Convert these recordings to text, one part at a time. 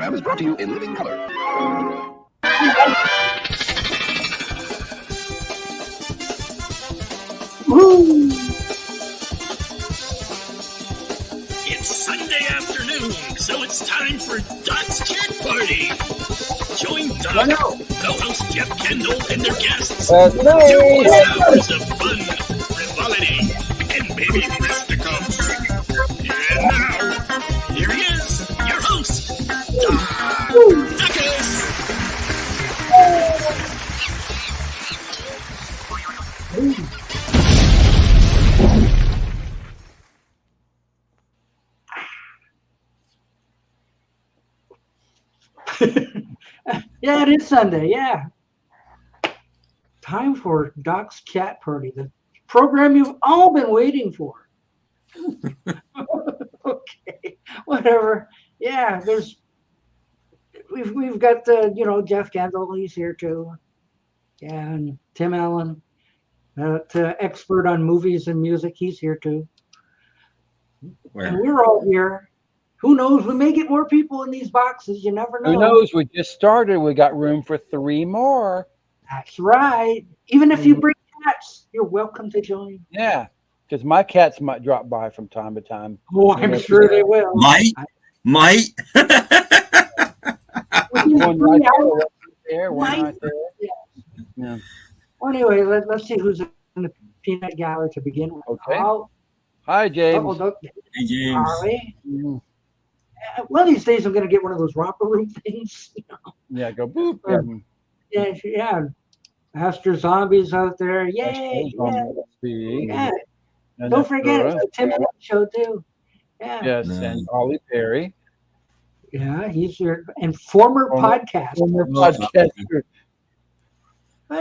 program is brought to you in living color. Woo! It's Sunday afternoon, so it's time for Doc's Cat Party. Join Doc, co-host Jeff Kendall, and their guests. 2 hours of fun, frivolity, and maybe fisticuffs. And now, here he is, your host, Doc Duckus. Yeah, it is Sunday. Yeah. Time for Doc's Cat Party, the program you've all been waiting for. Okay, whatever. Yeah, we've got Jeff Kendall, he's here too. Yeah, and Tim Allen, expert on movies and music, he's here too. And we're all here. Who knows? We may get more people in these boxes. You never know. Who knows? We just started. We got room for 3 more. That's right. Even if you bring cats, you're welcome to join. Yeah, because my cats might drop by from time to time. Oh, I'm sure they will. Might. One right there, one right there. Yeah. Well, anyway, let's see who's in the peanut gallery to begin with. Okay. Hi, James. Hey, James. Harley. One of these days, I'm going to get one of those romper room things. Yeah, go boop. Yeah. Astro Zombies out there. Yay. Yeah. And Don't forget, it's a Tim Allen show, too. Yeah. Yes, and Ollie Perry. Yeah, he's your and former podcaster.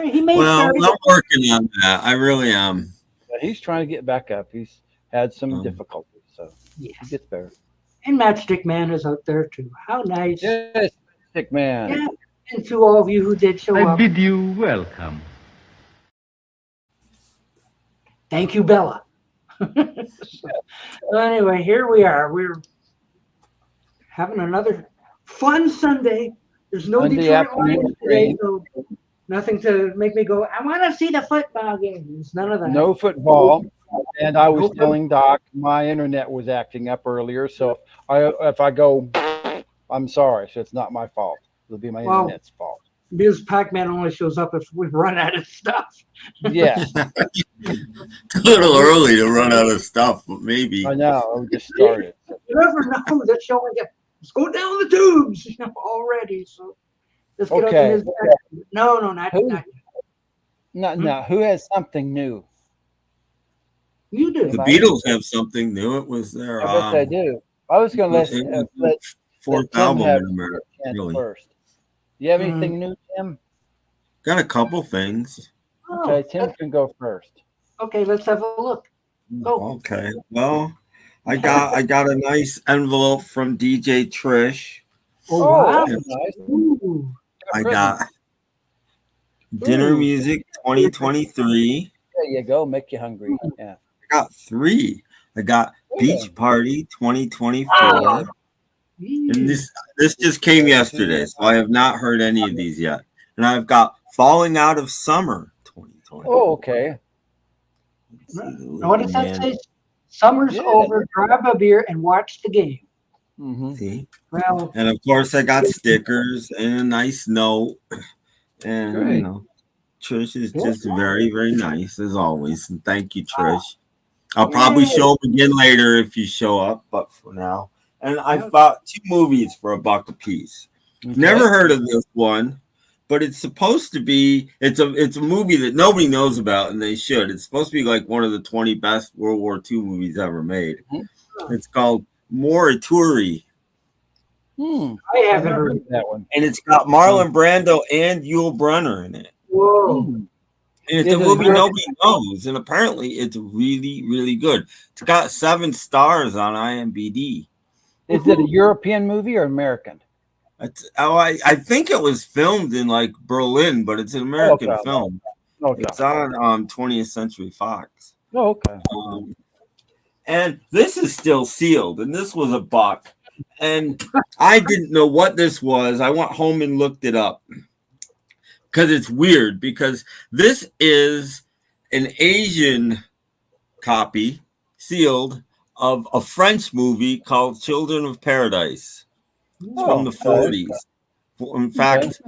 He made I'm working on that. I really am. He's trying to get back up. He's had some difficulties, so he gets better. And Matchstick Man is out there too. How nice. Yes, Matchstick Man. Yeah. And to all of you who did show up. I bid you welcome. Thank you, Bella. Anyway, here we are. We're having another fun Sunday. There's no Sunday Detroit Lions today, afternoon. so nothing to make me go, I want to see the football games. None of that. No football. And I was telling Doc my internet was acting up earlier, so if I go, I'm sorry. So it's not my fault. It'll be my internet's fault. Because Pac-Man only shows up if we've run out of stuff. Yeah. It's a little early to run out of stuff, but maybe. I know. We just started. You never know. That show will get. Let's go down the tubes already. So let's get up in his back. No, not yet. No. Who has something new? You do. The Beatles have something new. It was their. I bet they do. I was going to let fourth Tim album have in America. Really. First. Do you have anything new, Tim? Got a couple things. Okay, Tim can go first. Okay, let's have a look. Go. Okay. Well, I got a nice envelope from DJ Trish. Oh, wow. Nice. Ooh. I got Dinner Music 2023. There you go. Make you hungry. Yeah. I got 3. I got Beach Party 2024. Wow. And this just came yesterday, so I have not heard any of these yet. And I've got Falling Out of Summer 2020. Oh, okay. What does that say? Summer's over. Grab a beer and watch the game. Mm-hmm. See? Well, and of course, I got stickers and a nice note. And Trish is just very, very nice as always. And thank you, Trish. I'll probably show up again later if you show up, but for now. And I bought 2 movies for $1 a piece. Okay. Never heard of this one, but it's supposed to be. It's a movie that nobody knows about, and they should. It's supposed to be like one of the 20 best World War II movies ever made. Mm-hmm. It's called Morituri. I haven't heard of that one. And it's got Marlon Brando and Yul Brynner in it. Whoa. And it's a movie nobody knows, and apparently it's really, really good. It's got 7 stars on IMDb. Is it a European movie or American? I think it was filmed in like Berlin, but it's an American film. Okay. It's on 20th Century Fox. Oh, okay. And this is still sealed, and this was $1. And I didn't know what this was. I went home and looked it up because it's weird. Because this is an Asian copy, sealed, of a French movie called Children of Paradise from the 40s. In fact,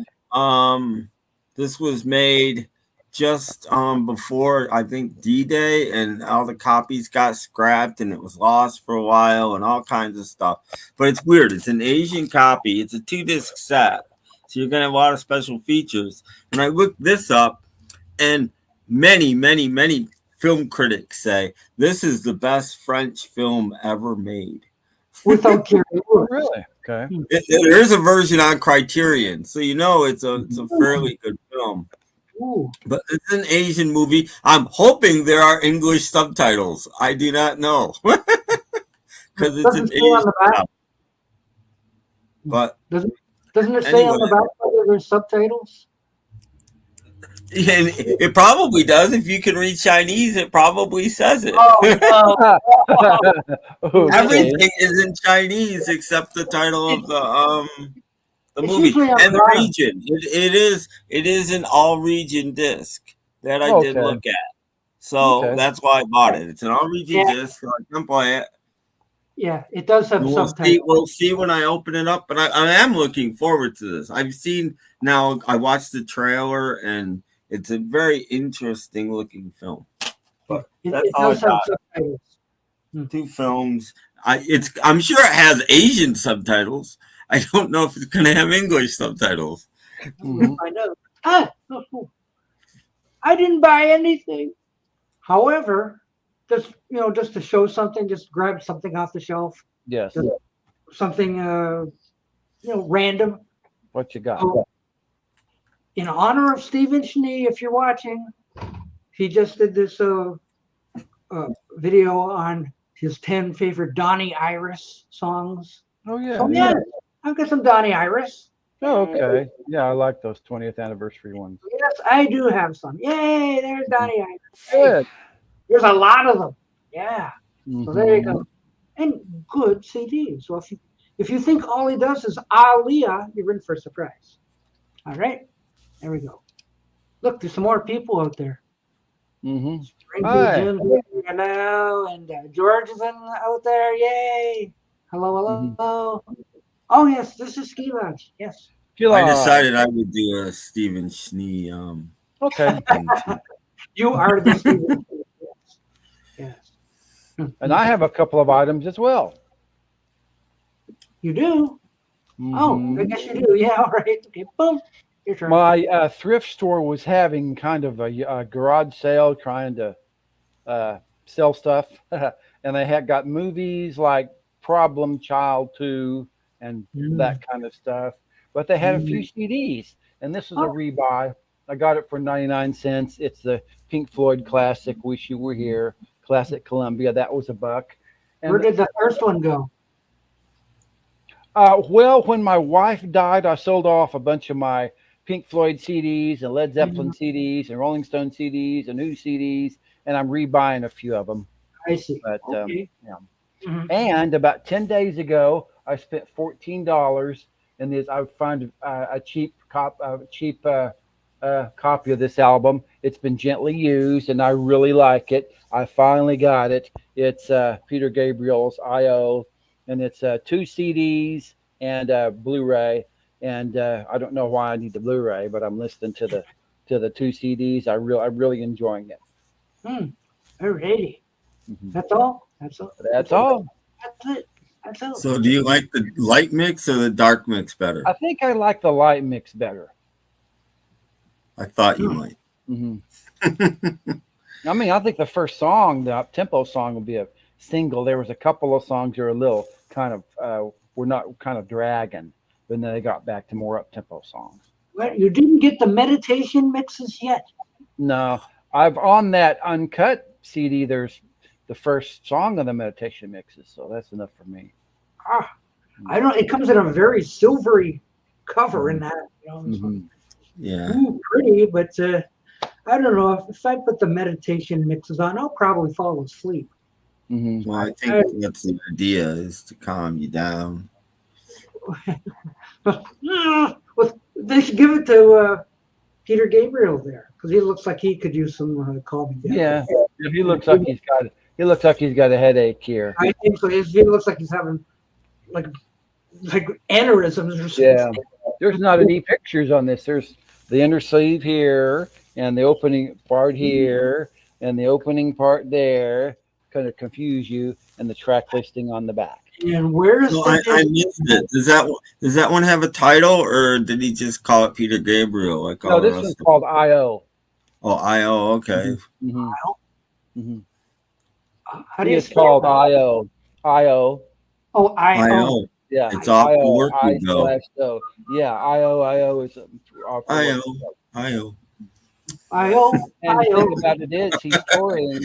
this was made just before, I think, D-Day, and all the copies got scrapped and it was lost for a while and all kinds of stuff. But it's weird. It's an Asian copy. It's a 2-disc set. So you're going to have a lot of special features. And I looked this up, and many, many, many film critics say this is the best French film ever made. Without Carrie. Really? Okay. There's a version on Criterion, so you know it's a fairly good film. Ooh. But it's an Asian movie. I'm hoping there are English subtitles. I do not know because it's an Asian film. But doesn't it say on the back whether there's subtitles? And it probably does. If you can read Chinese, it probably says it. Everything is in Chinese except the title of the movie and the region. It is an all region disc that I did look at. So that's why I bought it. It's an all region disc, so I can play it. Yeah, it does have subtitles. We'll see when I open it up, but I am looking forward to this. I've seen now. I watched the trailer and it's a very interesting looking film. But that's all I got. 2 films. I'm sure it has Asian subtitles. I don't know if it's going to have English subtitles. I know. I didn't buy anything. However, just to show something, just grab something off the shelf. Yes. Just something random. What you got? In honor of Stephen Schnee, if you're watching, he just did this video on his 10 favorite Donnie Iris songs. Oh, yeah. So, yeah, I've got some Donnie Iris. Oh, okay. Yeah, I like those 20th anniversary ones. Yes, I do have some. Yay, there's Donnie Iris. Good. There's a lot of them. Yeah. So there you go. And good CDs. So if you think all he does is Aaliyah, you're in for a surprise. All right. There we go. Look, there's some more people out there. Hi. Now, and JorgenS out there. Yay. Hello. Oh, yes. This is Ski Lounge. Yes. I decided I would do a Stephen Schnee. Okay. You are the Stephen Schnee. Yes. And I have a couple of items as well. You do? Oh, I guess you do. Yeah, all right. Okay, boom. My thrift store was having kind of a garage sale, trying to sell stuff, and they had got movies like Problem Child 2 and that kind of stuff. But they had a few CDs, and this is a rebuy. I got it for 99 cents. It's the Pink Floyd classic, Wish You Were Here, classic Columbia. That was $1. And where did the first one go? Well, when my wife died, I sold off a bunch of my Pink Floyd CDs and Led Zeppelin CDs and Rolling Stone CDs and Who CDs, and I'm rebuying a few of them. I see. But and about 10 days ago, I spent $14 in this. I found a cheap copy of this album. It's been gently used, and I really like it. I finally got it. It's Peter Gabriel's I.O., and it's 2 CDs and Blu-ray. And I don't know why I need the Blu-ray, but I'm listening to the 2 CDs. I'm really enjoying it. Alrighty. That's all. That's all. That's it. That's all. So, do you like the light mix or the dark mix better? I think I like the light mix better. I thought you might. I mean, I think the first song, the up-tempo song, will be a single. There was a couple of songs that are a little kind of were not kind of dragging. But then they got back to more up-tempo songs. Well, you didn't get the meditation mixes yet. No, I've on that uncut CD. There's the first song of the meditation mixes, so that's enough for me. I don't. It comes in a very silvery cover in that. Yeah. Ooh, pretty, but I don't know if I put the meditation mixes on, I'll probably fall asleep. Well, I think that's the idea, is to calm you down. Well, they should give it to Peter Gabriel there because he looks like he could use some calming down. Yeah, he looks like he's got a headache here. I think so. He looks like he's having like aneurysms or something. Yeah, there's not any pictures on this. There's the inner sleeve here and the opening part here and the opening part there. Kind of confuse you, and the track listing on the back. And where's I missed it. Does that one have a title, or did he just call it Peter Gabriel? Like No, this one's called I.O. Oh, I.O. Okay. Mm-hmm. Mm-hmm. How do you It's called I.O. I.O. Oh, I.O. Yeah, it's off the work we go. I/O. Yeah, I.O. is I.O. I.O. I.O. And the thing about it is, he's touring,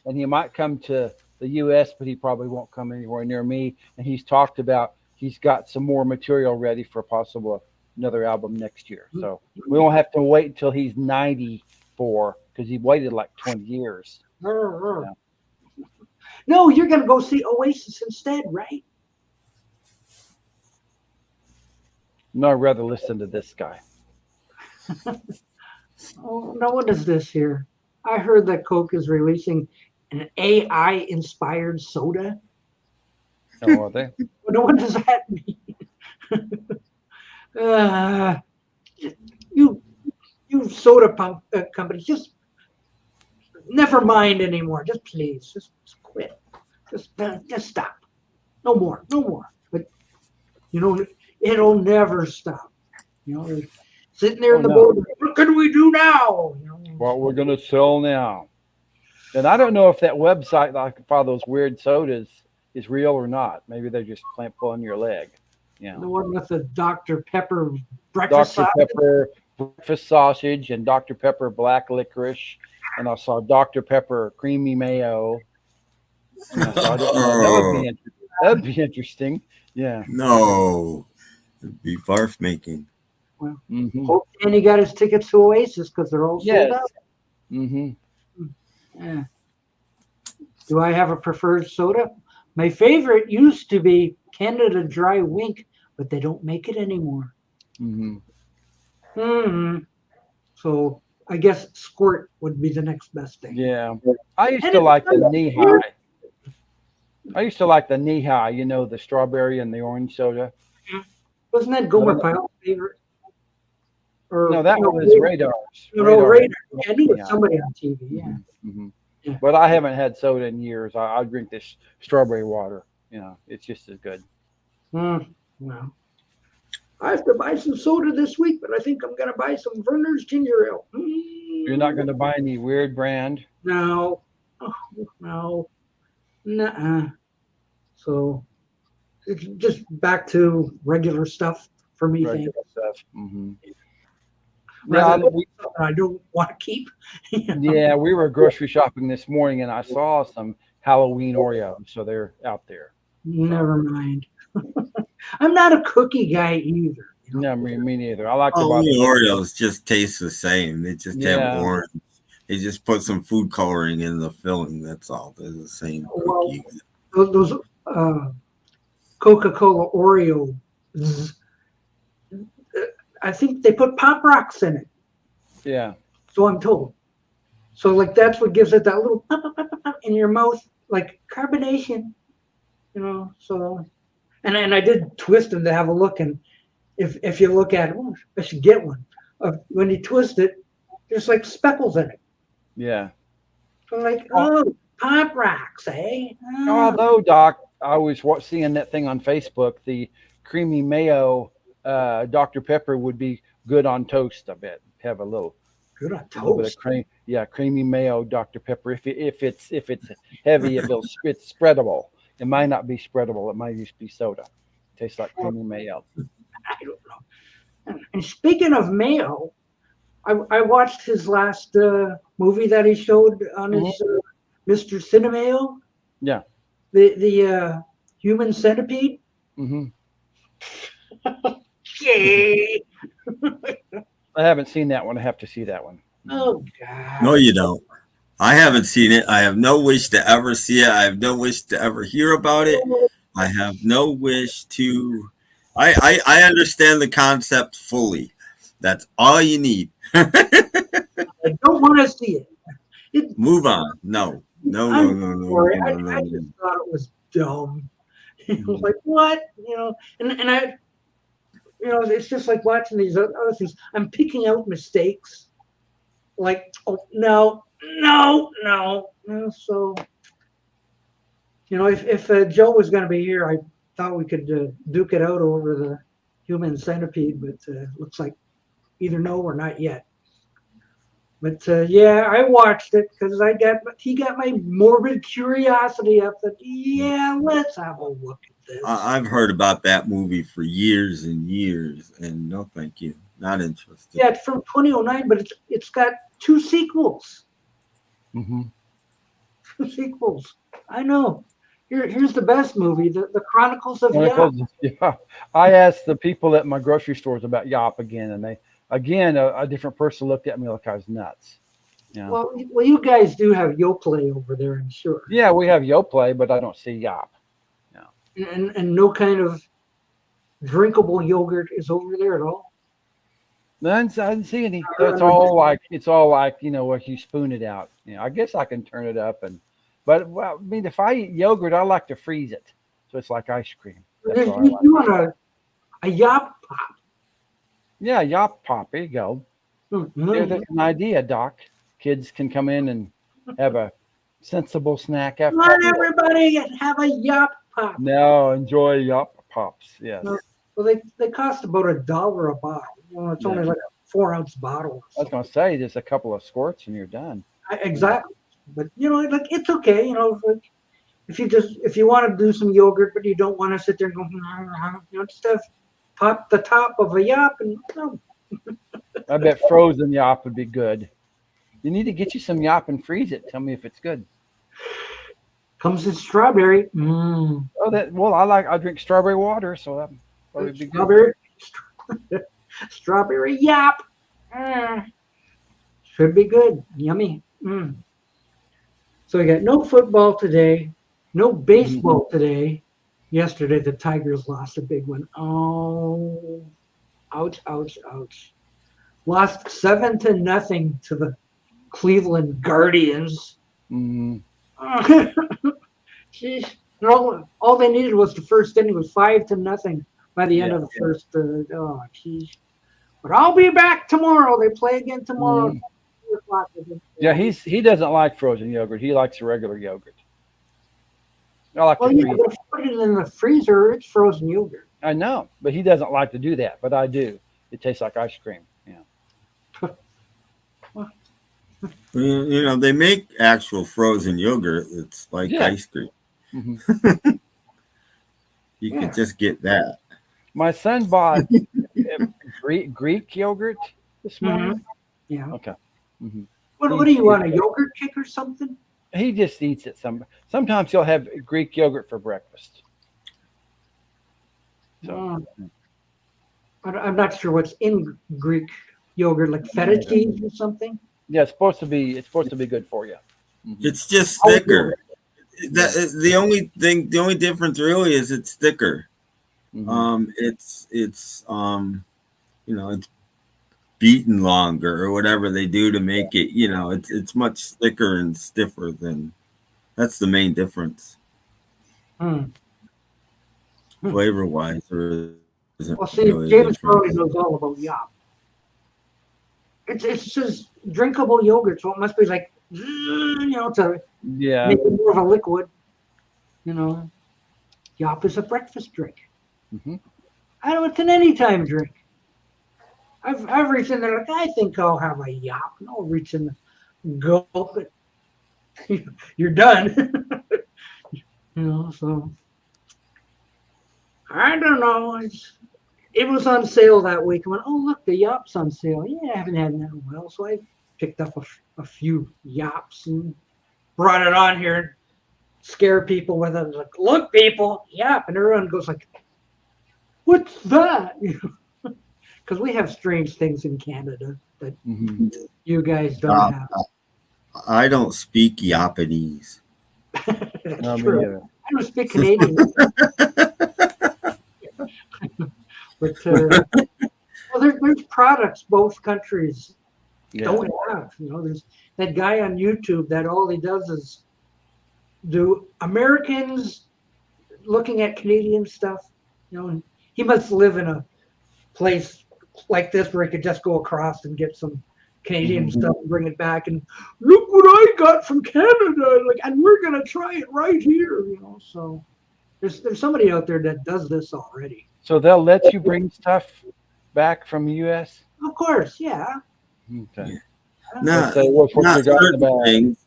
and he might come to the U.S., but he probably won't come anywhere near me. And he's talked about he's got some more material ready for possible another album next year. So we won't have to wait until he's 94 because he waited like 20 years. Yeah. No, you're going to go see Oasis instead, right? No, I'd rather listen to this guy. Oh, no, what is this here? I heard that Coke is releasing an AI-inspired soda. Oh, are they? What does that mean? You soda companies, just never mind anymore. Just please, just quit. Just stop. No more. But it'll never stop. Sitting there in the board. What can we do now? What we're gonna sell now. And I don't know if that website, like for those weird sodas, is real or not. Maybe they're just pulling your leg. Yeah. The one with the Dr. Pepper breakfast Dr. sausage. Pepper breakfast sausage and Dr. Pepper black licorice, and I saw Dr. Pepper creamy mayo. And I thought, that'd be interesting. Yeah. No, it'd be barf making. Well, and he got his tickets to Oasis because they're all sold out. Mm-hmm. Yeah. Do I have a preferred soda? My favorite used to be Canada Dry Wink, but they don't make it anymore. So I guess Squirt would be the next best thing. Yeah. I used to like the knee high. The strawberry and the orange soda. Wasn't that Gomer Pyle's favorite? No, that was Radar's. Radar. I knew it was somebody on TV. Yeah. Mm-hmm. Yeah. But I haven't had soda in years. I drink this strawberry water. It's just as good. Well, I have to buy some soda this week, but I think I'm going to buy some Verner's Ginger Ale. You're not going to buy any weird brand? No. No. Nuh-uh. So it's just back to regular stuff for me. Regular stuff. Yeah, I don't want to keep. Yeah, we were grocery shopping this morning, and I saw some Halloween Oreos, so they're out there. Never mind. I'm not a cookie guy either. No, me neither. I like the Oreos just taste the same. They just have orange. They just put some food coloring in the filling. That's all. They're the same cookies. Those Coca-Cola Oreos, I think they put Pop Rocks in it. Yeah. So I'm told. So like that's what gives it that little pop, pop, pop, pop in your mouth, like carbonation. So and I did twist them to have a look, and if you look at it, I should get one. When you twist it, there's like speckles in it. Yeah. So like, Pop Rocks, eh? Although, Doc, I was seeing that thing on Facebook, the creamy mayo Dr. Pepper would be good on toast, I bet. Have a little good on toast. A little bit of creamy mayo Dr. Pepper. If it's heavy, it's spreadable. It might not be spreadable. It might just be soda. It tastes like creamy mayo. I don't know. And speaking of mayo, I watched his last movie that he showed on his Mr. Cinemayo. Yeah. The Human Centipede. Yay! I haven't seen that one. I have to see that one. Oh God! No, you don't. I haven't seen it. I have no wish to ever see it. I have no wish to ever hear about it. I have no wish to I understand the concept fully. That's all you need. I don't want to see it. Move on. No. I just thought it was dumb. Like what? And I, it's just like watching these other things. I'm picking out mistakes. Like, oh no. So, if Joe was going to be here, I thought we could duke it out over the human centipede, but looks like either no or not yet. But yeah, I watched it because he got my morbid curiosity up. That let's have a look at this. I've heard about that movie for years and years, and no, thank you, not interested. Yeah, it's from 2009, but it's got 2 sequels. Mm-hmm. 2 sequels. I know. Here's the best movie, the Chronicles of Yop. Yeah, I asked the people at my grocery stores about Yop again, and they. Again, a different person looked at me like I was nuts. Yeah. Well, you guys do have Yoplait over there, I'm sure. Yeah, we have Yoplait, but I don't see Yop. Yeah. And no kind of drinkable yogurt is over there at all. None. I didn't see any. It's all like where you spoon it out. I guess I can turn it up but I mean, if I eat yogurt, I like to freeze it, so it's like ice cream. You want a Yop pop? Yeah, Yop pop. There you go. Mm-hmm. There's an idea, Doc. Kids can come in and have a sensible snack after. Not everybody have a Yop pop. No, enjoy Yop pops. Yes. Well, they cost about $1 a bottle. It's only like a 4-ounce bottle. I was gonna say, just a couple of squirts and you're done. Exactly. But like it's okay. If you want to do some yogurt, but you don't want to sit there and go, just have pop the top of a Yop and. I bet frozen Yop would be good. You need to get you some Yop and freeze it. Tell me if it's good. Comes in strawberry. Mm. Oh, I drink strawberry water, so that would be good. Strawberry Yop. Should be good. Yummy. Mm. So we got no football today, no baseball today. Yesterday the Tigers lost a big one. Oh, ouch, ouch, ouch. Lost 7-0 to the Cleveland Guardians. Mm. Jeez. All they needed was the first inning was 5-0 by the end of the first. Oh, jeez. But I'll be back tomorrow. They play again tomorrow. Mm. Yeah, he doesn't like frozen yogurt. He likes regular yogurt. I like to freeze it. If you put it in the freezer, it's frozen yogurt. I know, but he doesn't like to do that. But I do. It tastes like ice cream. Yeah. They make actual frozen yogurt. It's like ice cream. Mm-hmm. You could just get that. My son bought Greek yogurt this morning. Mm-hmm. Yeah. Okay. Mm-hmm. What do you want, a yogurt kick or something? He just eats it. Sometimes he'll have Greek yogurt for breakfast. So I'm not sure what's in Greek yogurt, like feta cheese or something. Yeah, it's supposed to be good for you. Mm-hmm. It's just thicker. The only difference really is it's thicker. Mm-hmm. It's it's beaten longer or whatever they do to make it. It's much thicker and stiffer than. That's the main difference. Flavor wise, well, see, James probably knows all about Yop. It's just drinkable yogurt, so it must be like to make it more of a liquid. Yop is a breakfast drink. Mm-hmm. It's an anytime drink. I've reached in there like I think I'll have a Yop, and I'll reach in and go, but you're done. So I don't know. It was on sale that week. I went, oh look, the Yop's on sale. Yeah, I haven't had that in a while, so I picked up a few Yops and brought it on here and scare people with it. Like, look, people, Yop, and everyone goes like, what's that? Because we have strange things in Canada that you guys don't have. I don't speak Japanese. That's true. I don't speak Canadian. But well, there's products both countries don't have. There's that guy on YouTube that all he does is do Americans looking at Canadian stuff. And he must live in a place like this where he could just go across and get some Canadian stuff and bring it back and look what I got from Canada, and we're gonna try it right here. So there's somebody out there that does this already. So they'll let you bring stuff back from the U.S. Of course, yeah. Okay. Not certain things.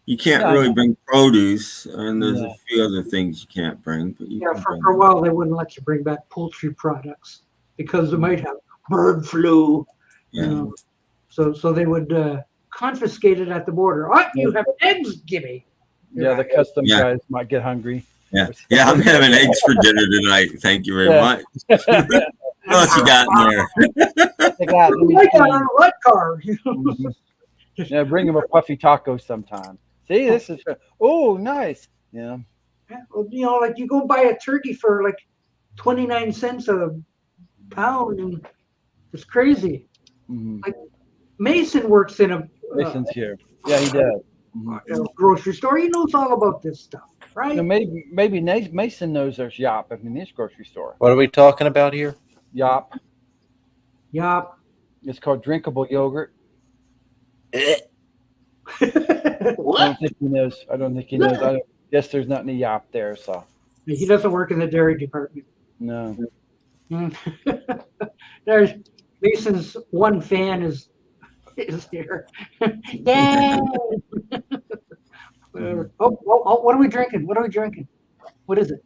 You can't really bring produce, and there's a few other things you can't bring. But for a while they wouldn't let you bring back poultry products because they might have bird flu. Yeah. So they would confiscate it at the border. Oh, you have eggs, gimme. Yeah, the customs guys might get hungry. Yeah, I'm having eggs for dinner tonight. Thank you very much. What else you got in there? I got on a red car. Yeah, bring them a puffy taco sometime. See, this is nice. Yeah. Well, like you go buy a turkey for like 29 cents a pound, and it's crazy. Like Mason works in a Mason's here. Yeah, he does. Grocery store. He knows all about this stuff, right? Maybe Mason knows there's Yop in this grocery store. What are we talking about here? Yop. Yop. It's called drinkable yogurt. What? I don't think he knows. I guess there's not any Yop there, so. He doesn't work in the dairy department. No. There's Mason's one fan is here. Yay! Whatever. Oh, what are we drinking? What is it?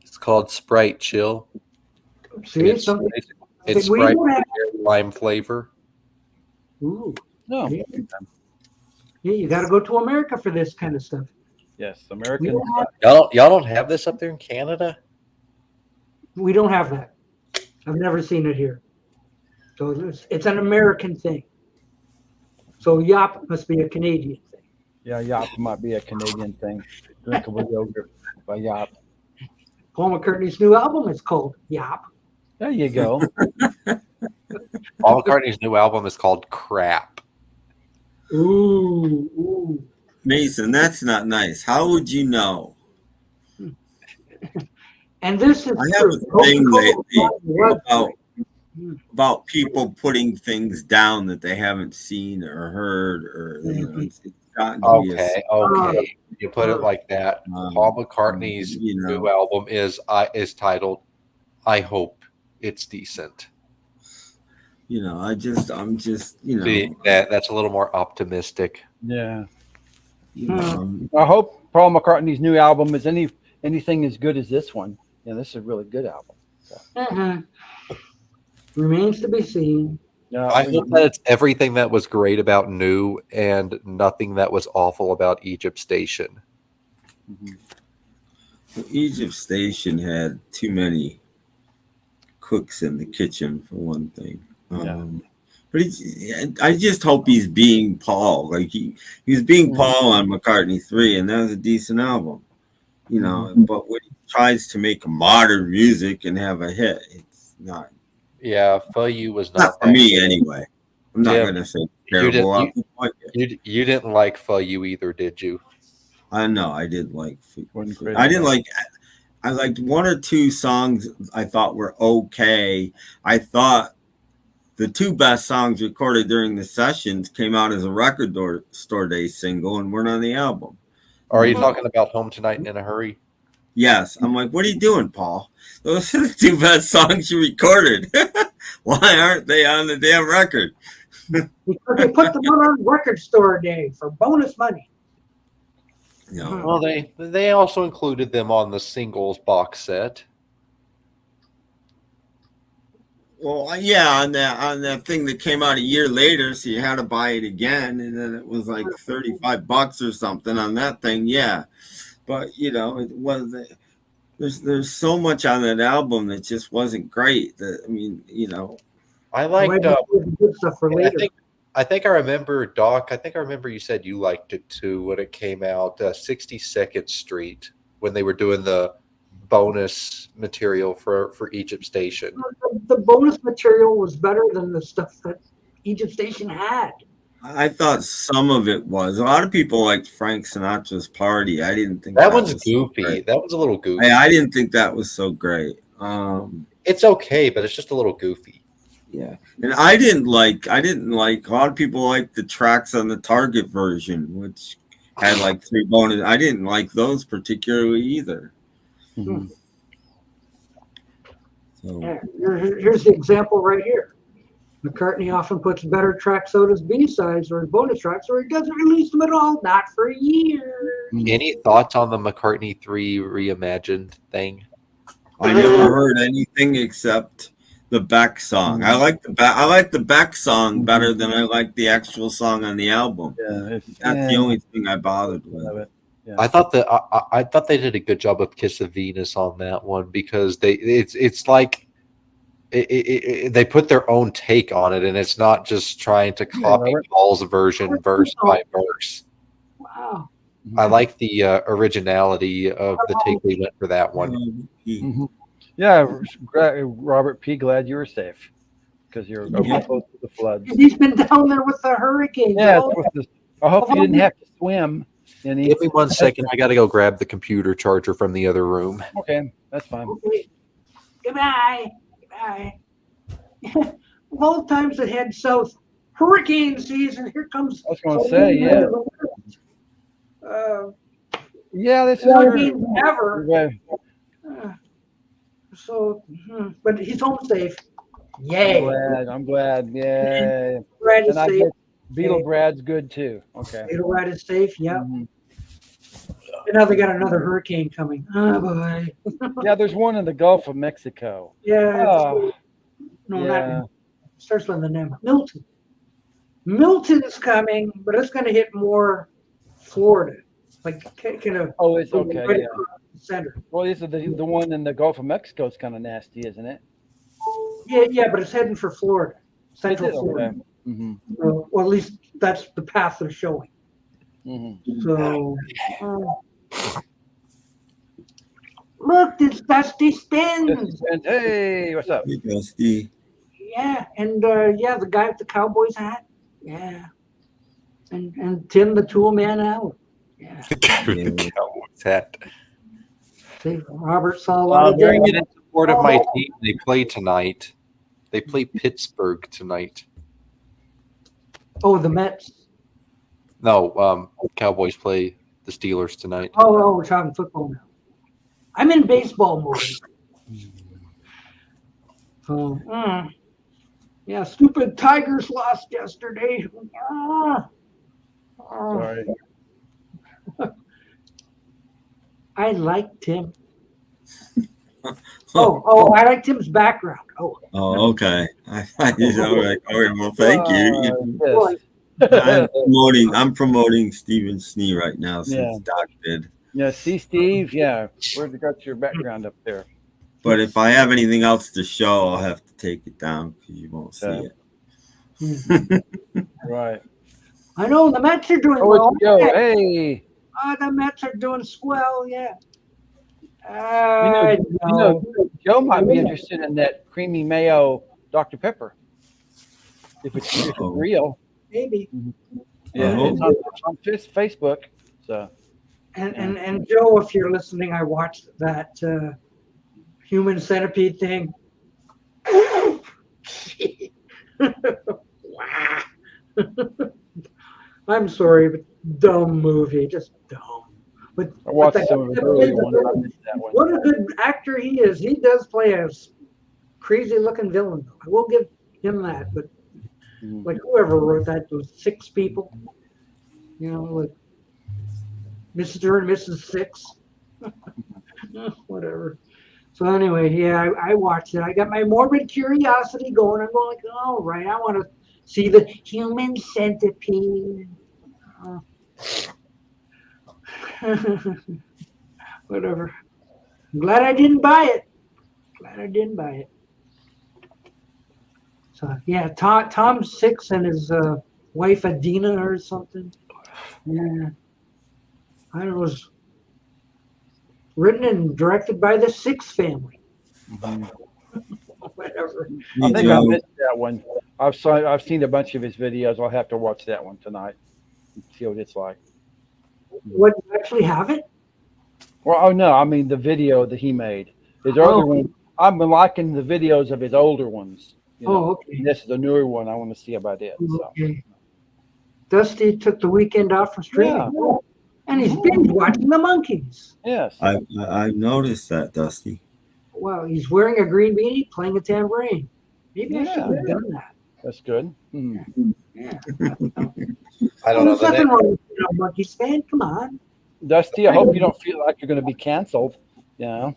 It's called Sprite Chill. See, it's Sprite lime flavor. Ooh. No. Yeah, you got to go to America for this kind of stuff. Yes, American. Y'all don't have this up there in Canada? We don't have that. I've never seen it here. So it's an American thing. So Yop must be a Canadian thing. Yeah, Yop might be a Canadian thing. Drinkable yogurt by Yop. Paul McCartney's new album is called Yop. There you go. Paul McCartney's new album is called Crap. Ooh. Mason, that's not nice. How would you know? And this is I have a thing lately about people putting things down that they haven't seen or heard, or it's gotten to be okay. You put it like that. Paul McCartney's new album is titled "I Hope It's Decent." I'm just See, that's a little more optimistic. Yeah. I hope Paul McCartney's new album is anything as good as this one. Yeah, this is a really good album. So. Remains to be seen. I hope that it's everything that was great about New and nothing that was awful about Egypt Station. Egypt Station had too many cooks in the kitchen, for one thing. But I just hope he's being Paul. Like he was being Paul on McCartney 3, and that was a decent album. But when he tries to make modern music and have a hit, it's not. Yeah, For You was not for me anyway. I'm not going to say terrible. You didn't like For You either, did you? I know I did like. I didn't like. I liked one or two songs I thought were okay. I thought the two best songs recorded during the sessions came out as a record store day single and weren't on the album. Are you talking about Home Tonight and In a Hurry? Yes. I'm like, what are you doing, Paul? Those are the two best songs you recorded. Why aren't they on the damn record? Because they put them on record store day for bonus money. Well, they also included them on the singles box set. Well, yeah, on that thing that came out a year later, so you had to buy it again, and then it was like $35 or something on that thing. Yeah, but it was. There's so much on that album that just wasn't great. I liked. Good stuff for later. I think I remember, Doc. I think I remember you said you liked it too when it came out. 62nd Street when they were doing the bonus material for Egypt Station. The bonus material was better than the stuff that Egypt Station had. I thought some of it was. A lot of people liked Frank Sinatra's Party. I didn't think That one's was goofy. So that one's a little goofy. I didn't think that was so great. It's okay, but it's just a little goofy. Yeah, and I didn't like. A lot of people like the tracks on the Target version, which had like 3 bonus. I didn't like those particularly either. Mm-hmm. So Yeah, here's the example right here. McCartney often puts better tracks out as B-sides or bonus tracks, or he doesn't release them at all, not for years. Any thoughts on the McCartney 3 reimagined thing? I never heard anything except the back song. I like the back song better than I like the actual song on the album. Yeah, That's the only thing I bothered with. Yeah. I thought they did a good job of Kiss of Venus on that one because it's like they put their own take on it, and it's not just trying to copy Paul's version verse by verse. Wow. I like the originality of the take they went for that one. Mm-hmm. Yeah, Robert P. Glad you were safe because you're close to the floods. He's been down there with the hurricane. Yeah, I hope you didn't have to swim. Give me 1 second. I got to go grab the computer charger from the other room. Okay, that's fine. Okay. Goodbye. Goodbye. Of all times that head south, hurricane season. Here comes. I was going to say, yeah. Yeah, this is true. Ever. But he's home safe. Yay. I'm glad. Yay. Brad is and safe. BeatleBrad's good too. Okay. BeatleBrad is safe. Yep. Mm-hmm. And now they got another hurricane coming. Oh boy. Yeah, there's one in the Gulf of Mexico. Yeah. Not starts with the name Milton. Milton's coming, but it's going to hit more Florida, like kind of. Oh, it's okay. Right Yeah. The center. Well, this is the one in the Gulf of Mexico is kind of nasty, isn't it? Yeah, but it's heading for Florida, Central Florida. Okay. Mm-hmm. Well, at least that's the path they're showing. Mm-hmm. So, look, it's Dusty Spins. Hey, what's up? Hey, Dusty. Yeah, and the guy with the Cowboys hat. Yeah, and Tim the Tool Man out. Yeah, The guy with the Cowboys hat. See, Robert saw a lot of Doing it in support of my team. They play tonight. They play Pittsburgh tonight. Oh, the Mets. No, Cowboys play the Steelers tonight. Oh, we're talking football now. I'm in baseball mode. So, yeah, stupid Tigers lost yesterday. Sorry. I like Tim. Oh, I like Tim's background. Oh, okay. All right. Well, thank you. Yes. I'm promoting Stephen Snee right now since Doc did. Yeah, see, Steve. Yeah, where's got your background up there? But if I have anything else to show, I'll have to take it down because you won't see it. Right. I know the Mets are doing well. Joe. Hey. The Mets are doing swell. Yeah. Joe might be interested in that creamy mayo Dr. Pepper. If it's real. Maybe. Yeah, it's on Facebook. So. And Joe, if you're listening, I watched that human centipede thing. Wow. I'm sorry, but dumb movie, just dumb. But I watched some of the early ones. I missed that one. What a good actor he is. He does play a crazy looking villain. I will give him that. But like whoever wrote that, those 6 people, like Mr. and Mrs. Six, whatever. So anyway, yeah, I watched it. I got my morbid curiosity going. I'm going like, all right, I want to see the human centipede. Whatever. I'm glad I didn't buy it. So yeah, Tom's 6 and his wife Adina or something. Yeah, I don't know. written and directed by the Six family. Whatever. I think I missed that one. I've seen a bunch of his videos. I'll have to watch that one tonight and see what it's like. What, you actually have it? Well, oh no, I mean the video that he made. His older one. I've been liking the videos of his older ones. You know, okay. This is a newer one. I want to see about it. So. Okay. Dusty took the weekend off from streaming, and he's binge watching the Monkees. Yes, I noticed that, Dusty. Wow, he's wearing a green beanie, playing a tambourine. Maybe I should have done that. That's good. Yeah. I don't know. There's nothing wrong with being a Monkees fan. Come on, Dusty. I hope you don't feel like you're going to be canceled. You know.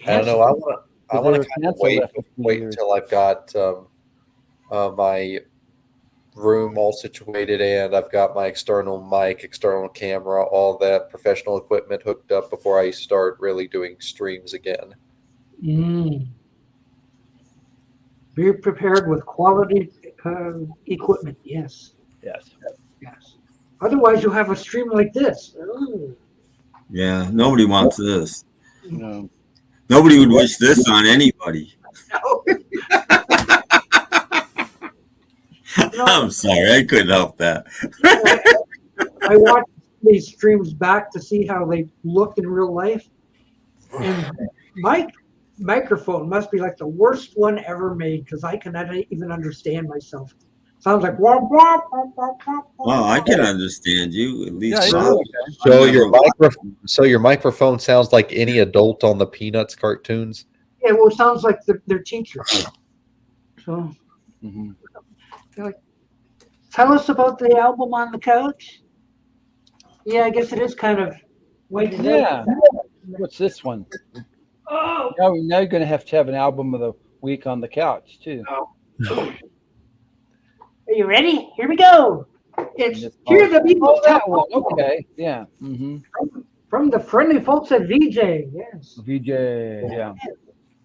I don't know. I want to kind of wait until I've got my room all situated and I've got my external mic, external camera, all that professional equipment hooked up before I start really doing streams again. Be prepared with quality equipment. Yes. Otherwise, you'll have a stream like this. Yeah, nobody wants this. No. Nobody would wish this on anybody. No. I'm sorry, I couldn't help that. I watched these streams back to see how they looked in real life, and my microphone must be like the worst one ever made because I cannot even understand myself. Sounds like wah, wah, wah, wah, wah, Well, I can understand you at least. So your microphone sounds like any adult on the Peanuts cartoons. Yeah, well, it sounds like their teacher. So, like, tell us about the album On the Couch. Yeah, I guess it is kind of white. Yeah. What's this one? Oh. Now you're going to have an album of the week on the couch too. Are you ready? Here we go. It's Hear the People Talk. Okay. Yeah. From the friendly folks at VJ. Yes. VJ. Yeah.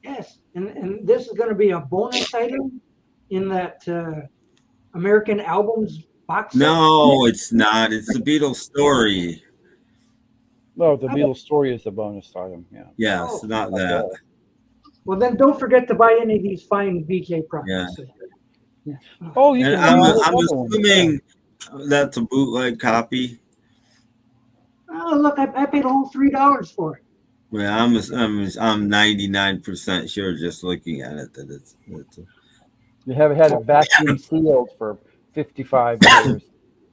Yes. And this is going to be a bonus item in that American Albums box set. No, it's not. It's the Beatles story. No, the Beatles story is the bonus item. Yeah. Yes, not that. Well, then don't forget to buy any of these fine VJ products. Yeah. Oh, you and can. I'm assuming that's a bootleg copy. Oh, look! I paid a whole $3 for it. Well, I'm 99% sure just looking at it that it's You have had it vacuum sealed for 55 years.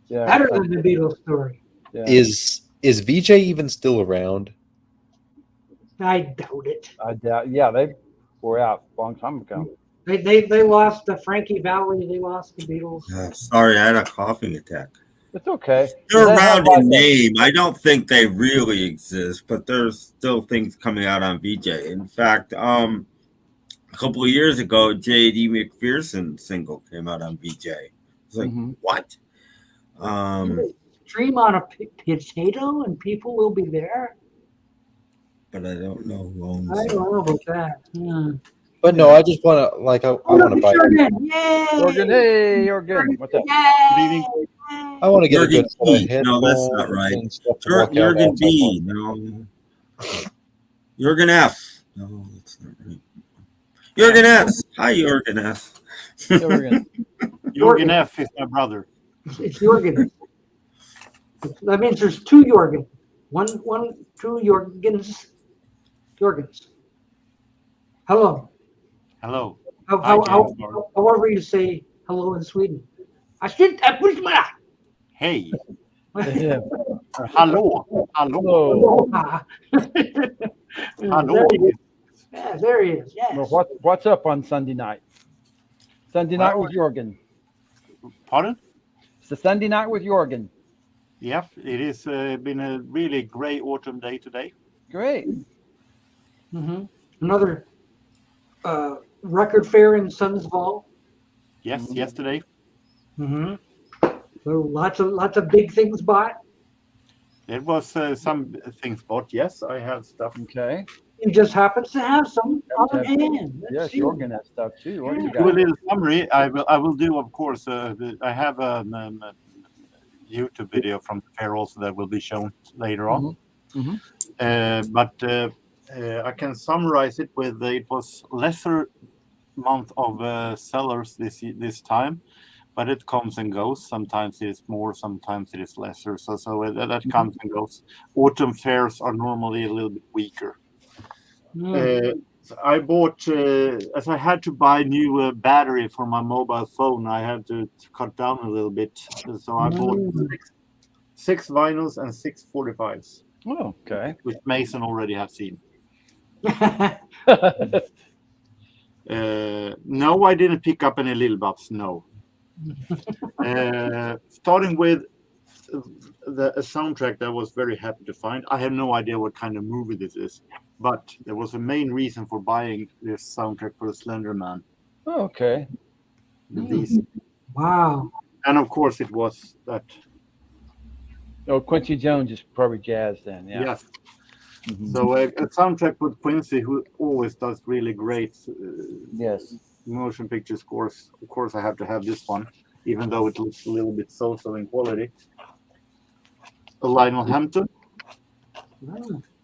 Yeah. Better than the Beatles story. Yeah. Is VJ even still around? I doubt it. I doubt. Yeah, they were out a long time ago. They lost the Frankie Valli. They lost the Beatles. Sorry, I had a coughing attack. It's okay. They're around in name. I don't think they really exist, but there's still things coming out on VJ. In fact, a couple of years ago, J.D. McPherson single came out on VJ. It's like, what? Stream on a potato and people will be there. But I don't know who owns it. I don't know about that. But no, I just want to I want to buy. Jorgen, hey, Jorgen, what's up? I want to get Jorgen a good headphones. No, that's not right. Jorgen B. No. Jorgen F. No, that's not right. Jorgen S. Hi, Jorgen S. Jorgen F. is my brother. It's Jorgen. That means there's two Jorgen. Two Jorgens. Jorgens. Hello. Hello. However you say hello in Sweden. Hey. Yeah. Hello. Hello. Hello. Yeah, there he is. Yes. Well, what's up on Sunday night? Sunday night with Jorgen. Pardon? It's the Sunday night with Jorgen. Yeah, it has been a really great autumn day today. Great. Another record fair in Sundsvall. Yes, yesterday. So lots of big things bought. It was some things bought. Yes, I have stuff. Okay. He just happens to have some on hand. Yes, Jorgen has stuff too. What do you Do a got? little summary. I will do, of course. I have a YouTube video from the fair also that will be shown later on. But I can summarize it with it was lesser month of sellers this time, but it comes and goes. Sometimes it is more, sometimes it is lesser. So that comes and goes. Autumn fairs are normally a little bit weaker. So I bought, as I had to buy new battery for my mobile phone, I had to cut down a little bit. So I bought six vinyls and 6 45s. Oh, okay. Which Mason already have seen. No, I didn't pick up any Lil Bops, no. Starting with a soundtrack that I was very happy to find. I have no idea what kind of movie this is, but there was a main reason for buying this soundtrack for the Slender Man. Oh, okay. Wow. And of course it was that. Oh, Quincy Jones is probably jazz then, yeah. Yes. So a soundtrack with Quincy, who always does really great motion picture scores. Of course, I have to have this one, even though it looks a little bit so-so in quality. A Lionel Hampton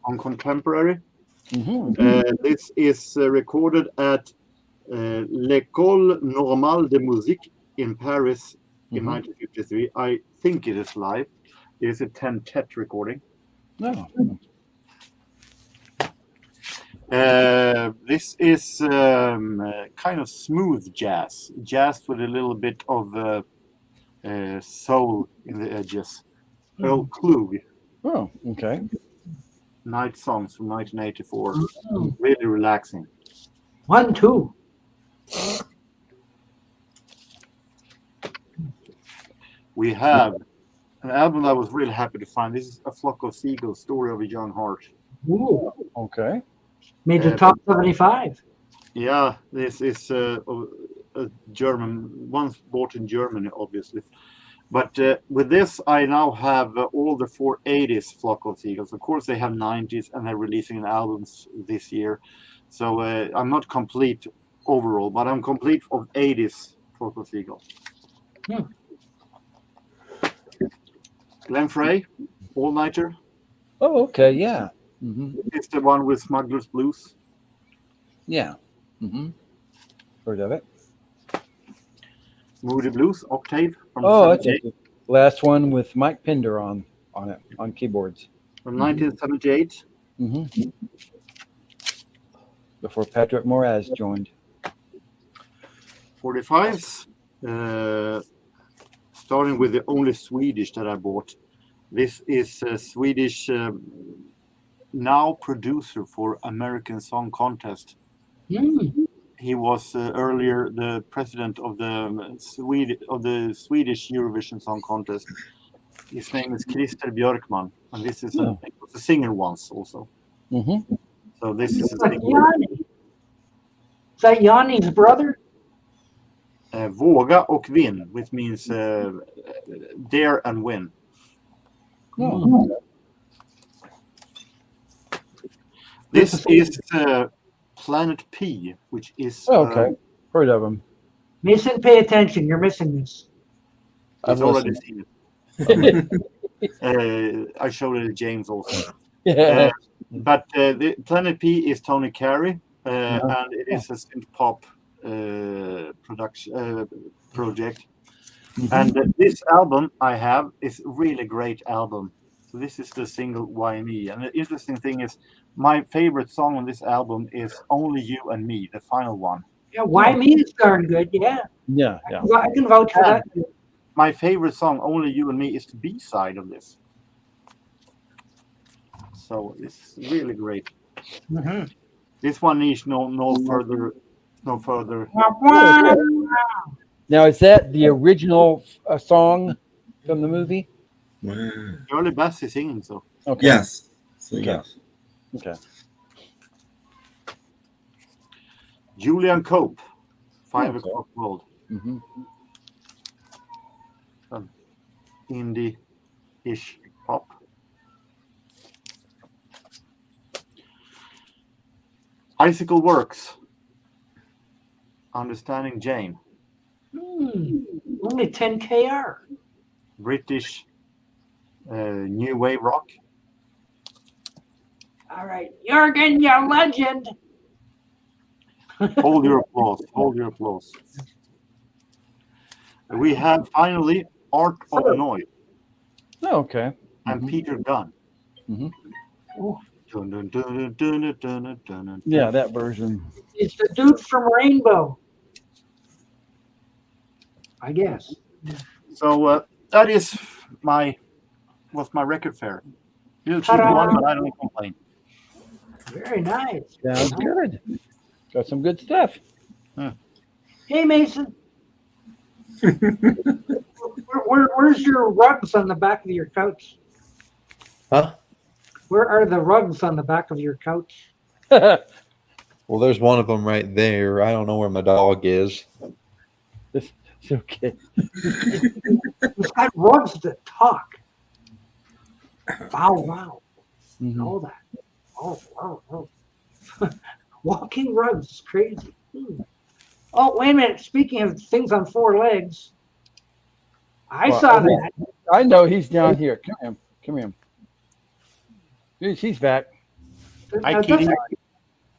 on contemporary. This is recorded at l'École Normale de Musique in Paris in 1953. I think it is live. It is a 10-tet recording. No. This is kind of smooth jazz with a little bit of soul in the edges. Earl Klug. Oh, okay. Night Songs from 1984. Really relaxing. 1, 2. We have an album I was really happy to find. This is A Flock of Seagulls, Story of a Young Heart. Ooh. Okay. Made the top 75. Yeah, this is a German, once bought in Germany, obviously. But with this, I now have all the 480s Flock of Seagulls. Of course, they have 90s, and they're releasing albums this year. So I'm not complete overall, but I'm complete of 80s Flock of Seagulls. Glenn Frey, All Nighter. Oh, okay, yeah. It's the one with Smuggler's Blues. Yeah. Heard of it. Moody Blues, Octave from that's the last one with Mike Pinder on it, on keyboards. From 1978. Before Patrick Moraz joined. 45s. Starting with the only Swedish that I bought. This is a Swedish now producer for American Song Contest. He was earlier the president of the Swedish Eurovision Song Contest. His name is Christer Björkman, and this is a singer once also. So this is Yanni. Is that Yanni's brother? Våga och vinn, which means dare and win. This is Planet P, which is heard of him. Mason, pay attention. You're missing this. I've already seen it. I showed it to James also. But the Planet P is Tony Carey, and it is a synth pop production project. And this album I have is a really great album. So this is the single Why Me. And the interesting thing is my favorite song on this album is Only You and Me, the final one. Yeah, Why Me is darn good. Yeah. I can vouch for that. My favorite song, Only You and Me, is the B-side of this. So it's really great. This one needs no further. Now, is that the original song from the movie? Shirley Bassey is singing, so. Okay. Yes. So, yes. Okay. Julian Cope, 5 O'Clock World. Indie-ish pop. Icicle Works. Understanding Jane. Only 10 KR. British new wave rock. All right, Jorgen, you're legend. Hold your applause. Hold your applause. We have finally Art of Noise Oh, okay. and Peter Gunn. Mhm. Dun, dun, dun, dun, dun, dun, dun, dun. Yeah, that version. It's the dude from Rainbow, I guess. So that is my record fair. You cheap Ta-da. one, but I don't complain. Very nice. Sounds good. Got some good stuff. Hey, Mason. Where's your rugs on the back of your couch? Huh? Where are the rugs on the back of your couch? Well, there's one of them right there. I don't know where my dog is. It's okay. It's got rugs that talk. Bow wow. Mhm. All that. Oh. Walking rugs is crazy. Oh, wait a minute. Speaking of things on four legs, I saw that. I know he's down here. Come here. He's back. Hi, Kitty.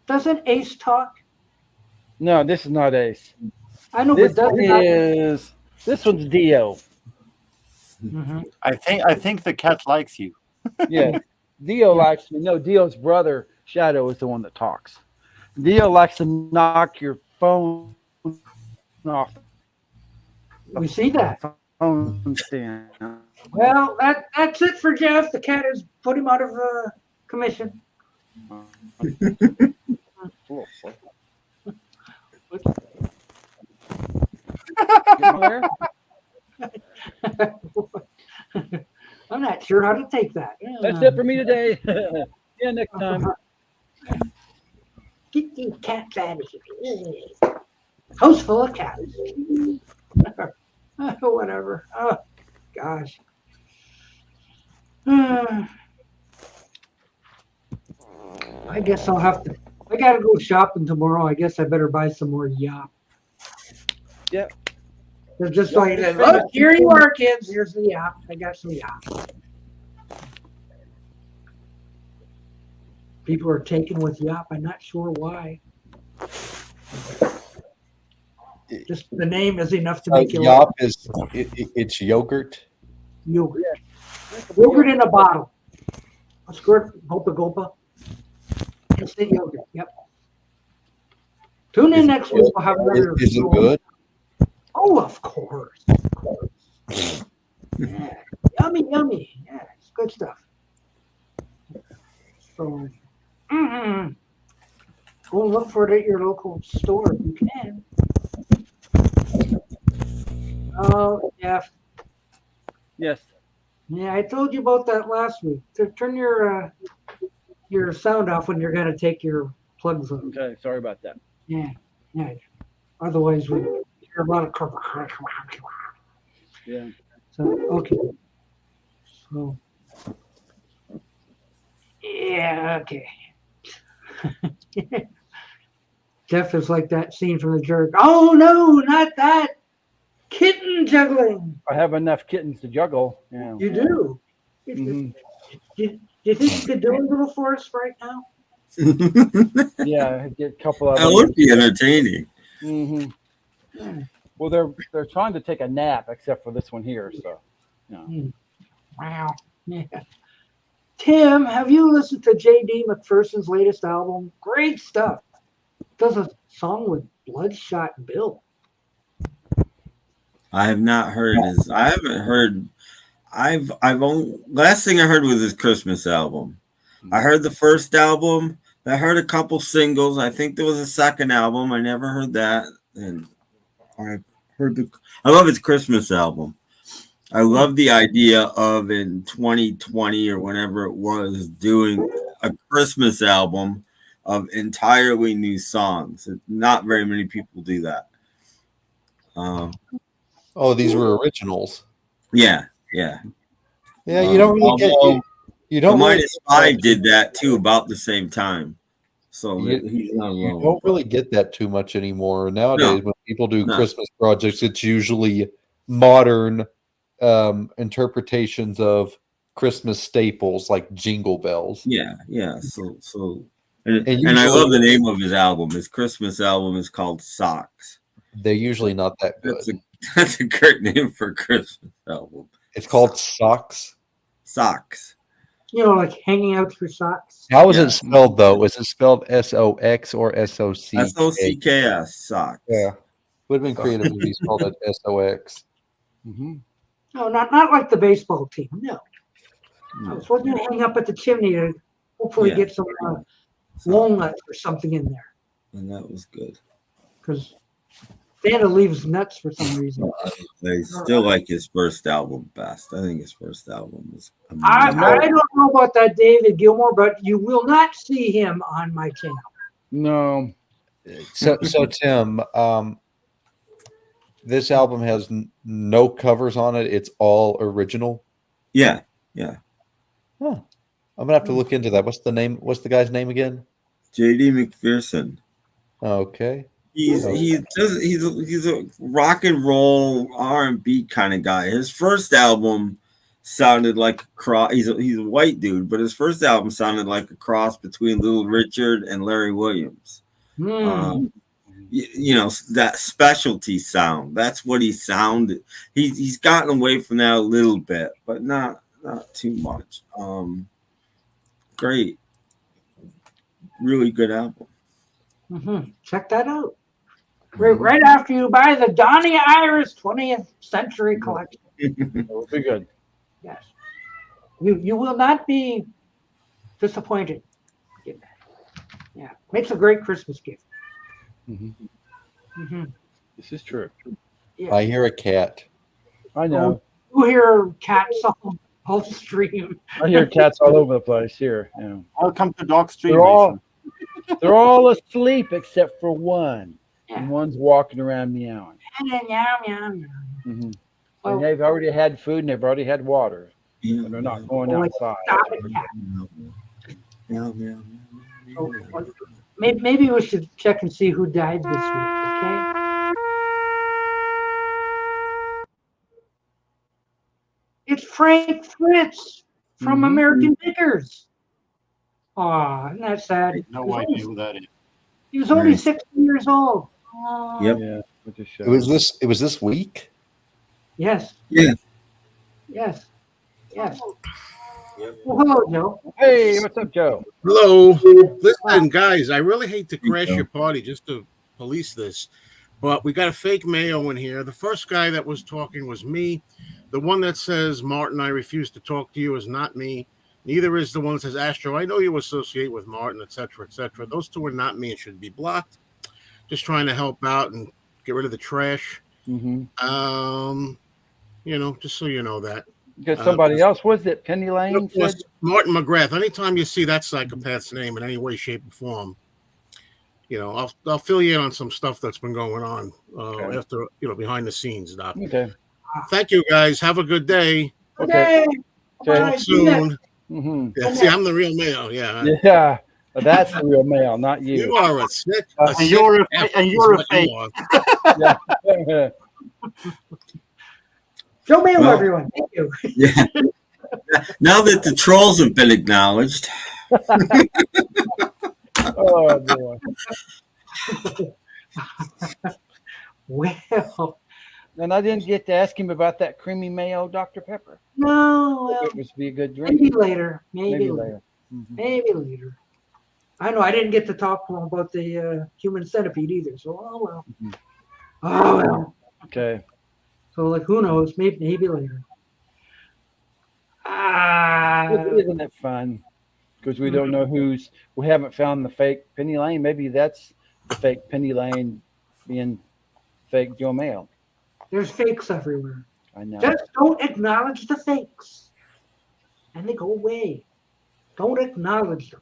Doesn't Ace talk? No, this is not Ace. I know, This but is this one's Dio. Mm-hmm. I think the cat likes you. Yeah, Dio likes me. No, Dio's brother Shadow is the one that talks. Dio likes to knock your phone off. We see that. Phone stand. Well, that's it for Jeff. The cat has put him out of commission. I'm not sure how to take that. That's it for me today. Yeah, next time. Get these cats out of here. House full of cats. Whatever. Oh, gosh. I guess I'll have to. I gotta go shopping tomorrow. I guess I better buy some more yop. Yep. They're just like, look, here you are, kids. Here's the yop. I got some yop. People are taken with yop. I'm not sure why. Just the name is enough to make you Yop is it's yogurt. Yogurt. Yogurt in a bottle. A squirt, gulpa. Instant yogurt. Yep. Tune in next week. We'll have another. Is it good? Oh, of course. Yeah. Yummy. Yeah, it's good stuff. So, go look for it at your local store if you can. Oh, yeah. Yes. Yeah, I told you about that last week. Turn your sound off when you're going to take your plugs off. Okay, sorry about that. Yeah. Otherwise, we hear a lot of. Yeah. So, okay. So, yeah, okay. Jeff is like that scene from The Jerk. Oh, no, not that. Kitten juggling. I have enough kittens to juggle. Yeah. You do. Mhm. Do you think you could do a little for us right now? Yeah, I get a couple of That them. would be entertaining. Mm-hmm. Well, they're trying to take a nap, except for this one here. So, Wow. Yeah. Tim, have you listened to J.D. McPherson's latest album? Great stuff. Does a song with Bloodshot Bill. I have not heard his. I haven't heard. I've only last thing I heard was his Christmas album. I heard the first album. I heard a couple singles. I think there was a second album. I never heard that. And I heard I love his Christmas album. I love the idea of in 2020 or whenever it was doing a Christmas album of entirely new songs. Not very many people do that. Oh, these were originals. Yeah. Yeah, you don't really get. You don't. The Really, -5 did that too, about the same time. So he's not you alone. don't really get that too much anymore nowadays. When people do Christmas projects, it's usually modern interpretations of Christmas staples like Jingle Bells. Yeah. And And I love usually the name of his album. His Christmas album is called Socks. they're usually not that good. That's a great name for a Christmas album. It's called Socks. Socks. You know, like hanging out your socks. How is it spelled though? Is it spelled SOX or SOC? SOCKS. Socks. Yeah. Would have been creative if he spelled it SOX. Mm-hmm. No, not like the baseball team. No. It's what you hang up at the chimney to hopefully get some walnuts or something in there. And that was good. Because Santa leaves nuts for some reason. I still like his first album best. I think his first album was amazing. I don't know about that David Gilmour, but you will not see him on my channel. No. So Tim, this album has no covers on it. It's all original. Yeah. Huh. I'm gonna have to look into that. What's the name? What's the guy's name again? JD McPherson. Okay. He's a rock and roll R&B kind of guy. His first album sounded like a cross. He's a white dude, but his first album sounded like a cross between Little Richard and Larry Williams. You know, that specialty sound. That's what he sounded. He's gotten away from that a little bit, but not too much. Great, really good album. Check that out. Right after you buy the Donnie Iris 20th Century Collection. That will be good. Yes. You will not be disappointed. Yeah. Makes a great Christmas gift. This is true. Yeah. I hear a cat. I know. You hear cats all the stream. I hear cats all over the place here. Yeah. Welcome to Dog Stream. They're all asleep except for one. And one's walking around meowing. And they've already had food and they've already had water. And they're not going outside. Maybe we should check and see who died this week, okay? It's Frank Fritz from American Pickers. Aw, isn't that sad? No idea who that is. He was only 60 years old. Yep. Yeah. It was this week? Yes. Yeah. Yes. Well, hello, Joe. Hey, what's up, Joe? Hello. Listen, guys, I really hate to crash your party just to police this, but we got a fake Mayo in here. The first guy that was talking was me. The one that says, Martin, I refuse to talk to you is not me. Neither is the one that says, Astro, I know you associate with Martin, etc., etc. Those two are not me and should be blocked. Just trying to help out and get rid of the trash. You know, just so you know that. Got somebody else. Was it Penny Lane? Martin McGrath. Anytime you see that psychopath's name in any way, shape, or form, you know, I'll fill you in on some stuff that's been going on after, you know, behind the scenes, Doc. Okay. Thank you, guys. Have a good day. Okay. Talk soon. Yeah, see, I'm the real Mayo. Yeah. Yeah. That's the real Mayo, not you. You are a sick. And you're a fake. Yeah. Joe Mayo, everyone. Thank you. Yeah. Now that the trolls have been acknowledged. Oh, boy. Well. And I didn't get to ask him about that creamy mayo Dr. Pepper. No. Well, it must be a good drink. Maybe later. Maybe later. Mm-hmm. Maybe later. I know I didn't get to talk to him about the human centipede either. So, oh well. Oh well. Okay. So, like, who knows? Maybe later. Isn't it fun? Because we don't know we haven't found the fake Penny Lane. Maybe that's the fake Penny Lane being fake Joe Mayo. There's fakes everywhere. I know. Just don't acknowledge the fakes. And they go away. Don't acknowledge them.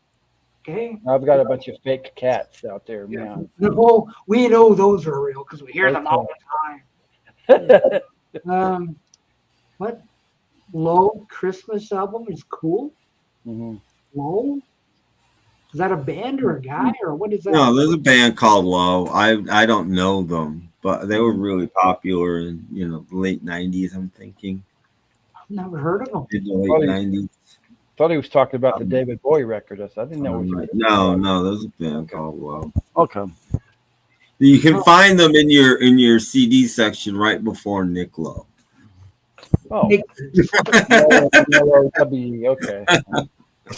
Okay? I've got a bunch of fake cats out there. Yeah. No, we know those are real because we hear them all the time. What? Low Christmas album is cool? Low? Is that a band or a guy or what is that? No, there's a band called Low. I don't know them, but they were really popular in the late '90s. I'm thinking. Never heard of him. In the late 90s. Thought he was talking about the David Bowie record. I didn't know what you were. No, there's a band called Low. Okay. You can find them in your CD section right before Nick Lowe. Oh. Okay.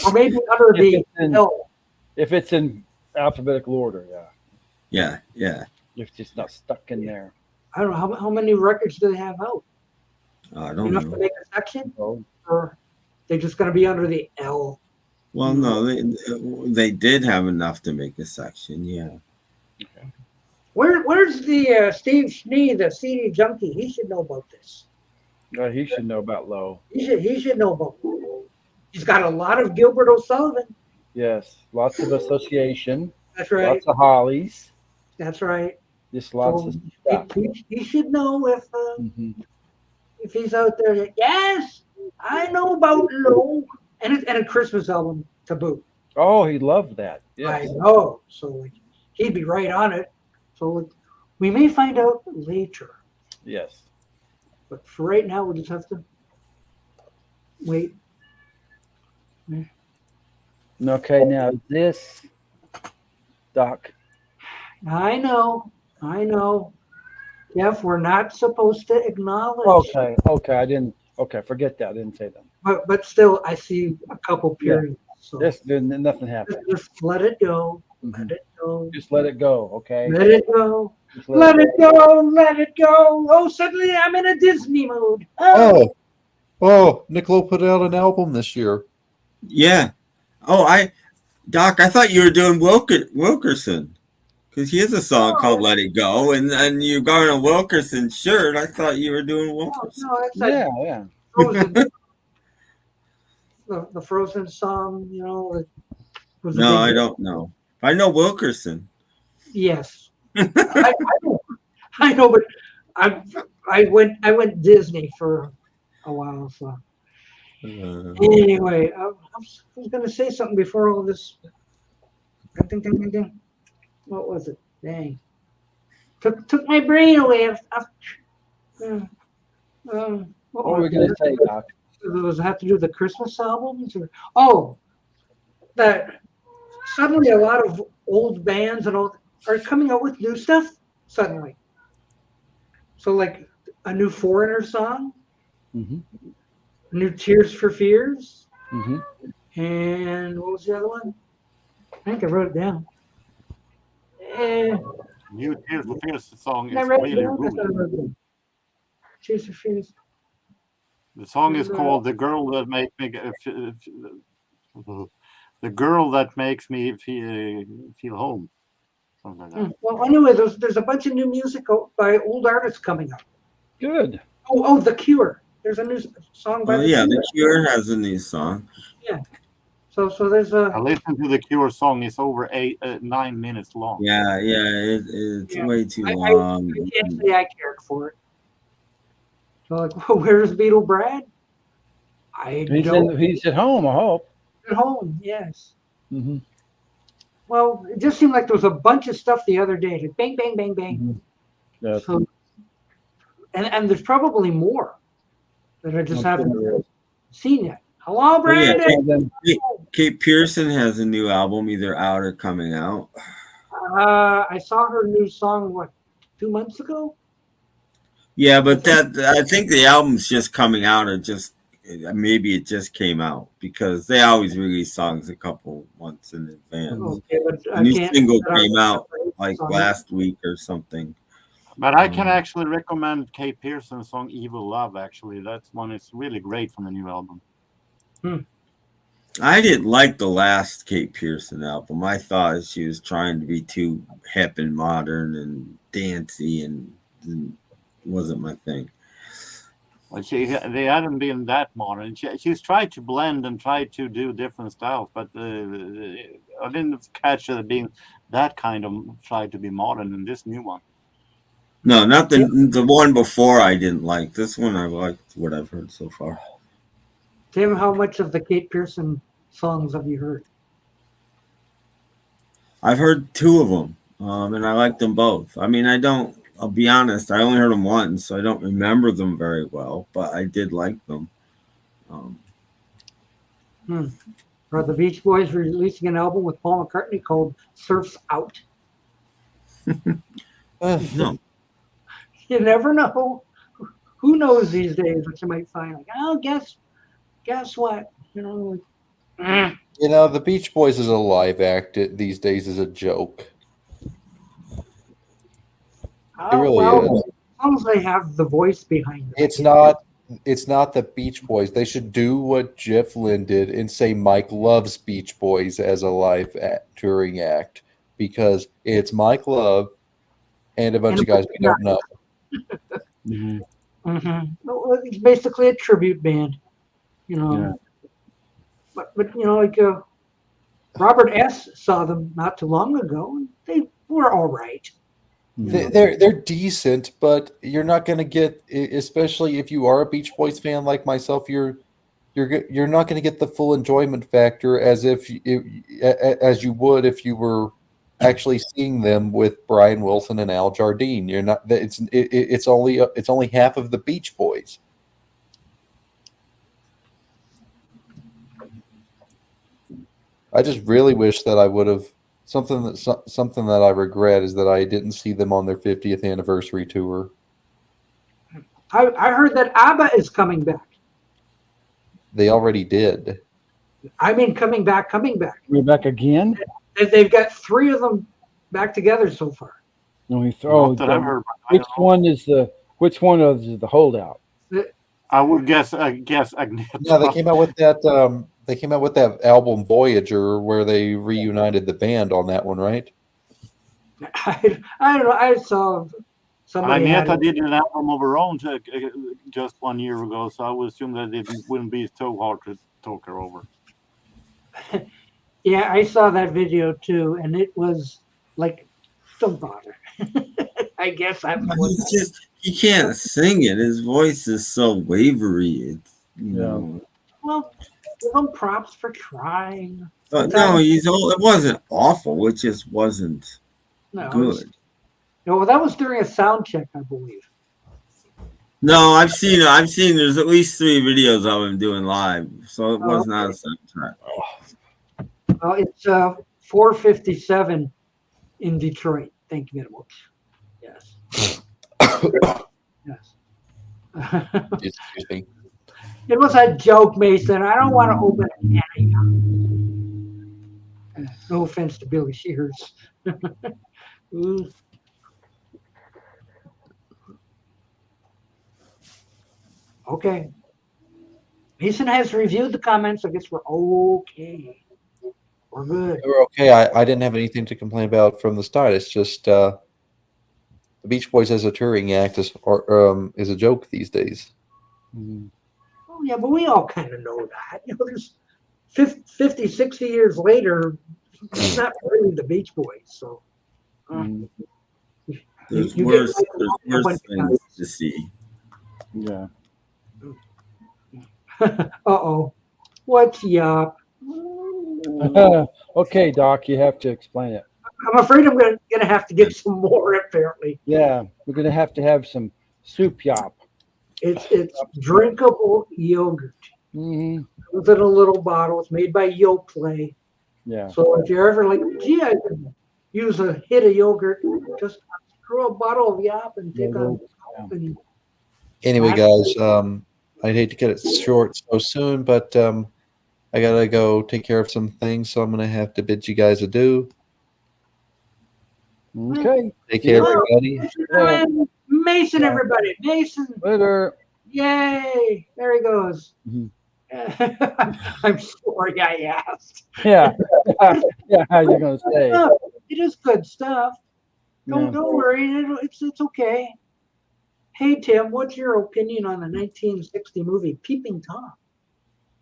Or maybe under the L. If it's in alphabetical order, Yeah. If it's just not stuck in there. I don't know how many records do they have out? I don't Enough know. to make a section, Oh. or they're just going to be under the L? Well, no, they did have enough to make a section. Yeah. Where's the Steve Schnee, the CD junkie? He should know about this. He should know about Low. He should know about it. He's got a lot of Gilbert O'Sullivan. Yes, lots of association. That's right. Lots of Hollies. That's right. Just lots of stuff. He should know if he's out there. Yes, I know about Low, and a Christmas album to boot. Oh, he loved that. Yes. I know. So he'd be right on it. So we may find out later. Yes. But for right now, we'll just have to wait. Okay, now this, Doc. I know. Jeff, we're not supposed to acknowledge. Okay, I didn't. Okay, forget that. I didn't say that. But still, I see a couple periods. So nothing happened. Just let it go. Let it go. Just let it go. Okay. Let it go. Let it go. Let it go. Oh, suddenly I'm in a Disney mood. Oh, Nick Lowe put out an album this year. Yeah. Oh, Doc, I thought you were doing Wilkerson. Because he has a song called "Let It Go," and you got a Wilkerson shirt. I thought you were doing Wilkerson. No, yeah. Frozen. the Frozen song, No, I don't know. I know Wilkerson. Yes, I know, but I went Disney for a while. So anyway, I was going to say something before all this. What was it? Dang. Took my brain away. What were we going to say, Doc? Does it have to do with the Christmas albums? That suddenly a lot of old bands and all are coming out with new stuff suddenly. So like a new Foreigner song, new Tears for Fears, and what was the other one? I think I wrote it down. New Tears for Fears song is really good. Tears for Fears. The song is called "The Girl That Makes Me." The Girl That Makes Me Feel Home. Something like that. Well, anyway, there's a bunch of new music by old artists coming up. Good. Oh, The Cure. There's a new song by The Cure. The Cure has a new song. Yeah. So there's a. I listened to the Cure song. It's over 9 minutes long. Yeah, it's way too long. I can't say I cared for it. So like, where's BeatleBrad? He's at home, I hope. At home, yes. Well, it just seemed like there was a bunch of stuff the other day. Like bang, bang, bang, bang. Yes. So, and there's probably more that I just haven't seen yet. Hello, Brandon. Kate Pearson has a new album, either out or coming out. I saw her new song 2 months ago. Yeah, but I think the album's just coming out, or maybe it just came out, because they always release songs a couple months in advance. Okay, but a new single came out like last week or something. But I can actually recommend Kate Pearson's song "Evil Love." Actually, that one is really great from the new album. I didn't like the last Kate Pearson album. I thought she was trying to be too hip and modern and dancey, and wasn't my thing. Well, they hadn't been that modern. She's tried to blend and tried to do different styles, but I didn't catch her being that kind of tried to be modern in this new one. No, not the one before. I didn't like this one. I liked what I've heard so far. Tim, how much of the Kate Pearson songs have you heard? I've heard 2 of them, and I like them both. I mean, I'll be honest, I only heard them once, so I don't remember them very well, but I did like them. Are the Beach Boys releasing an album with Paul McCartney called Surf's Out? No. You never know. Who knows these days what you might find? Like, oh, guess what? You know, the Beach Boys is a live act. These days is a joke. It really is. As long as they have the voice behind it. It's not the Beach Boys. They should do what Jeff Lynne did and say Mike loves Beach Boys as a live touring act, because it's Mike Love and a bunch of guys we don't know. Well, it's basically a tribute band, you know. Yeah. But you know, like Robert S. saw them not too long ago, and they were all right. They're decent, but you're not going to get, especially if you are a Beach Boys fan like myself, you're not going to get the full enjoyment factor as you would if you were actually seeing them with Brian Wilson and Al Jardine. You're not. It's only half of the Beach Boys. I just really wish that I would have something that I regret is that I didn't see them on their 50th anniversary tour. I heard that ABBA is coming back. They already did. I mean, coming back. We're back again? They've got 3 of them back together so far. No, which one is the holdout? I would guess Agneta. Yeah, they came out with that. They came out with that album Voyager, where they reunited the band on that one, right? I don't know. I saw somebody. Agneta did an album of her own just 1 year ago, so I would assume that it wouldn't be so hard to talk her over. Yeah, I saw that video too, and it was like, don't bother. I guess I'm. He can't sing it. His voice is so wavery. You know. Well, give him props for trying. No, it wasn't awful. It just wasn't good. No, that was during a sound check, I believe. No, I've seen. There's at least 3 videos of him doing live, so it was not a soundtrack. Well, it's 4:57 in Detroit. Thank you very much. Yes. Yes. Excuse me. It was a joke, Mason. I don't want to open a can of yum. No offense to Billy Shears. Okay. Mason has reviewed the comments. I guess we're okay. We're good. We're okay. I didn't have anything to complain about from the start. It's just the Beach Boys as a touring act is a joke these days. Oh, yeah, but we all kind of know that. You know, there's 50, 60 years later, it's not really the Beach Boys. So there's worse things to see. Yeah. Uh-oh. What's up? Okay, Doc, you have to explain it. I'm afraid I'm going to have to get some more, apparently. Yeah, we're going to have some soup yop. It's drinkable yogurt. Mm-hmm. It's in a little bottle. It's made by Yoplait. Yeah. So if you're ever like, gee, I could use a hit of yogurt, just throw a bottle of yop and take on the cup. Anyway, guys, I'd hate to get it short so soon, but I gotta go take care of some things, so I'm gonna have to bid you guys adieu. Okay. Take care, everybody. Mason, everybody. Mason. Later. Yay. There he goes. Mm-hmm. I'm sorry I asked. Yeah. Yeah, how you going to say? No, it is good stuff. Don't worry. It's okay. Hey, Tim, what's your opinion on the 1960 movie Peeping Tom?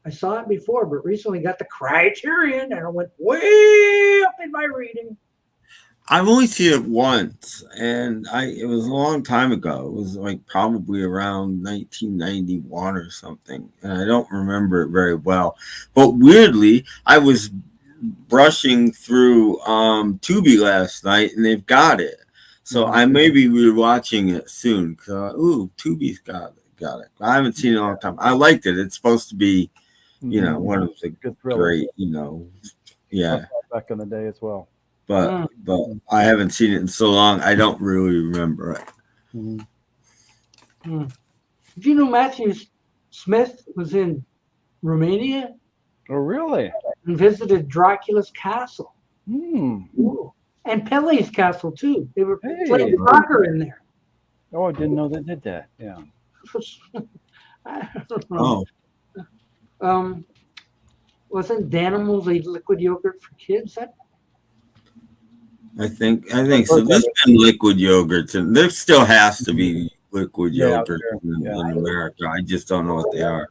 I saw it before, but recently got the Criterion, and I went way up in my reading. I've only seen it once, and it was a long time ago. It was like probably around 1991 or something, and I don't remember it very well. But weirdly, I was brushing through Tubi last night, and they've got it. So I may be rewatching it soon. Tubi's got Got it. I haven't seen it all the time. I liked it. It's supposed to be, one of the good thriller. great, yeah. Back in the day as well. But I haven't seen it in so long. I don't really remember it. Did you know Matthew Smith was in Romania? Oh, really? And visited Dracula's castle. Ooh. And Pele's castle, too. They were playing soccer in there. Oh, I didn't know they did that. Yeah. I don't know. Wasn't Danimals a liquid yogurt for kids? I think so. There's been liquid yogurts, and there still has to be liquid yogurt in America. I just don't know what they are.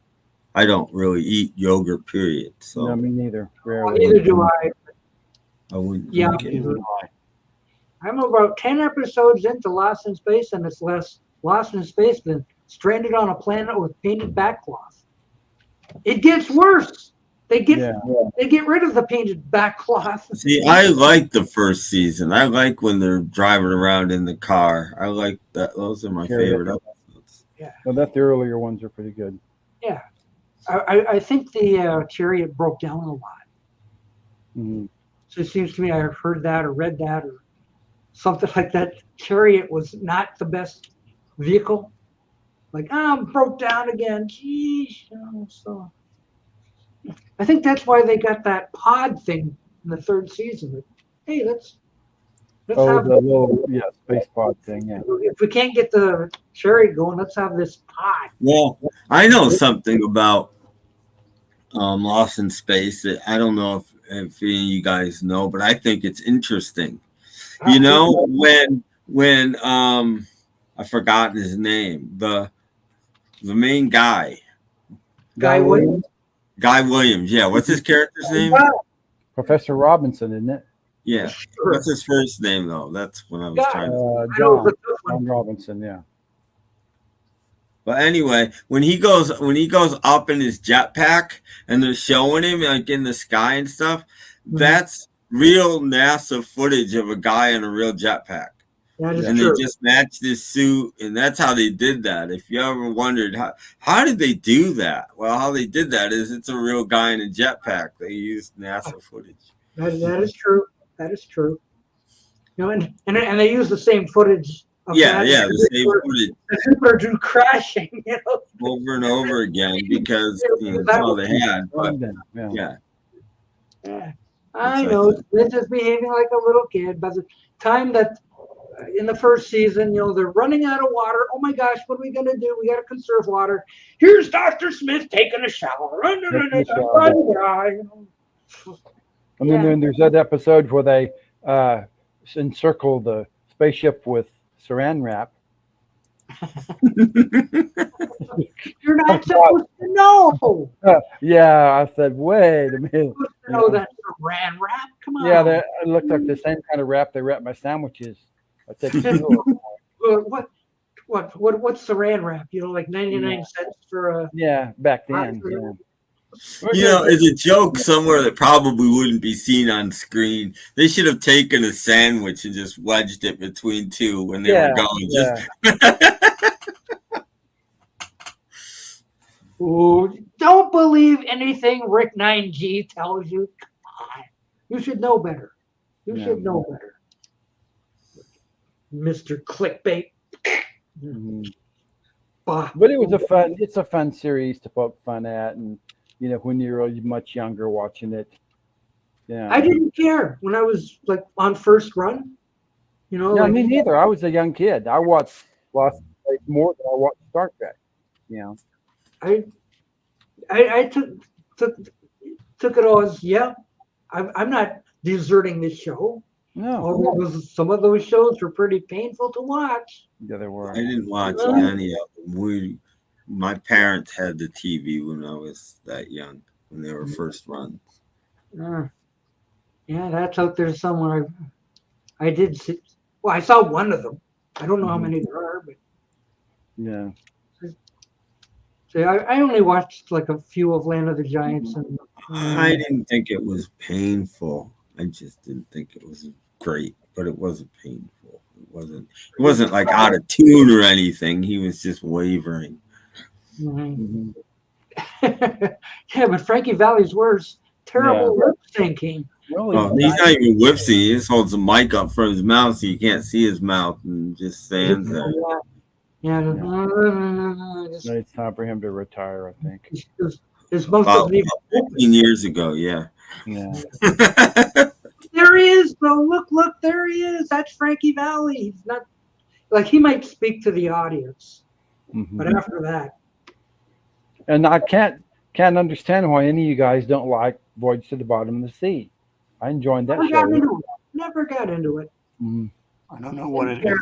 I don't really eat yogurt, period. So no, me neither. Neither do I. I wouldn't. Yeah, I'm about 10 episodes into Lost in Space, and it's less Lost in Space than stranded on a planet with painted backcloth. It gets worse. They get rid of the painted backcloth. See, I like the first season. I like when they're driving around in the car. I like that. Those are my favorite episodes. Yeah. Well, the earlier ones are pretty good. Yeah. I think the chariot broke down a lot. So it seems to me I heard that or read that or something like that. Chariot was not the best vehicle. Like, broke down again. Geez. So I think that's why they got that pod thing in the third season. Like, hey, let's have the little space pod thing. Yeah. If we can't get the chariot going, let's have this pod. Well, I know something about Lost in Space that I don't know if any of you guys know, but I think it's interesting. When I've forgotten his name, the main guy. Guy Williams. Guy Williams, yeah. What's his character's name? Professor Robinson, isn't it? Yeah. Sure. What's his first name though? That's what I was trying to. John Robinson, yeah. But anyway, when he goes up in his jetpack and they're showing him like in the sky and stuff, that's real NASA footage of a guy in a real jetpack. And they just matched his suit, and that's how they did that. If you ever wondered how did they do that? Well, how they did that is it's a real guy in a jetpack. They used NASA footage. That is true. That is true. And they use the same footage. The same footage. The Super do crashing, over and over again because that's all they had. But I know Smith is behaving like a little kid. By the time that in the first season, they're running out of water. Oh my gosh, what are we gonna do? We gotta conserve water. Here's Dr. Smith taking a shower. And then there's that episode where they encircle the spaceship with saran wrap. You're not supposed to know. I said, wait a minute. You're supposed to know that saran wrap. Come on. Yeah, it looked like the same kind of wrap they wrap my sandwiches. What's saran wrap? Like 99 cents for a back then. It's a joke somewhere that probably wouldn't be seen on screen. They should have taken a sandwich and just wedged it between two when they were going. Ooh, don't believe anything Rick 9G tells you. Come on. You should know better. You should know better. Mr. Clickbait. But it was it's a fun series to poke fun at, and when you're much younger watching it. Yeah. I didn't care when I was like on first run. Me neither. I was a young kid. I watched Lost in Space more than I watched Star Trek. I took it all as I'm not deserting this show. No. Some of those shows were pretty painful to watch. Yeah, they were. I didn't watch any of them. My parents had the TV when I was that young, when they were first run. That's out there somewhere. I did see. Well, I saw one of them. I don't know how many there are, but yeah. So I only watched like a few of Land of the Giants. And I didn't think it was painful. I just didn't think it was great, but it wasn't painful. It wasn't like out of tune or anything. He was just wavering. Mm-hmm. Yeah, but Frankie Valli's worse. Terrible lip syncing. Oh, he's not even whipsy. He just holds the mic up for his mouth so you can't see his mouth and just stands there. Yeah. It's time for him to retire, I think. It's most about 15 years ago, yeah. There he is, though. Look, there he is. That's Frankie Valli. He's not like he might speak to the audience, but after that. And I can't understand why any of you guys don't like Voyage to the Bottom of the Sea. I enjoyed that show. Never got into it. I don't know what it is.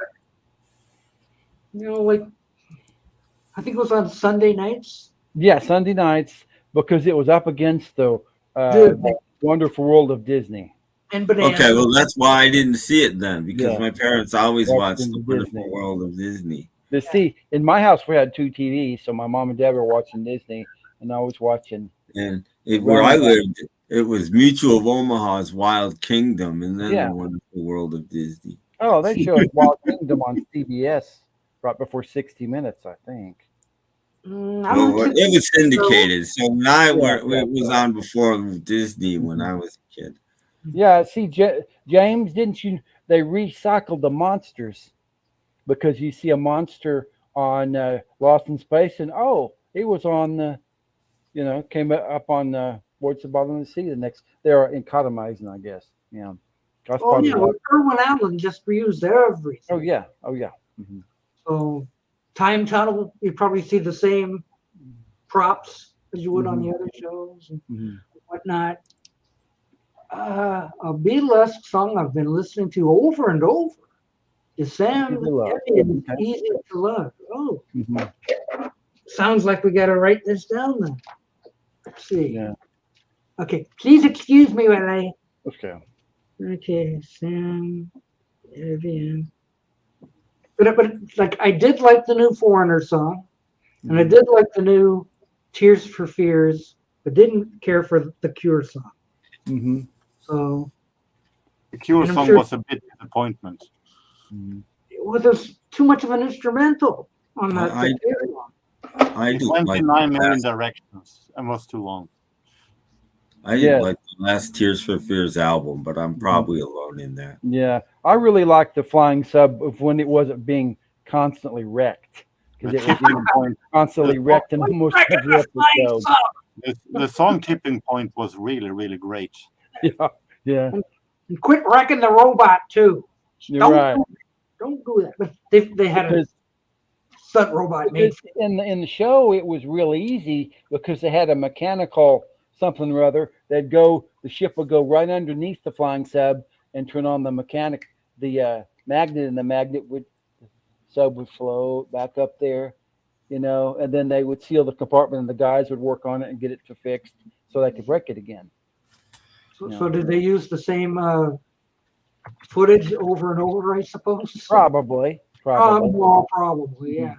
You know, like I think it was on Sunday nights. Yeah, Sunday nights, because it was up against the Wonderful World of Disney. And Bananas. Okay, well that's why I didn't see it then, because my parents always watched the Wonderful World of Disney. See, in my house we had 2 TVs, so my mom and dad were watching Disney, and I was watching. And where I lived, it was Mutual of Omaha's Wild Kingdom, and then the Wonderful World of Disney. Oh, they showed Wild Kingdom on CBS right before 60 Minutes, I think. It was syndicated, so now it was on before Disney when I was a kid. Yeah, see, James, didn't you? They recycled the monsters, because you see a monster on Lost in Space, and he was on the, came up on Voyage to the Bottom of the Sea. They are in Katamazin, I guess. Yeah. Irwin Allen just reused everything. Oh yeah. So, Time Tunnel, you probably see the same props as you would on the other shows and whatnot. A Beatles song I've been listening to over and over is Sam and Easy to Love. Oh, sounds like we got to write this down then. Let's see. Yeah. Okay, please excuse me while I. Okay, Sam, Evian. But like I did like the new Foreigner song, and I did like the new Tears for Fears, but didn't care for the Cure song. So the Cure song was a bit disappointment. Well, there's too much of an instrumental on that. I do 29 million directions and was too long. I didn't like the last Tears for Fears album, but I'm probably alone in that. Yeah, I really liked the Flying Sub of when it wasn't being constantly wrecked, because it was being constantly wrecked in almost every episode. The song Tipping Point was really, really great. Yeah. And quit wrecking the robot too. You're right. Don't do that. But they had a stunt robot made. In the show, it was really easy because they had a mechanical something or other the ship would go right underneath the Flying Sub and turn on the magnet, and the sub would float back up there, and then they would seal the compartment and the guys would work on it and get it fixed so they could wreck it again. So did they use the same footage over and over, I suppose? Probably. Probably, yeah.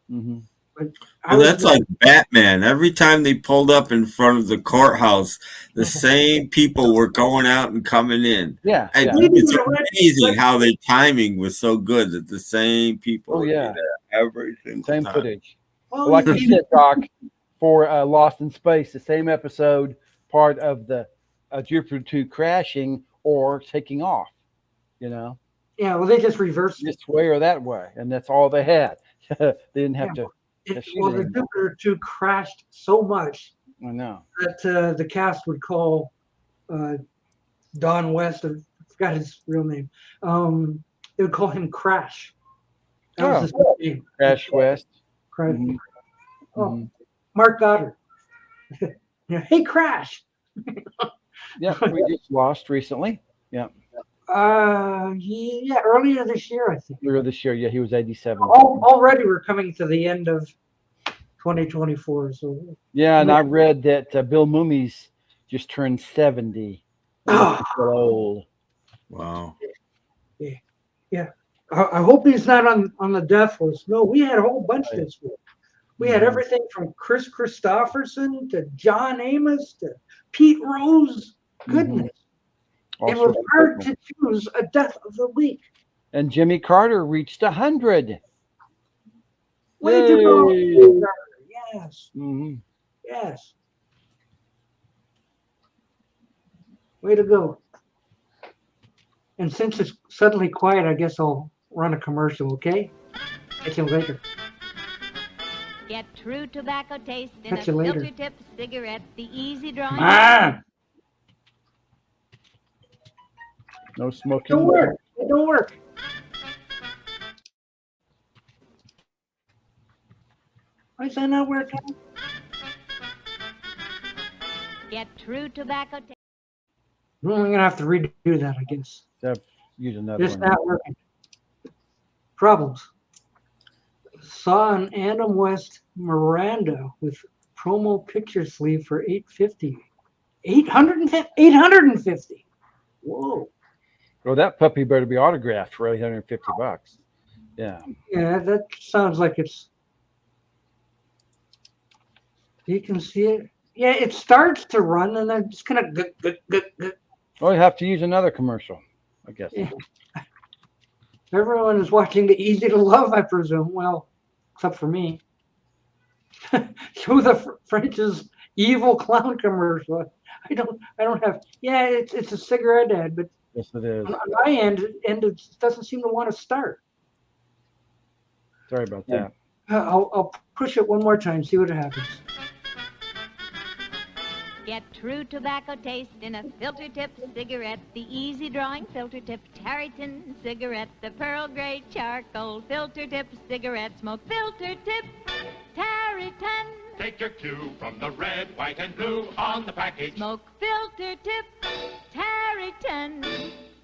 Well, that's like Batman. Every time they pulled up in front of the courthouse, the same people were going out and coming in. Yeah. It's amazing how their timing was so good that the same people were there every single same time. footage. Like you said, Doc, for Lost in Space, the same episode, part of the Jupiter 2 crashing or taking off, Yeah, well, they just reversed this way or that way, and that's all they had. They didn't have to. The Jupiter 2 crashed so much I know that the cast would call Don West, I forgot his real name. They would call him Crash. That was his name. Crash West. Crash. Mark Goddard. Hey, Crash. Yeah, we just lost recently. Yeah. Earlier this year, I think. Earlier this year, he was 87. Already we're coming to the end of 2024. So and I read that Bill Mummies just turned 70. Still old. Wow. Yeah. I hope he's not on the death list. No, we had a whole bunch this week. We had everything from Chris Christopherson to John Amos to Pete Rose. Goodness. It was hard to choose a death of the week. And Jimmy Carter reached 100. Way to go. Yeah. Yes. Mm-hmm. Yes. Way to go. And since it's suddenly quiet, I guess I'll run a commercial, okay? Catch you later. Get true tobacco taste in Catch a you later. filter tip cigarette, the easy drawing. Ah! No smoking. Don't work. It don't work. Why is that not working? Get true tobacco taste. Well, I'm gonna have to redo that, I guess. Use another It's one. not working. Problems. Saw an Adam West Miranda with promo picture sleeve for $850. 850. Whoa. Well, that puppy better be autographed for $850. Yeah. Yeah, that sounds like it's. You can see it. Yeah, it starts to run and then just kind of. Well, you have to use another commercial, I guess. Yeah. Everyone is watching the Easy to Love, I presume. Well, except for me. Show the French's evil clown commercial. I don't have. Yeah, it's a cigarette ad, but Yes, it is. on my end, it doesn't seem to want to start. Sorry about that. I'll push it one more time, see what happens. Get true tobacco taste in a filter tip cigarette, the easy drawing filter tip Tarryton cigarette, the pearl gray charcoal filter tip cigarette, smoke filter tip Tarryton. Take your cue from the red, white, and blue on the package. Smoke filter tip Tarryton.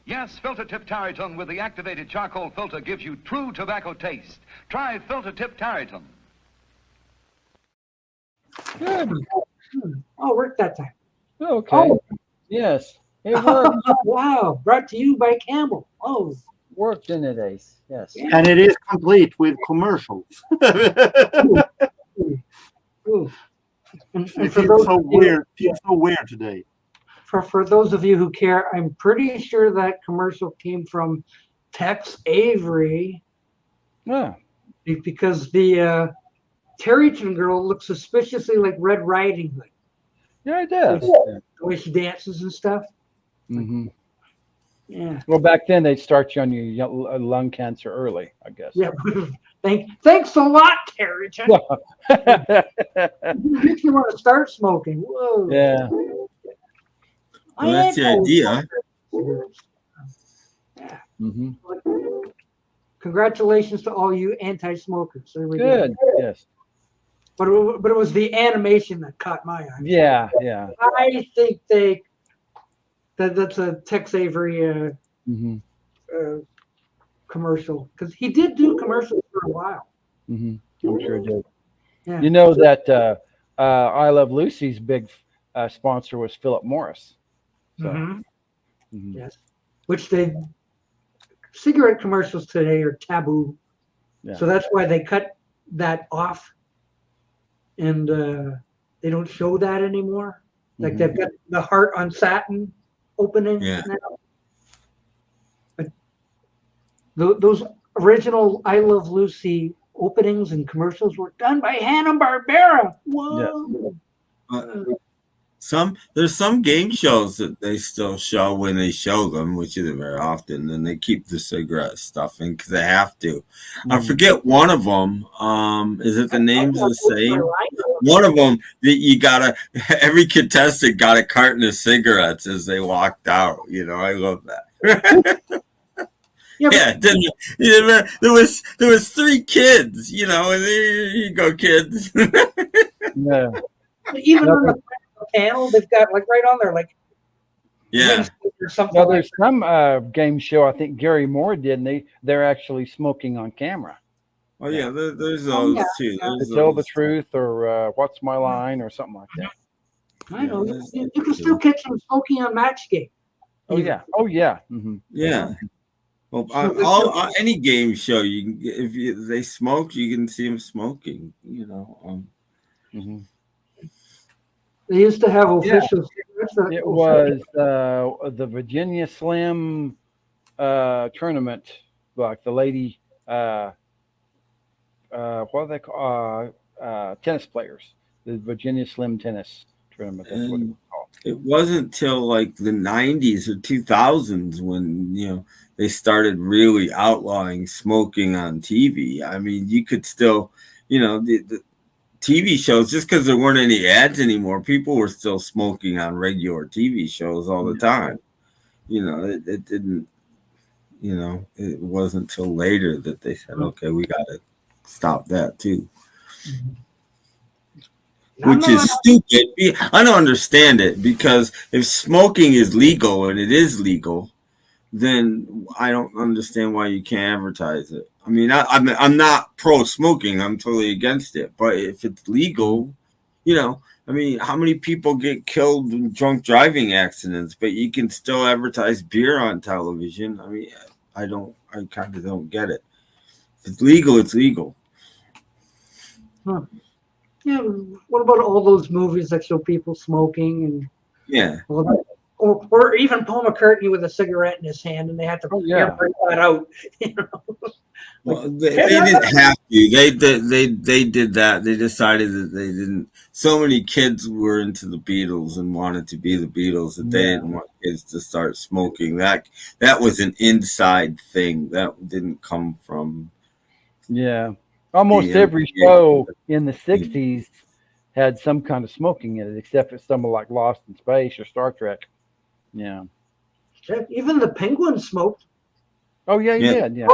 Yes, Filter Tip Tarryton with the activated charcoal filter gives you true tobacco taste. Try Filter Tip Tarryton. Good. Oh, worked that time. Okay. Oh. Yes. It worked. Wow. Brought to you by Campbell. Oh. Worked in it, Ace. Yes. And it is complete with commercials. Ooh. And It for feels those so of you, weird. Feels so weird today. for those of you who care, I'm pretty sure that commercial came from Tex Avery. Yeah. Because the Tarryton girl looks suspiciously like Red Riding Hood. Yeah, it does. The way she dances and stuff. Mm-hmm. Yeah. Well, back then they'd start you on your lung cancer early, I guess. Yeah. Thanks a lot, Tarryton. Makes you want to start smoking. Whoa. Yeah. Well, that's the idea. Yeah. Mm-hmm. Congratulations to all you anti-smokers. There we Good. go. Yes. But it was the animation that caught my eye. Yeah. Yeah. I think that's a Tex Avery commercial, because he did do commercials for a while. Mm-hmm. I'm sure it did. Yeah. You know that I Love Lucy's big sponsor was Philip Morris. So. Mm-hmm. Yes. Which cigarette commercials today are taboo. Yeah. So that's why they cut that off, and they don't show that anymore. Like they've got the heart on satin opening now. But those original I Love Lucy openings and commercials were done by Hanna-Barbera. Whoa. There's some game shows that they still show when they show them, which isn't very often, and they keep the cigarette stuff in because they have to. I forget one of them. Is it the name's the same? One of them that you gotta. Every contestant got a carton of cigarettes as they walked out. You know, I love that. Yeah, there was 3 kids. You know, and there you go, kids. Yeah. Even on the panel, they've got like right on there, like or something. Well, there's some game show I think Gary Moore did, and they're actually smoking on camera. Oh yeah, there's those too. To tell the truth, or what's my line, or something like that. I know you can still catch them smoking on Match Game. Oh yeah, oh yeah, yeah. Well, any game show you can, if they smoke, you can see them smoking. You know. They used to have official cigarettes. It was the Virginia Slim tournament, like the lady. What do they call? tennis players, the Virginia Slim Tennis Tournament. That's what it was called. It wasn't till like the 90s or 2000s when, they started really outlawing smoking on TV. I mean, you could still, the TV shows, just because there weren't any ads anymore, people were still smoking on regular TV shows all the time. It didn't, it wasn't till later that they said, okay, we got to stop that too. Which is stupid. I don't understand it, because if smoking is legal, and it is legal, then I don't understand why you can't advertise it. I mean, I'm not pro smoking. I'm totally against it. But if it's legal, I mean, how many people get killed in drunk driving accidents, but you can still advertise beer on television? I mean, I kind of don't get it. If it's legal, it's legal. Huh. Yeah. What about all those movies that show people smoking and or even Paul McCartney with a cigarette in his hand, and they had to bring that out. Well, they didn't have to. They did that. They decided that they didn't. So many kids were into the Beatles and wanted to be the Beatles that they didn't want kids to start smoking. That was an inside thing. That didn't come from. Yeah, almost every show in the '60s had some kind of smoking in it, except for some like Lost in Space or Star Trek. Yeah. Even the Penguin smoked. Oh yeah, he did. Yeah.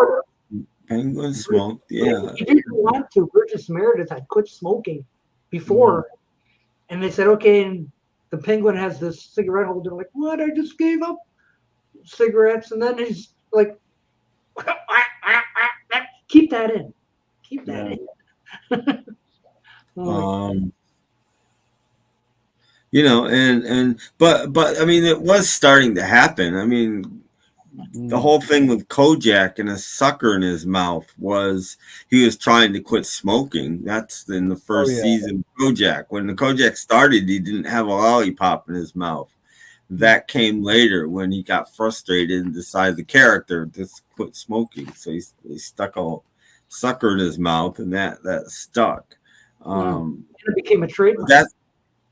Penguin smoked. Yeah. He didn't want to. Burgess Meredith had quit smoking before, and they said, okay. And the Penguin has this cigarette holder. Like, what? I just gave up cigarettes, and then he's like, keep that in. Keep that in. But I mean, it was starting to happen. I mean, the whole thing with Kojak and a sucker in his mouth was he was trying to quit smoking. That's in the first season of Kojak. When the Kojak started, he didn't have a lollipop in his mouth. That came later when he got frustrated and decided the character to quit smoking. So he stuck a sucker in his mouth, and that stuck. It became a trademark.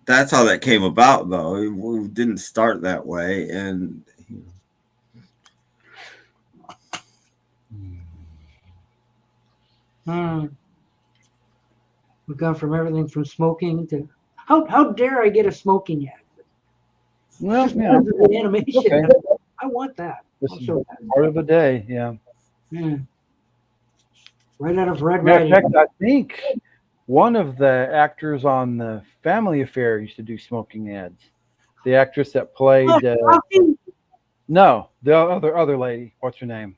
That's how that came about, though. It didn't start that way, and we've gone from everything from smoking to how dare I get a smoking ad? Well, the animation. Okay. I want that. This is part of the day, yeah. Right out of Red Riding Hood. In fact, I think one of the actors on the Family Affair used to do smoking ads. The actress that played no, the other lady. What's her name?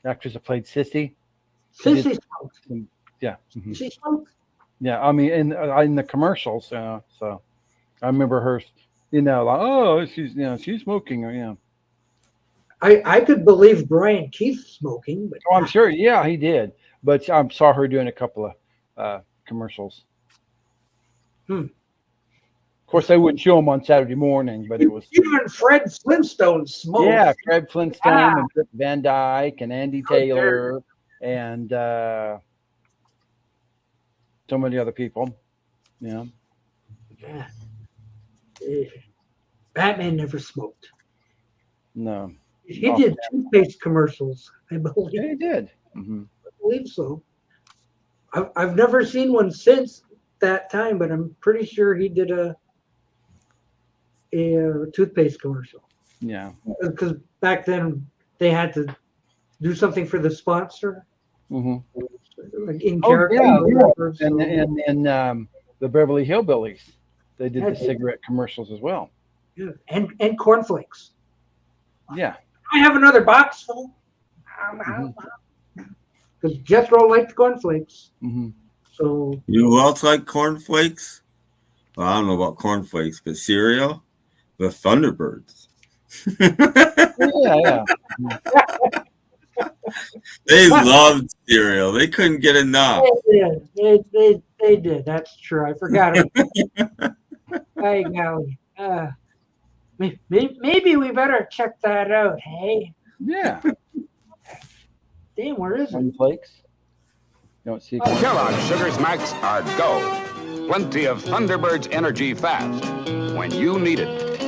The actress that played Sissy. Sissy smoked. Yeah. She smoked. Yeah, I mean in the commercials. So I remember her. Like, oh, she's smoking. Or I could believe Brian Keith smoking, but I'm sure. Yeah, he did. But I saw her doing a couple of commercials. Of course, they wouldn't show them on Saturday morning, but it was even Fred Flintstone smoked. Yeah, Fred Flintstone and Dick Van Dyke and Andy Taylor and so many other people. Yeah. Batman never smoked. No. He did toothpaste commercials, I believe. Yeah, he did. I believe so. I've never seen one since that time, but I'm pretty sure he did a toothpaste commercial. Yeah. Because back then they had to do something for the sponsor. Like in character. And the Beverly Hillbillies, they did the cigarette commercials as well. Yeah, and cornflakes. Yeah. I have another box full. Because Jethro liked cornflakes. So you else like cornflakes? Well, I don't know about cornflakes, but cereal, the Thunderbirds. Yeah. They loved cereal. They couldn't get enough. They did. That's true. I forgot it. Hey, golly. Maybe we better check that out, hey? Yeah. Damn, where is it? Cornflakes. Don't see. Kellogg's Sugar Smacks are go. Plenty of Thunderbird's energy fast when you need it.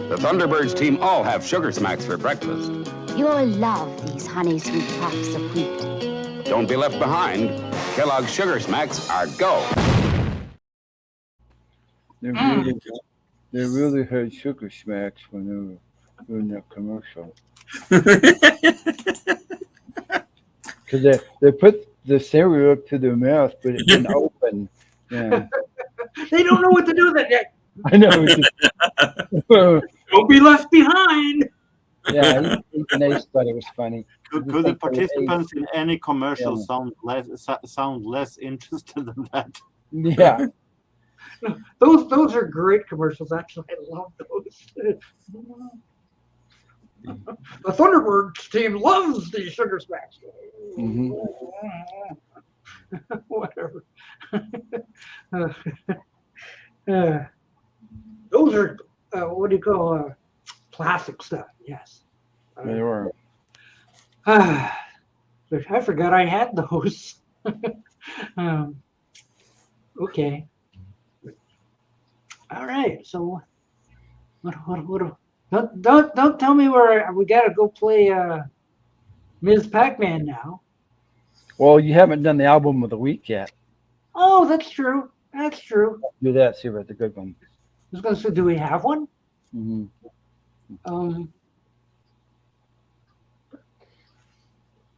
The Thunderbirds team all have Sugar Smacks for breakfast. You'll love these honey sweet puffs of wheat. Don't be left behind. Kellogg's Sugar Smacks are go. They really had Sugar Smacks when they were doing that commercial. Because they put the cereal up to their mouth, but it didn't open. Yeah. They don't know what to do with it. I know. Don't be left behind. Yeah, even Ace thought it was funny. Could the participants in any commercial sound less interested than that? Yeah. Those are great commercials. Actually, I love those. The Thunderbirds team loves these Sugar Smacks. Mm-hmm. Whatever. Those are what do you call plastic stuff? Yes. They were. I forgot I had those. Okay. All right. So, what? Don't tell me where we got to go play Ms. Pac-Man now. Well, you haven't done the album of the week yet. Oh, that's true. That's true. Do that. See if it's a good one. I was going to say, do we have one? Mm-hmm. I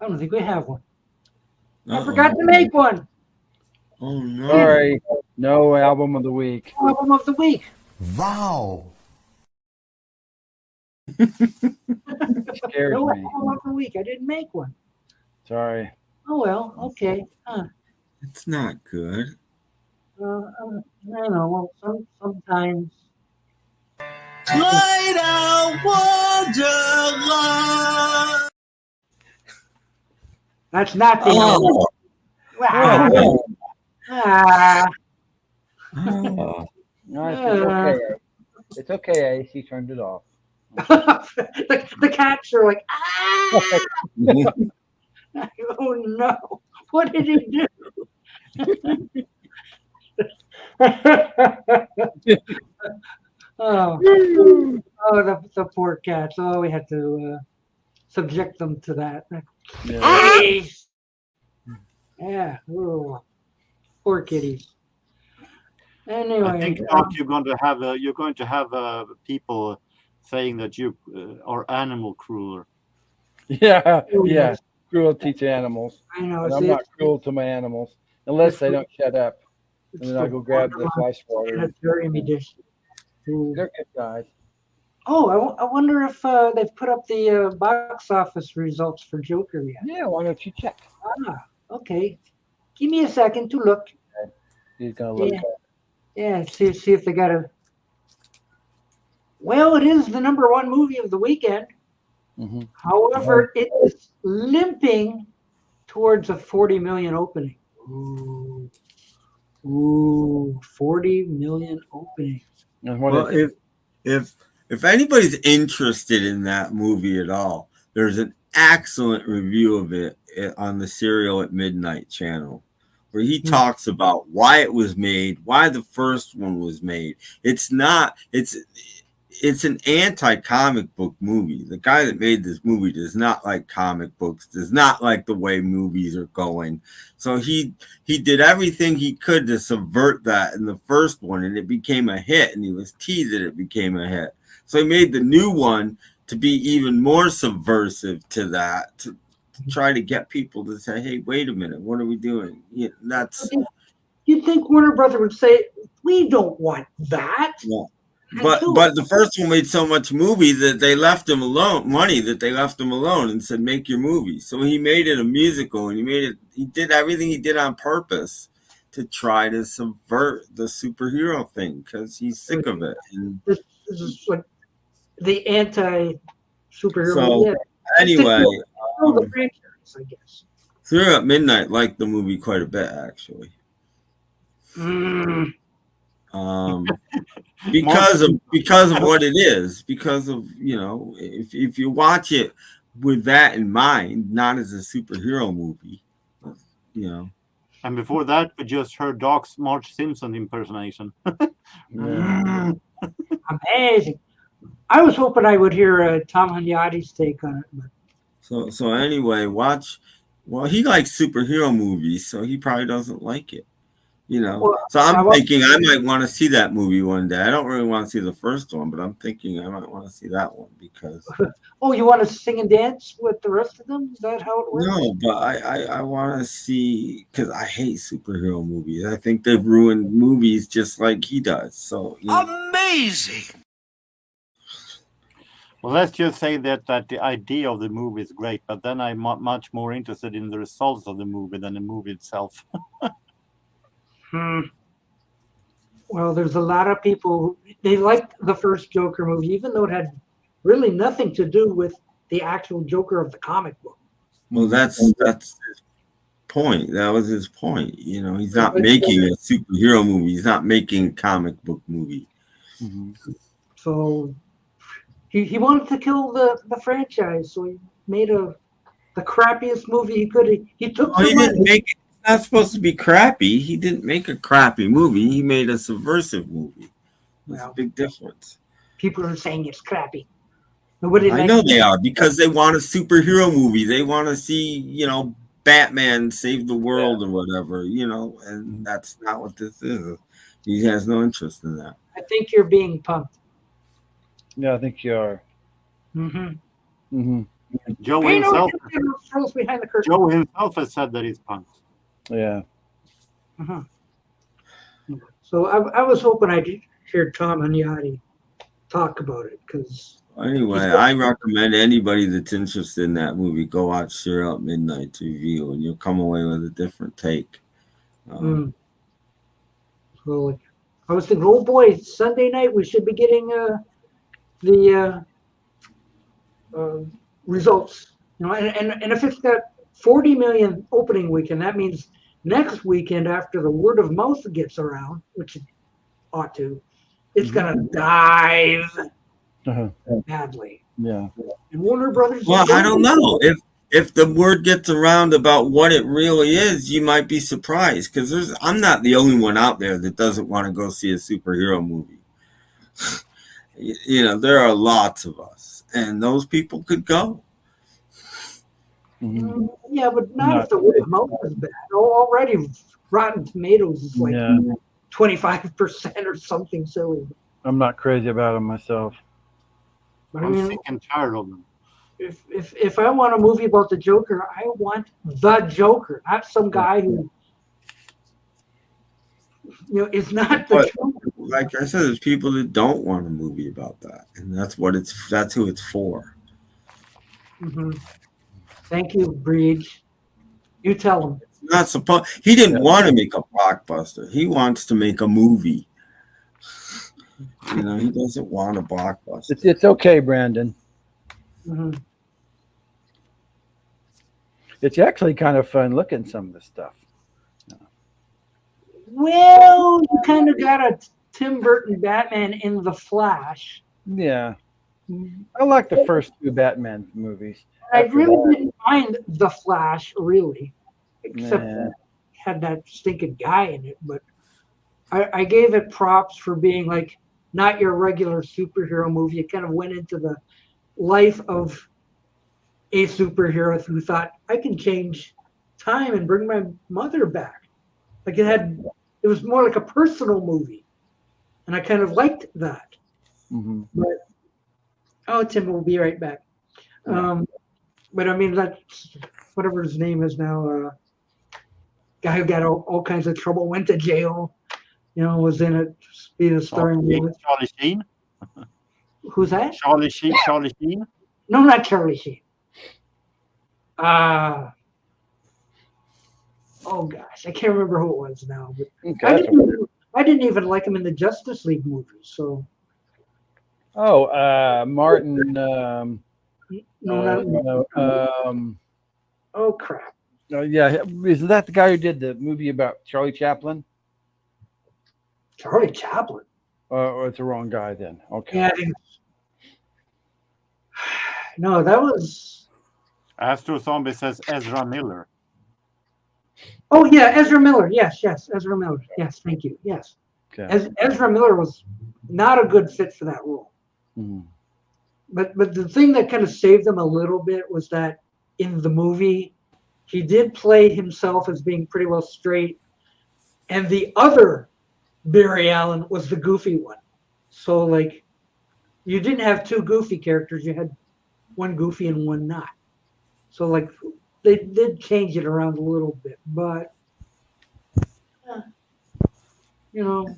don't think we have one. I forgot to make one. Oh no! Sorry, no album of the week. Album of the week. Wow. Scares No me. album of the week. I didn't make one. Sorry. Oh well. Okay. It's not good. I don't know. Well, sometimes. Light out Wonderland. That's not the. Oh. Wow. Ah. Oh. No, it's okay. It's okay, Ace. He turned it off. the cats are like, ah! Oh no! What did he do? Oh, the poor cats. Oh, we had to subject them to that. Yeah. Yeah. Oh, poor kitties. Anyway, I think Doc, you're going to have people saying that you are animal crueler. Yeah, yeah. Cruelty to animals. I know. And I'm not cruel to my animals unless they don't shut up. And then I go grab the flash water. Jeremy dish. They're good guys. Oh, I wonder if they've put up the box office results for Joker yet. Yeah, why don't you check? Okay. Give me a second to look. He's gonna look. Yeah, see if they got a. Well, it is the #1 movie of the weekend. Mm-hmm. However, it is limping towards a 40 million opening. Ooh, 40 million opening. Well, if anybody's interested in that movie at all, there's an excellent review of it on the Serial at Midnight channel, where he talks about why it was made, why the first one was made. It's an anti-comic book movie. The guy that made this movie does not like comic books, does not like the way movies are going. So he did everything he could to subvert that in the first one, and it became a hit, and he was teased that it became a hit. So he made the new one to be even more subversive to that, to try to get people to say, hey, wait a minute, what are we doing? Yeah, that's. You'd think Warner Brothers would say, we don't want that. Yeah. But the first one made so much movie that they left him alone, and said, make your movie. So he made it a musical, and he did everything he did on purpose to try to subvert the superhero thing because he's sick of it. And this is like the anti-superhero. so anyway, the franchise, I guess. Serial at Midnight liked the movie quite a bit, actually. Because of what it is, because of, if you watch it with that in mind, not as a superhero movie, And before that, we just heard Doc's Marge Simpson impersonation. Amazing. I was hoping I would hear Tom Hunyadi's take on it. But... So anyway, watch. Well, he likes superhero movies, so he probably doesn't like it. You know, well, so I'm thinking I might want to see that movie one day. I don't really want to see the first one, but I'm thinking I might want to see that one because. Oh, you want to sing and dance with the rest of them? Is that how it works? No, but I want to see because I hate superhero movies. I think they've ruined movies just like he does. So amazing. Well, let's just say that the idea of the movie is great, but then I'm much more interested in the results of the movie than the movie itself. Well, there's a lot of people, they liked the first Joker movie, even though it had really nothing to do with the actual Joker of the comic book. Well, that's his point. That was his point. You know, he's not making a superhero movie. He's not making a comic book movie. So he wanted to kill the franchise, so he made the crappiest movie he could. He took. He didn't make it. It's not supposed to be crappy. He didn't make a crappy movie. He made a subversive movie. There's a big difference. People are saying it's crappy. I know they are because they want a superhero movie. They want to see, you know, Batman save the world or whatever, you know, and that's not what this is. He has no interest in that. I think you're being pumped. Yeah, I think you are. Joe himself. Joe himself has said that he's pumped. Yeah. So I was hoping I'd hear Tom Hunyadi talk about it because. Anyway, I recommend anybody that's interested in that movie go watch Share Out Midnight's review, and you'll come away with a different take. So I was thinking, oh boy, Sunday night we should be getting the results. You know, and if it's got 40 million opening weekend, that means next weekend after the word of mouth gets around, which it ought to, it's gonna dive badly. Yeah. And Warner Brothers. Well, I don't know if the word gets around about what it really is, you might be surprised because I'm not the only one out there that doesn't want to go see a superhero movie. You know, there are lots of us, and those people could go. Yeah, but not if the word of mouth is bad. Already, Rotten Tomatoes is like 25% or something silly. I'm not crazy about them myself. But I'm sick and tired of them. If I want a movie about the Joker, I want the Joker, not some guy who, you know, is not the Joker. Like I said, there's people that don't want a movie about that, and that's who it's for. Thank you, Breach. You tell him. Not supposed. He didn't want to make a blockbuster. He wants to make a movie. You know, he doesn't want a blockbuster. It's okay, Brandon. It's actually kind of fun looking some of the stuff. Well, you kind of got a Tim Burton Batman in The Flash. Yeah. I like the first two Batman movies. I really didn't mind The Flash, really, except it had that stinking guy in it. But I gave it props for being like not your regular superhero movie. It kind of went into the life of a superhero who thought, I can change time and bring my mother back. Like it was more like a personal movie. And I kind of liked that. But, Tim will be right back. But I mean, that's whatever his name is now, guy who got all kinds of trouble, went to jail, you know, was in it, being a starring. Charlie Sheen? Who's that? Charlie Sheen? No, not Charlie Sheen. Oh gosh, I can't remember who it was now. But I didn't even like him in the Justice League movies. So. Martin. Oh crap. Yeah, isn't that the guy who did the movie about Charlie Chaplin? Charlie Chaplin. Or it's the wrong guy then. Okay. Yeah. No, that was. Astro Zombie says Ezra Miller. Oh yeah, Ezra Miller. Yes, Ezra Miller. Yes, thank you. Yes, Ezra Miller was not a good fit for that role. But the thing that kind of saved him a little bit was that in the movie, he did play himself as being pretty well straight, and the other Barry Allen was the goofy one. So like, you didn't have two goofy characters; you had one goofy and one not. So like, they did change it around a little bit, but you know.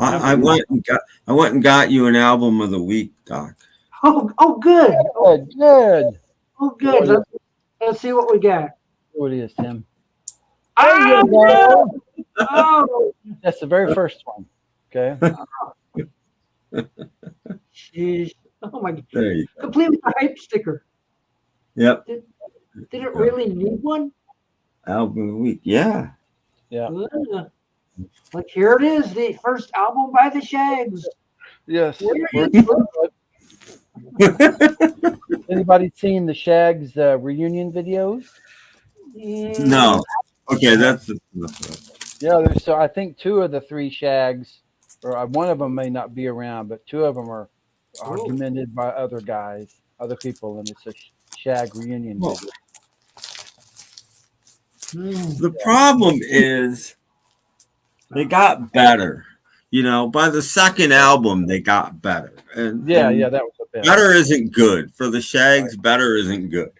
I went and got you an album of the week, Doc. Oh, good. Good. Oh, good. Let's see what we got. What it is, Tim? There you go. Oh, that's the very first one. Okay. Jeez. Oh my God. There you go. Complete with a hype sticker. Yep. Did it really need one? Album of the week. Yeah. Yeah. Like here it is, the first album by the Shags. Yes. Anybody seen the Shags reunion videos? No. Okay, that's yeah. There's so I think two of the three Shags, or one of them may not be around, but two of them are documented by other guys, other people, and it's a Shag reunion video. The problem is they got better. You know, by the second album, they got better. And that was a bit. Better isn't good. For the Shags, better isn't good.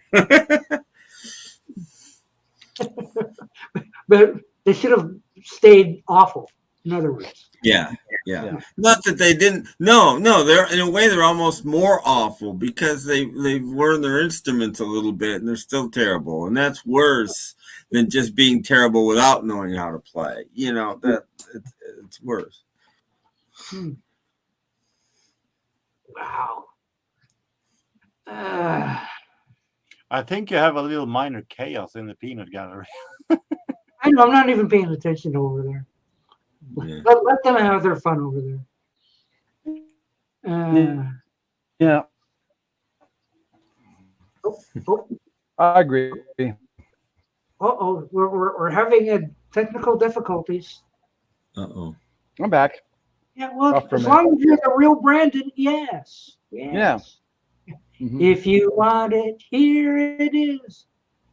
But they should have stayed awful, in other words. Yeah. Not that they didn't. No. They're in a way they're almost more awful because they've learned their instruments a little bit and they're still terrible, and that's worse than just being terrible without knowing how to play. You know it's worse. Wow. I think you have a little minor chaos in the peanut gallery. I know. I'm not even paying attention over there. Yeah. Let them have their fun over there. Yeah. I agree. We're having technical difficulties. Uh-oh. I'm back. Yeah, well, as long as you're the real Brandon, yes. Yeah. Mm-hmm. If you want it, here it is.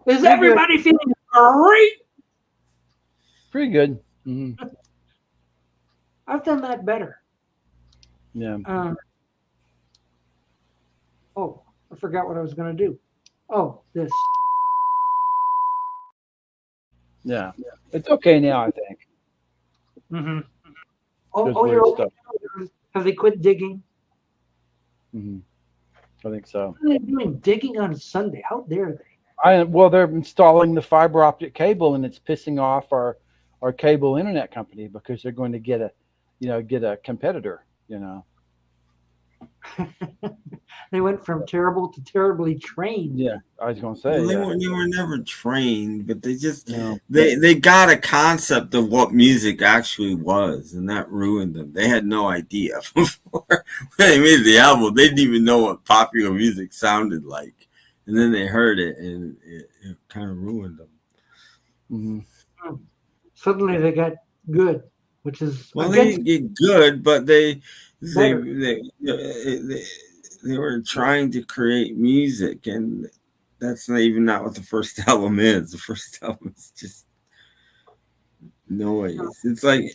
Is everybody feeling great? Pretty good. Mm-hmm. I've done that better. Yeah. I forgot what I was going to do. Oh, this. Yeah. It's okay now, I think. Mm-hmm. There's you're stuff. okay. Have they quit digging? Mm-hmm. I think so. What are they doing digging on Sunday? How dare they? Well, they're installing the fiber optic cable, and it's pissing off our cable internet company because they're going to get a competitor. They went from terrible to terribly trained. Yeah, I was going to say. Well, they were never trained, but they just they got a concept of what music actually was, and that ruined them. They had no idea before when they made the album. They didn't even know what popular music sounded like, and then they heard it, and it kind of ruined them. Mm-hmm. Suddenly they got good, which is they didn't get good, but they were trying to create music, and that's not what the first album is. The first album is just noise. It's like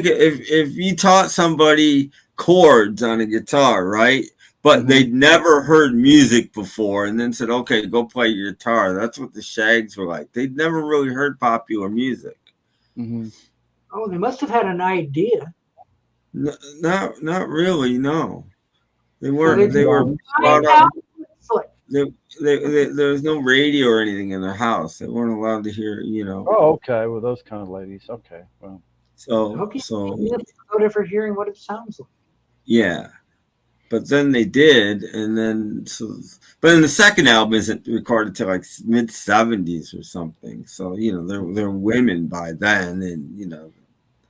if you taught somebody chords on a guitar, right? But they'd never heard music before, and then said, "Okay, go play your guitar." That's what the Shags were like. They'd never really heard popular music. Mm-hmm. Oh, they must have had an idea. No, not really. No, they weren't. They were brought up. There was no radio or anything in their house. They weren't allowed to hear. Oh, okay. Well, those kind of ladies. Okay. Well. So for hearing what it sounds like. Yeah, but then they did, and then but then the second album isn't recorded till like mid '70s or something. So they're women by then, and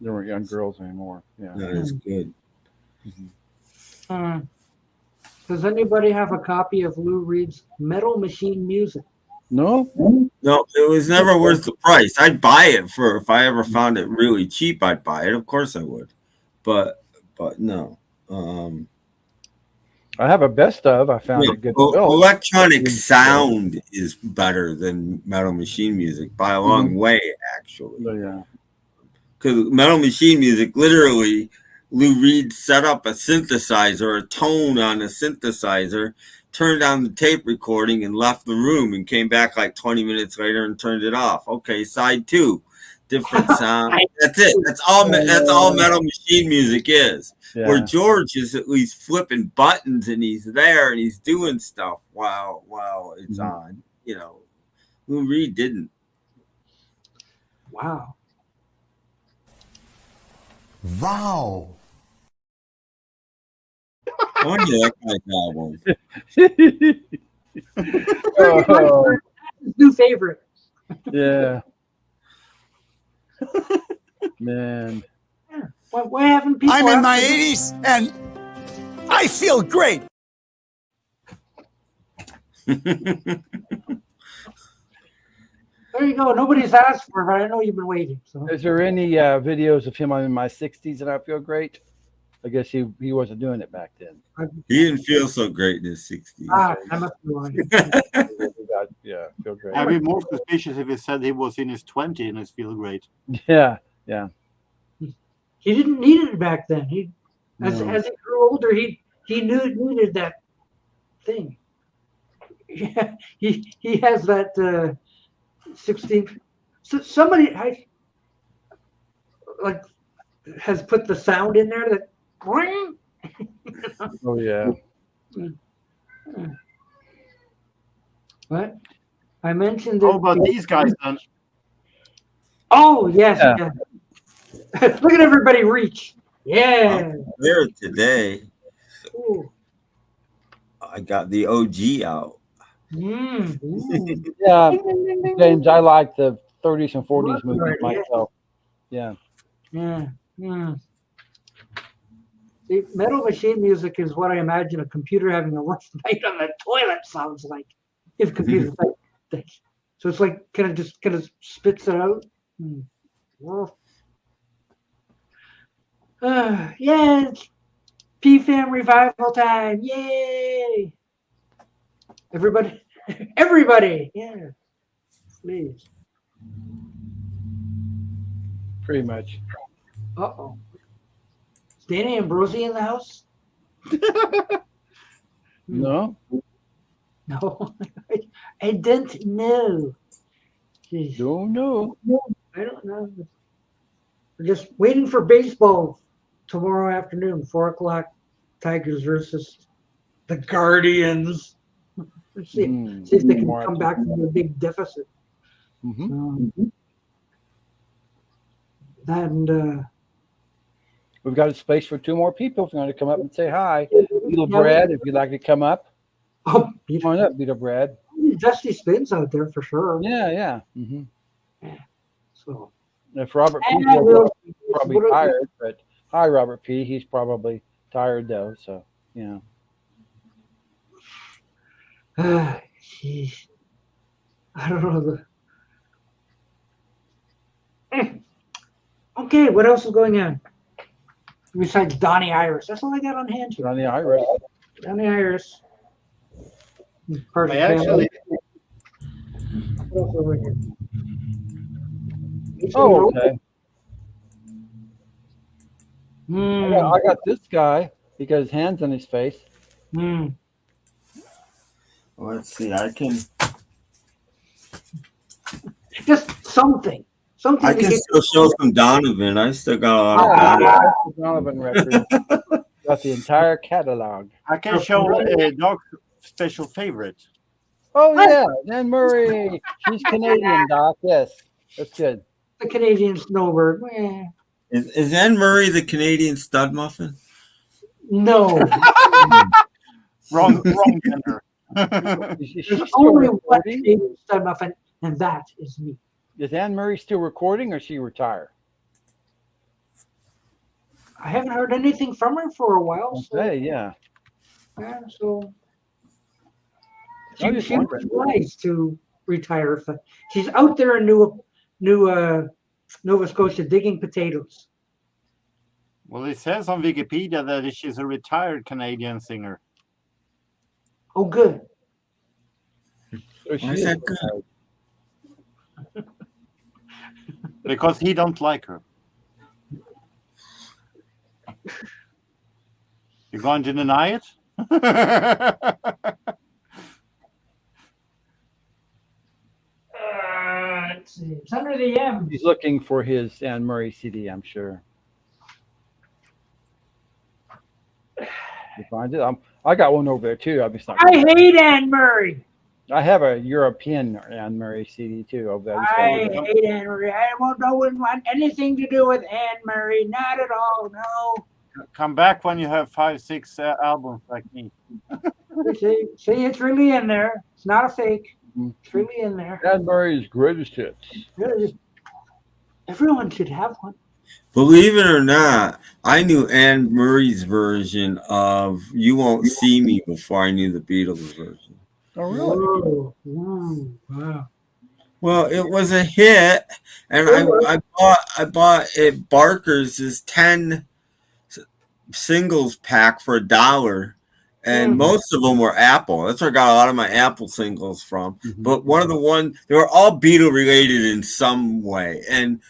they weren't young girls anymore. Yeah, not as good. Mm-hmm. Does anybody have a copy of Lou Reed's Metal Machine Music? No. No, it was never worth the price. I'd buy it if I ever found it really cheap. I'd buy it. Of course I would, but no. I have a best of. I found it good. Electronic sound is better than Metal Machine Music by a long way, actually. Yeah. Because Metal Machine Music, literally, Lou Reed set up a synthesizer, a tone on a synthesizer, turned on the tape recording, and left the room, and came back like 20 minutes later and turned it off. Okay, side 2, different sound. That's it. That's all Metal Machine Music is. Yeah. Where George is at least flipping buttons and he's there and he's doing stuff while it's on. You know, Lou Reed didn't. Wow. Wow. Oh, yeah, that guy's album. New favorite. Yeah. Man. Why haven't people? I'm in my 80s and I feel great. There you go. Nobody's asked for it, but I know you've been waiting. So. Is there any videos of him in my 60s and I feel great? I guess he wasn't doing it back then. He didn't feel so great in his 60s. I must be lying. Yeah, feel great. I'd be more suspicious if he said he was in his 20s and it's feel great. Yeah. He didn't need it back then. As he grew older, he needed that thing. Yeah, he has that 16. So somebody has put the sound in there that. Oh yeah. What? I mentioned. How about these guys then? Oh yes. Yeah. Look at everybody reach. Yeah. There today. Ooh. I got the OG out. Yeah, James, I like the 30s and 40s movies myself. Yeah. See, Metal Machine Music is what I imagine a computer having a rough night on the toilet sounds like. If computers like things. So it's like kind of spits it out. Yeah, it's PFAM revival time. Yay! Everybody, yeah, please. Pretty much. Uh-oh. Is Danny Ambrosi in the house? No. No. I don't know. Jeez. Don't know. I don't know. We're just waiting for baseball tomorrow afternoon, 4 o'clock. Tigers versus the Guardians. Let's see if they can come back from a big deficit. And we've got a space for 2 more people if you want to come up and say hi. BeatleBrad, if you'd like to come up. Oh, come on up, BeatleBrad. Dusty Spin's out there for sure. Yeah. So if Robert P. probably tired, but hi, Robert P. He's probably tired though. So yeah. Geez. I don't know. Okay, what else is going on? Besides Donnie Iris. That's all I got on hand here. Donnie Iris. Donnie Iris. I actually. Oh, okay. I got this guy. He got his hands on his face. Let's see. I can. Just something. I can still show some Donovan. I still got a lot of Donovan records. Got the entire catalog. I can show a dog special favorite. Oh yeah, Anne Murray. She's Canadian, Doc. Yes, that's good. The Canadian snowbird. Is Anne Murray the Canadian stud muffin? No. wrong gender. There's only one Canadian stud muffin, and that is me. Is Anne Murray still recording, or she retired? I haven't heard anything from her for a while. So yeah. So I she just was wondering. wise to retire. She's out there in Nova Scotia digging potatoes. Well, it says on Wikipedia that she's a retired Canadian singer. Oh, good. Why is that good? Because he don't like her. You're going to deny it? Let's see. It's under the M. He's looking for his Anne Murray CD, I'm sure. You find it? I got one over there too. I hate Anne Murray. I have a European Anne Murray CD too over there. I hate Anne Murray. I wouldn't want anything to do with Anne Murray. Not at all. No. Come back when you have 5-6 albums like me. See, it's really in there. It's not a fake. It's really in there. Anne Murray's greatest hits. Everyone should have one. Believe it or not, I knew Anne Murray's version of "You Won't See Me" before I knew the Beatles version. Oh, really? Whoa. Wow. Well, it was a hit, and I bought at Barker's this 10 singles pack for $1, and most of them were Apple. That's where I got a lot of my Apple singles from. But one of they were all Beatle related in some way, and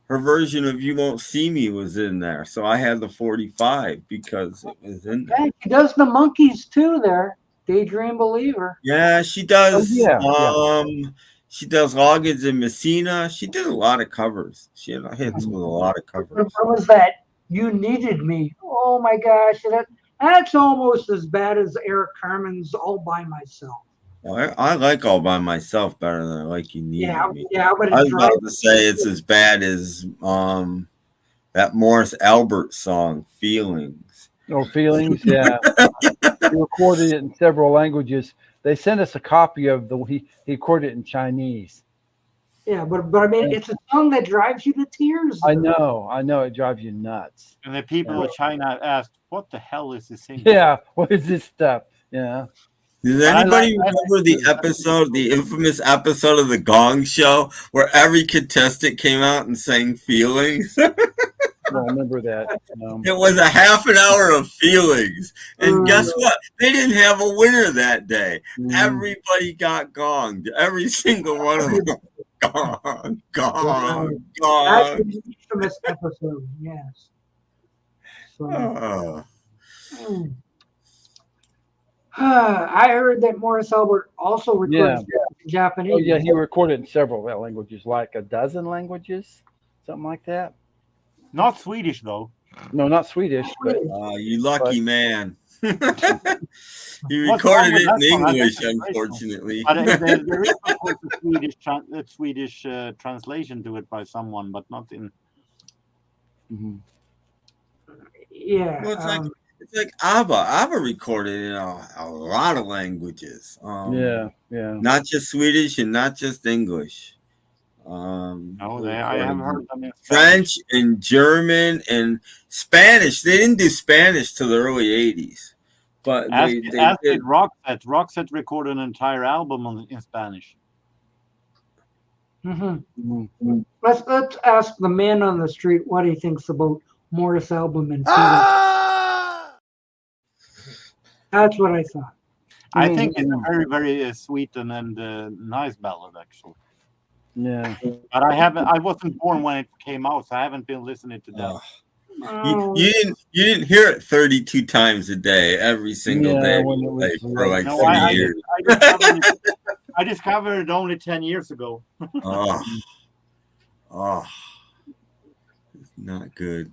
her version of "You Won't See Me" was in there, so I had the 45 because it was in there. She does the Monkeys too. There, Daydream Believer. Yeah, she does. Oh, yeah. She does Loggins and Messina. She did a lot of covers. She had hits with a lot of covers. What was that? You Needed Me. Oh my gosh, that's almost as bad as Eric Carmen's All by Myself. Well, I like All by Myself better than I like You Needed Me. Yeah, but I was about to say it's as bad as that Morris Albert song, Feelings. Oh, Feelings, yeah. He recorded it in several languages. They sent us a copy of he recorded it in Chinese. Yeah, but I mean, it's a song that drives you to tears. I know, it drives you nuts. And the people of China asked, "What the hell is this thing?" Yeah, what is this stuff? Yeah. Does anybody remember the infamous episode of The Gong Show where every contestant came out and sang Feelings? I remember that. It was a half an hour of Feelings. And guess what? They didn't have a winner that day. Everybody got gonged. Every single one of them. Gong. That's an infamous episode, yes. So, I heard that Morris Albert also recorded Japanese. Oh, yeah, he recorded in several languages, like a dozen languages, something like that. Not Swedish, though. No, not Swedish. But, you lucky man. He recorded it in English, unfortunately. But there is, of course, a Swedish translation to it by someone, but not in. Yeah. Well, it's like ABBA. ABBA recorded in a lot of languages. Yeah. Not just Swedish and not just English. I haven't heard them in French and German and Spanish. They didn't do Spanish till the early 80s. But they did. Roxette. Roxette recorded an entire album in Spanish. Let's ask the man on the street what he thinks about Morris album and That's what I thought. I think it's a very, very sweet and nice ballad, actually. Yeah, but I wasn't born when it came out, so I haven't been listening to that. You didn't hear it 32 times a day, every single day for like 30 years. I discovered it only 10 years ago. It's not good.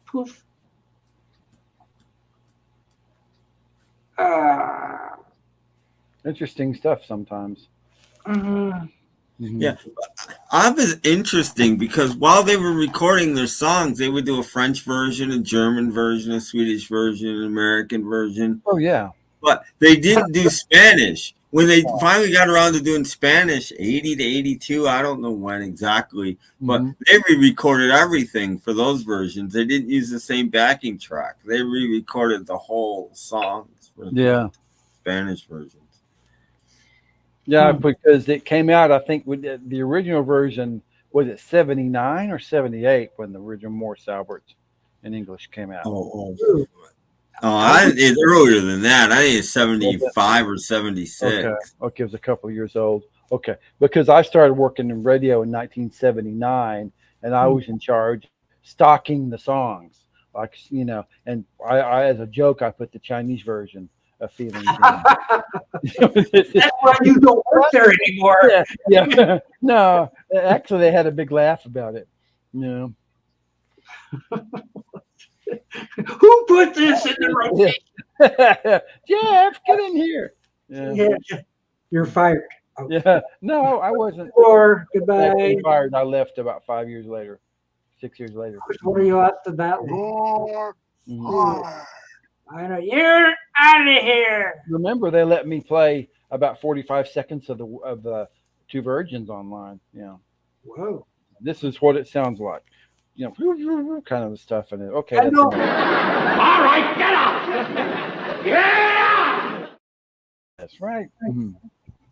Poof. Interesting stuff sometimes. Yeah, I was interesting because while they were recording their songs, they would do a French version, a German version, a Swedish version, an American version. Oh yeah, but they didn't do Spanish. when they finally got around to doing Spanish, 80 to 82, I don't know when exactly, but they re-recorded everything for those versions. They didn't use the same backing track. They re-recorded the whole songs for the Spanish versions. Yeah, because it came out, I think, with the original version, was it 79 or 78 when the original Morse Alberts in English came out? It's earlier than that. I think it's 75 or 76. Okay, it was a couple of years old. Okay, because I started working in radio in 1979, and I was in charge of stocking the songs, like, you know, and I as a joke, I put the Chinese version of Feelings in. That's why you don't work there anymore. Yeah. No, actually, they had a big laugh about it. You know. Who put this in the rotation? Jeff, get in here. Yeah, you're fired. Okay. Yeah, no, I wasn't. Or goodbye. Fired. I left about 5 years later, 6 years later. What are you after that? I know you're out of here. Remember, they let me play about 45 seconds of the two versions online. Yeah. Whoa. This is what it sounds like. You know, kind of stuff in it. Okay. All right, get up! Get up! That's right.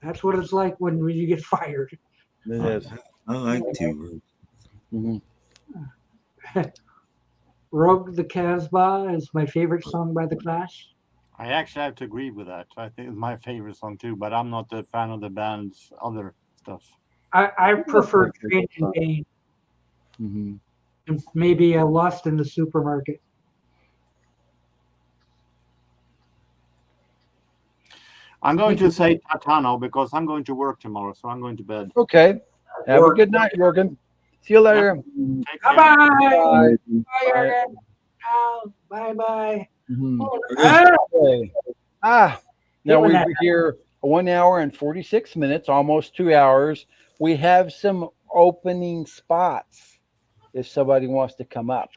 That's what it's like when you get fired. It is. I like to. Rogue the Casbah is my favorite song by The Clash. I actually have to agree with that. I think it's my favorite song too, but I'm not a fan of the band's other stuff. I prefer Trade in Pain. And maybe Lost in the Supermarket. I'm going to say Tatano because I'm going to work tomorrow, so I'm going to bed. Okay. Have a good night, Jorgen. See you later. Bye bye. Bye bye. Bye. Now we're here 1 hour and 46 minutes, almost 2 hours. We have some opening spots if somebody wants to come up.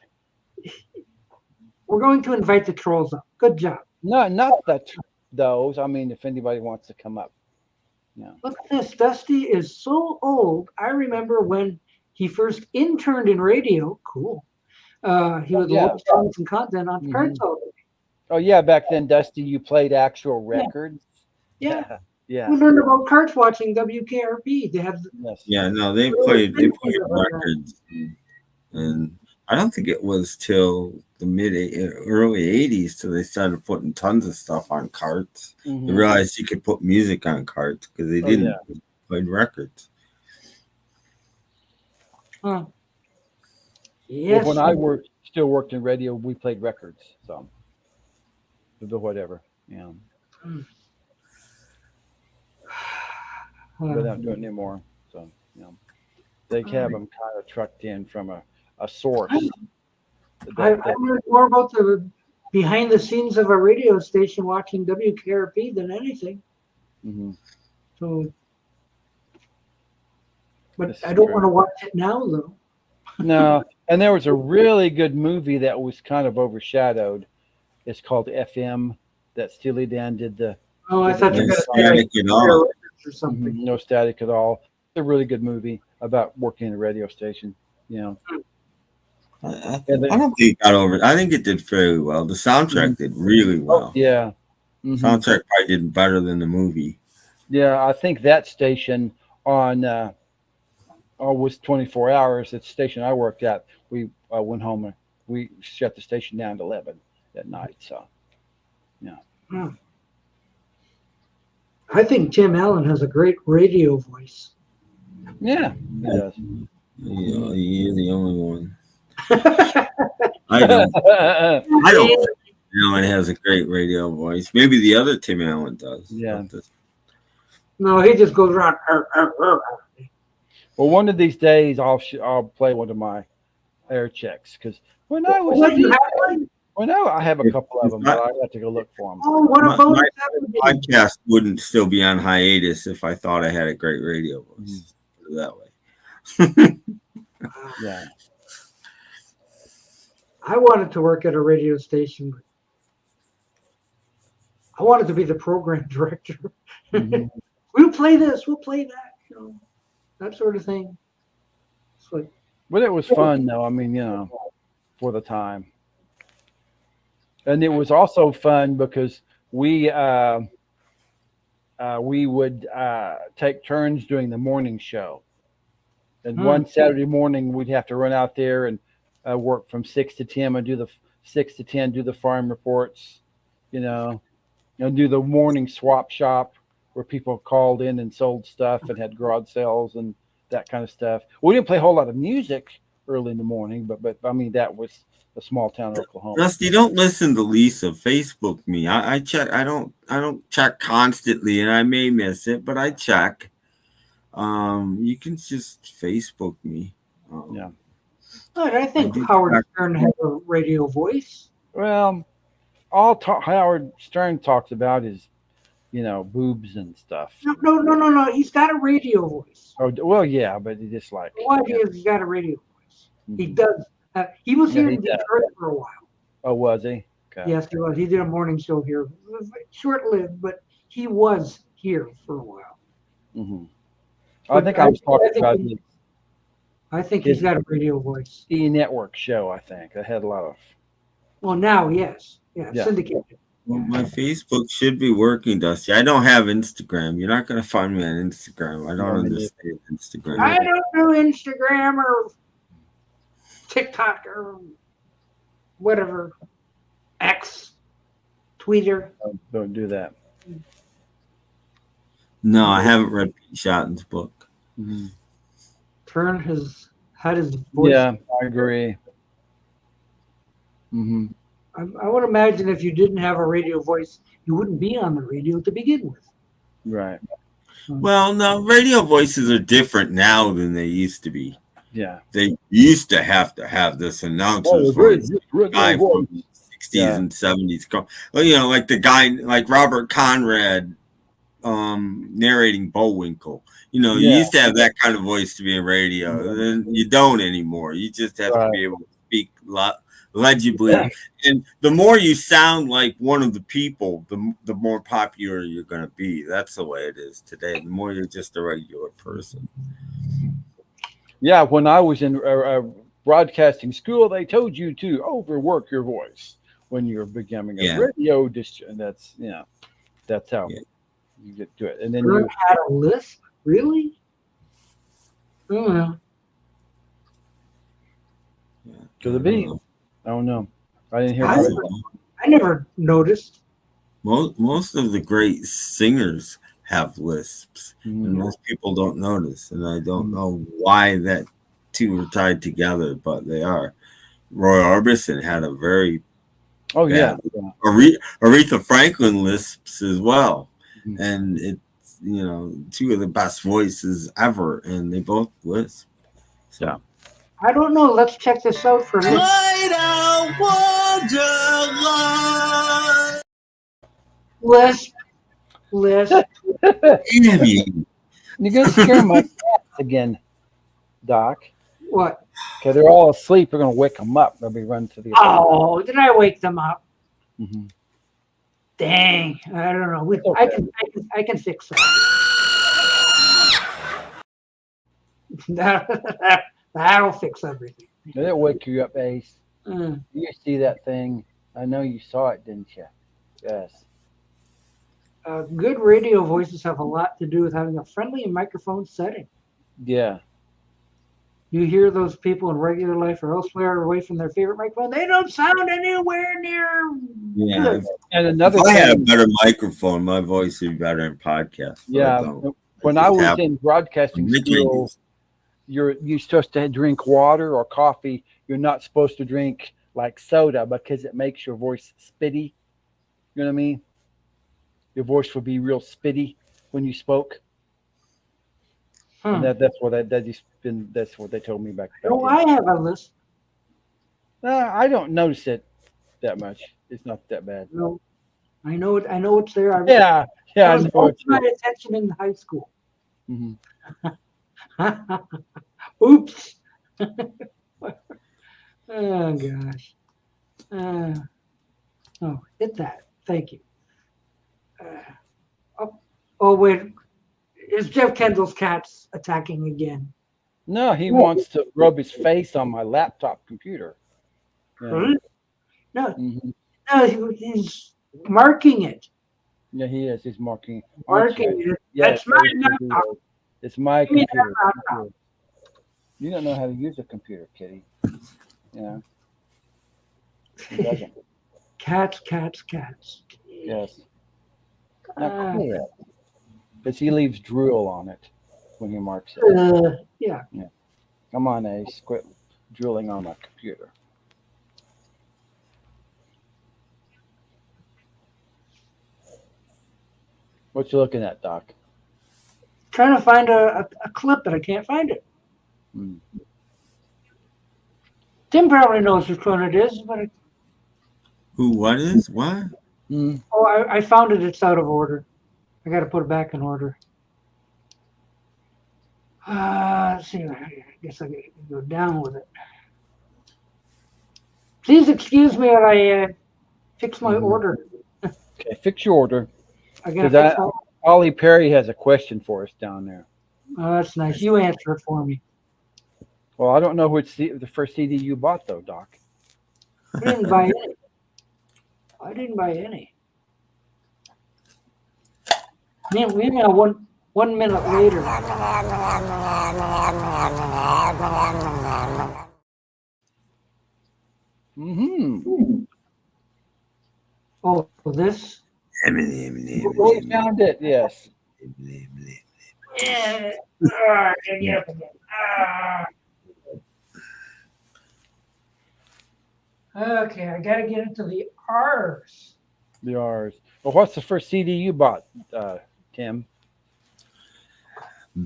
We're going to invite the trolls up. Good job. No, not those. I mean, if anybody wants to come up. Yeah. Look at this. Dusty is so old. I remember when he first interned in radio. Cool. He was local songs and content on Card Television. Oh yeah, back then, Dusty, you played actual records. Yeah. Yeah. We learned about cards watching WKRP. They have. Yeah, no, they played records, and I don't think it was till the early 80s till they started putting tons of stuff on carts. They realized you could put music on carts because they didn't play records. Huh. Yes. Well, when I still worked in radio, we played records. So, whatever. Yeah. But not doing it anymore. So, you know, they have them kind of trucked in from a source. I learned more about the behind the scenes of a radio station watching WKRP than anything. So, but I don't want to watch it now, though. No, and there was a really good movie that was kind of overshadowed. It's called FM that Steely Dan did the. Oh, I thought you were Static at all. Or something. No Static at all. It's a really good movie about working in a radio station. You know. I don't think it got over it. I think it did fairly well. The soundtrack did really well. Yeah. Soundtrack probably did better than the movie. Yeah, I think that station on was 24 hours. It's the station I worked at. We went home and we shut the station down at 11 at night. So, yeah. I think Tim Allen has a great radio voice. Yeah, he does. Yeah, you're the only one. I don't think Tim Allen has a great radio voice. Maybe the other Tim Allen does. Yeah. No, he just goes around. Well, one of these days I'll play one of my air checks because when I was I have a couple of them, but I have to go look for them. Oh, what a bonus that would be. Podcast wouldn't still be on hiatus if I thought I had a great radio voice. That way. Yeah. I wanted to work at a radio station. I wanted to be the program director. Mhm. We'll play this, we'll play that, you know, that sort of thing. It's like, But it was fun, though. I mean, for the time. And it was also fun because we would take turns doing the morning show. And one Saturday morning, we'd have to run out there and work from 6 to 10 and do the 6 to 10, do the farm reports, do the morning swap shop where people called in and sold stuff and had garage sales and that kind of stuff. We didn't play a whole lot of music early in the morning, but I mean, that was a small town in Oklahoma. Rusty, don't listen to Lisa. Facebook me. I check. I don't check constantly, and I may miss it, but I check. You can just Facebook me. Yeah. But I think Howard Stern had a radio voice. Well, all Howard Stern talks about is, boobs and stuff. No. He's got a radio voice. Oh, well, yeah, but he just like. What he's got a radio voice. He does. He was here in Detroit for a while. Oh, was he? Okay. Yes, he was. He did a morning show here. Short-lived, but he was here for a while. Mm-hmm. I think I was talking about I think he's got a radio voice. E-network show, I think. That had a lot of... Well, now, yes. Yeah, syndicated. Well, my Facebook should be working, Dusty. I don't have Instagram. You're not going to find me on Instagram. I don't understand Instagram. I don't do Instagram or TikTok or whatever. X, Twitter. Don't do that. No, I haven't read Pete Shotton's book. Mm-hmm. Had his voice. Yeah, I agree. Mm-hmm. I would imagine if you didn't have a radio voice, you wouldn't be on the radio to begin with. Right. Well, no, radio voices are different now than they used to be. Yeah. They used to have this announcer's voice. Guy from the 60s and 70s. Well, like the guy, like Robert Conrad narrating Bullwinkle. You used to have that kind of voice to be in radio. And you don't anymore. You just have to be able to speak legibly. Yeah. And the more you sound like one of the people, the more popular you're going to be. That's the way it is today. The more you're just a regular person. Yeah, when I was in broadcasting school, they told you to overwork your voice when you're becoming a radio disc. And that's how you get to it. And then you had a list, really? Oh well. To the beat. I don't know. I didn't hear. I never noticed. Most of the great singers have lisps, and most people don't notice. And I don't know why that two are tied together, but they are. Roy Orbison had a very Aretha Franklin lisps as well, and it's two of the best voices ever, and they both lisp. So. Yeah. I don't know. Let's check this out for a minute. Lisp. You're gonna scare my cats again, Doc. What? Okay, they're all asleep. We're gonna wake them up. They'll be running to the. Oh, did I wake them up? Mm-hmm. Dang, I don't know. I can fix that. That'll fix everything. It'll wake you up, Ace. You see that thing? I know you saw it, didn't you? Yes. Good radio voices have a lot to do with having a friendly microphone setting. Yeah. You hear those people in regular life or elsewhere away from their favorite microphone, they don't sound anywhere near. Yeah. And another if I had a better microphone, my voice would be better in podcasts. Yeah. When I was in broadcasting school, you're supposed to drink water or coffee. You're not supposed to drink like soda because it makes your voice spitty. You know what I mean? Your voice would be real spitty when you spoke. And that's what they told me back then. Oh, I have a list. I don't notice it that much. It's not that bad. No, I know it. I know it's there. I was my attention in high school. Mm-hmm. Oops. Oh gosh. Hit that. Thank you. Oh wait, is Jeff Kendall's cats attacking again? No, he wants to rub his face on my laptop computer. Yeah. Really? No, Mhm. no, he's marking it. Yeah, he is. He's marking. Marking it. Yeah, That's my laptop. It's my Give me that computer. laptop. You don't know how to use a computer, Kitty. Yeah. He doesn't. Cats. Yes. Now quit. Because he leaves drool on it when he marks it. Yeah. Come on, Ace. Quit drooling on my computer. What you looking at, Doc? Trying to find a clip, but I can't find it. Tim probably knows which one it is, but What is? What? oh, I found it. It's out of order. I got to put it back in order. Let's see. I guess I got to go down with it. Please excuse me while I fix my order. Okay, fix your order. I got to fix my. Ollie Perry has a question for us down there. Oh, that's nice. You answer it for me. Well, I don't know which the first CD you bought, though, Doc. I didn't buy any. I didn't buy any. Meanwhile, 1 minute later. Oh, this? We found it, yes. Yeah. Okay, I got to get into the R's. The R's. Well, what's the first CD you bought, Tim?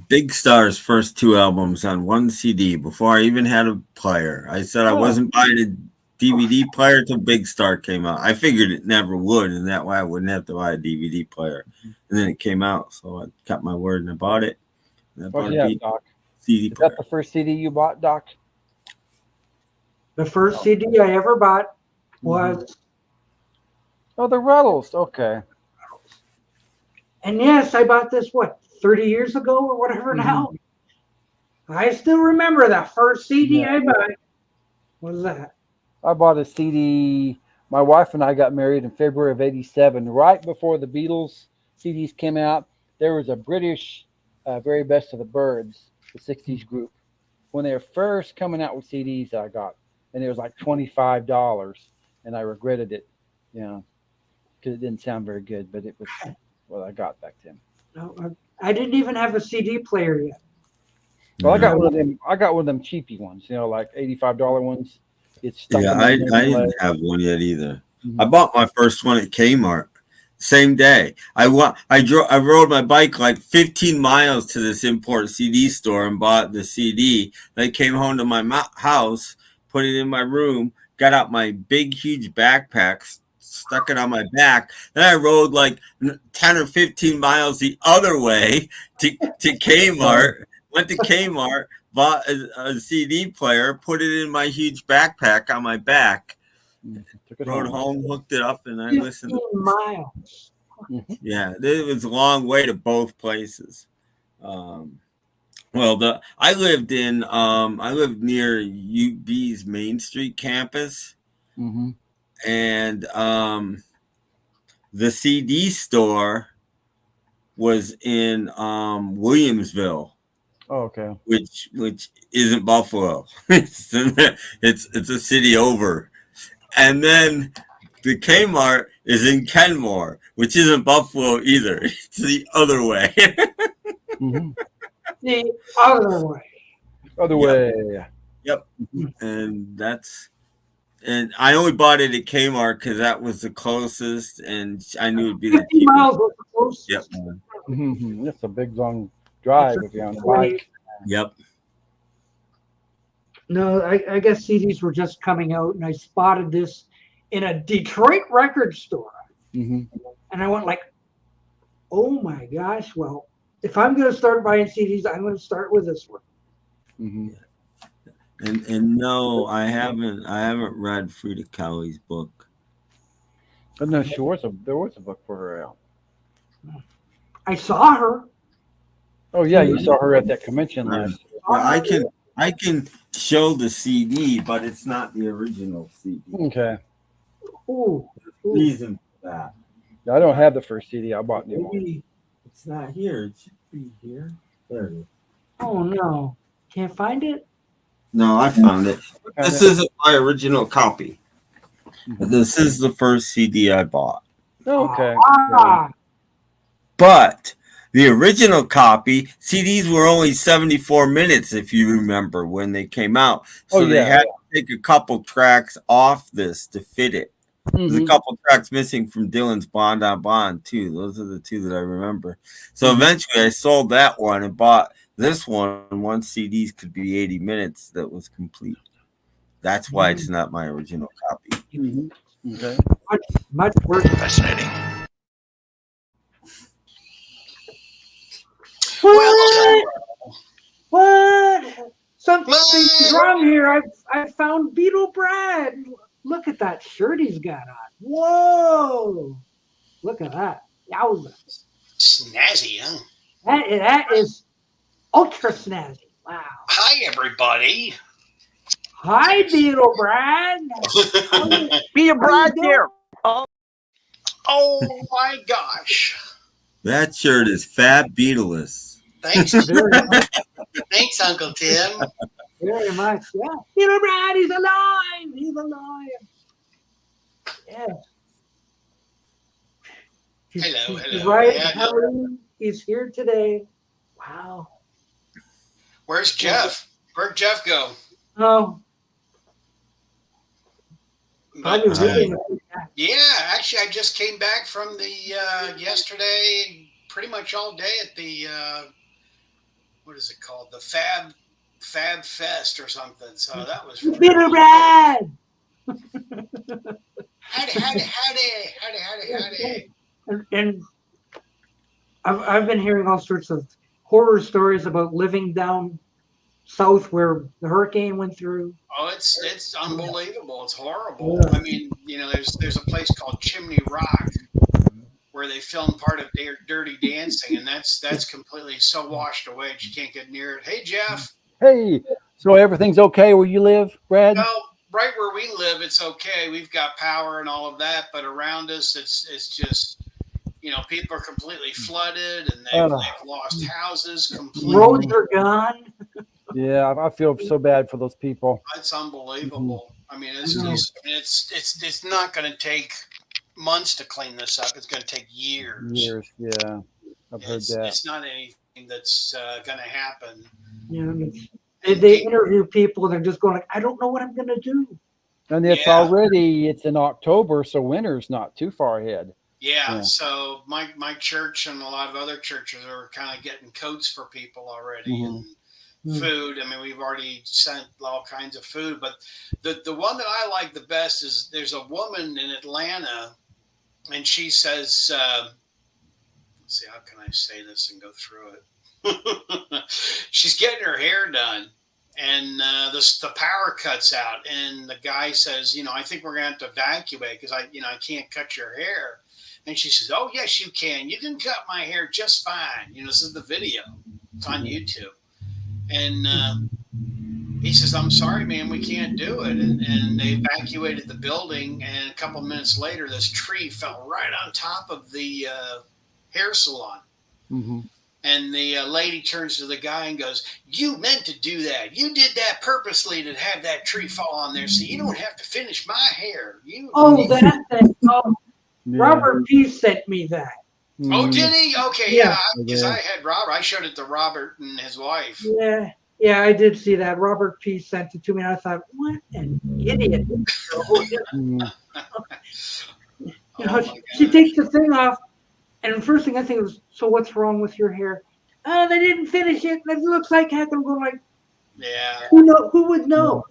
Big Star's first 2 albums on 1 CD before I even had a player. I said I wasn't buying a DVD player till Big Star came out. I figured it never would, and that way I wouldn't have to buy a DVD player. And then it came out, so I got my word and I bought it. And I bought a Doc? CD Is player. that the first CD you bought, Doc? The first CD I ever bought was. Oh, the Ruddles. Okay. And yes, I bought this, 30 years ago or whatever now? I still remember that first CD I bought. What was that? I bought a CD. My wife and I got married in February of '87, right before the Beatles CDs came out. There was a British Very Best of the Birds, the 60s group. When they were first coming out with CDs, I got, and it was like $25, and I regretted it, because it didn't sound very good, but it was what I got back then. No, I didn't even have a CD player yet. Well, I got one of them. I got one of them cheapy ones, like $85 ones. It's stuck in I my didn't have one yet either. I bought my first one at Kmart. Same day. I rode my bike like 15 miles to this import CD store and bought the CD. Then I came home to my house, put it in my room, got out my big, huge backpack, stuck it on my back. Then I rode like 10 or 15 miles the other way to Kmart. Went to Kmart, bought a CD player, put it in my huge backpack on my back. Rode home, hooked it up, and I listened. 15 miles. Yeah, it was a long way to both places. I lived near UB's Main Street campus, and the CD store was in Williamsville. Oh, okay. Which isn't Buffalo. It's a city over. And then the Kmart is in Kenmore, which isn't Buffalo either. It's the other way. The other way. Other way. Yep. And I only bought it at Kmart because that was the closest, and I knew it'd be the 50 miles was the closest. Yep. That's a big long drive if you're on the bike. Yep. No, I guess CDs were just coming out, and I spotted this in a Detroit record store. And I went like, oh my gosh, well, if I'm going to start buying CDs, I'm going to start with this one. And no, I haven't read Frida Kahlo's book. But no, there was a book for her out. I saw her. Oh yeah, you saw her at that convention last year. Yeah, I can show the CD, but it's not the original CD. Okay. Ooh. Reason for that. I don't have the first CD. I bought new one. Maybe it's not here. It should be here. There it is. Oh no. Can't find it? No, I found it. This isn't my original copy. This is the first CD I bought. Okay. But the original copy, CDs were only 74 minutes, if you remember, when they came out. So they had to take a couple tracks off this to fit it. There's a couple tracks missing from Dylan's Bond on Bond, too. Those are the two that I remember. So eventually I sold that one and bought this one. One CDs could be 80 minutes that was complete. That's why it's not my original copy. Okay. Much worse. Fascinating. What? Something's wrong here. I found BeatleBrad. Look at that shirt he's got on. Whoa! Look at that. Yowza. Snazzy, huh? That is ultra snazzy. Wow. Hi, everybody. Hi, BeatleBrad. BeatleBrad here. Oh my gosh. That shirt is fat Beatleless. Thanks. Thanks, Uncle Tim. Very much. Yeah. BeatleBrad, he's alive. He's alive. Yeah. Hello. Right. Yeah, Hello. He's here today. Wow. Where's Jeff? Where'd Jeff go? Oh. Yeah, actually, I just came back from the yesterday, pretty much all day at the what is it called? The Fab Fest or something. So that was BeatleBrad. Howdy. And I've been hearing all sorts of horror stories about living down south where the hurricane went through. Oh, it's unbelievable. It's horrible. I mean, there's a place called Chimney Rock where they filmed part of Dirty Dancing, and that's completely so washed away that you can't get near it. Hey, Jeff. Hey, so everything's okay where you live, Brad? Well, right where we live, it's okay. We've got power and all of that, but around us, it's just, people are completely flooded and they've lost houses completely. Roads are gone. Yeah, I feel so bad for those people. It's unbelievable. I mean, it's not going to take months to clean this up. It's going to take years. Yeah. I've heard that. It's not anything that's going to happen. Yeah, they interview people and they're just going like, I don't know what I'm going to do. And it's in October, so winter's not too far ahead. Yeah. So my church and a lot of other churches are kind of getting coats for people already and food. I mean, we've already sent all kinds of food, but the one that I like the best is there's a woman in Atlanta, and she says, let's see, how can I say this and go through it? She's getting her hair done, and the power cuts out, and the guy says, I think we're gonna have to evacuate because I can't cut your hair. And she says, oh yes, you can. You can cut my hair just fine. This is the video. It's on YouTube. And he says, I'm sorry, man, we can't do it. And they evacuated the building, and a couple minutes later, this tree fell right on top of the hair salon. Mm-hmm. And the lady turns to the guy and goes, you meant to do that. You did that purposely to have that tree fall on there so you don't have to finish my hair. That thing. Oh, Robert P. sent me that. Oh, did he? Okay, yeah. Because I had Robert. I showed it to Robert and his wife. Yeah, I did see that. Robert P. sent it to me, and I thought, what an idiot. She takes the thing off, and the first thing I think was, so what's wrong with your hair? Oh, they didn't finish it. It looks like heck. I'm going like, yeah. Who would know?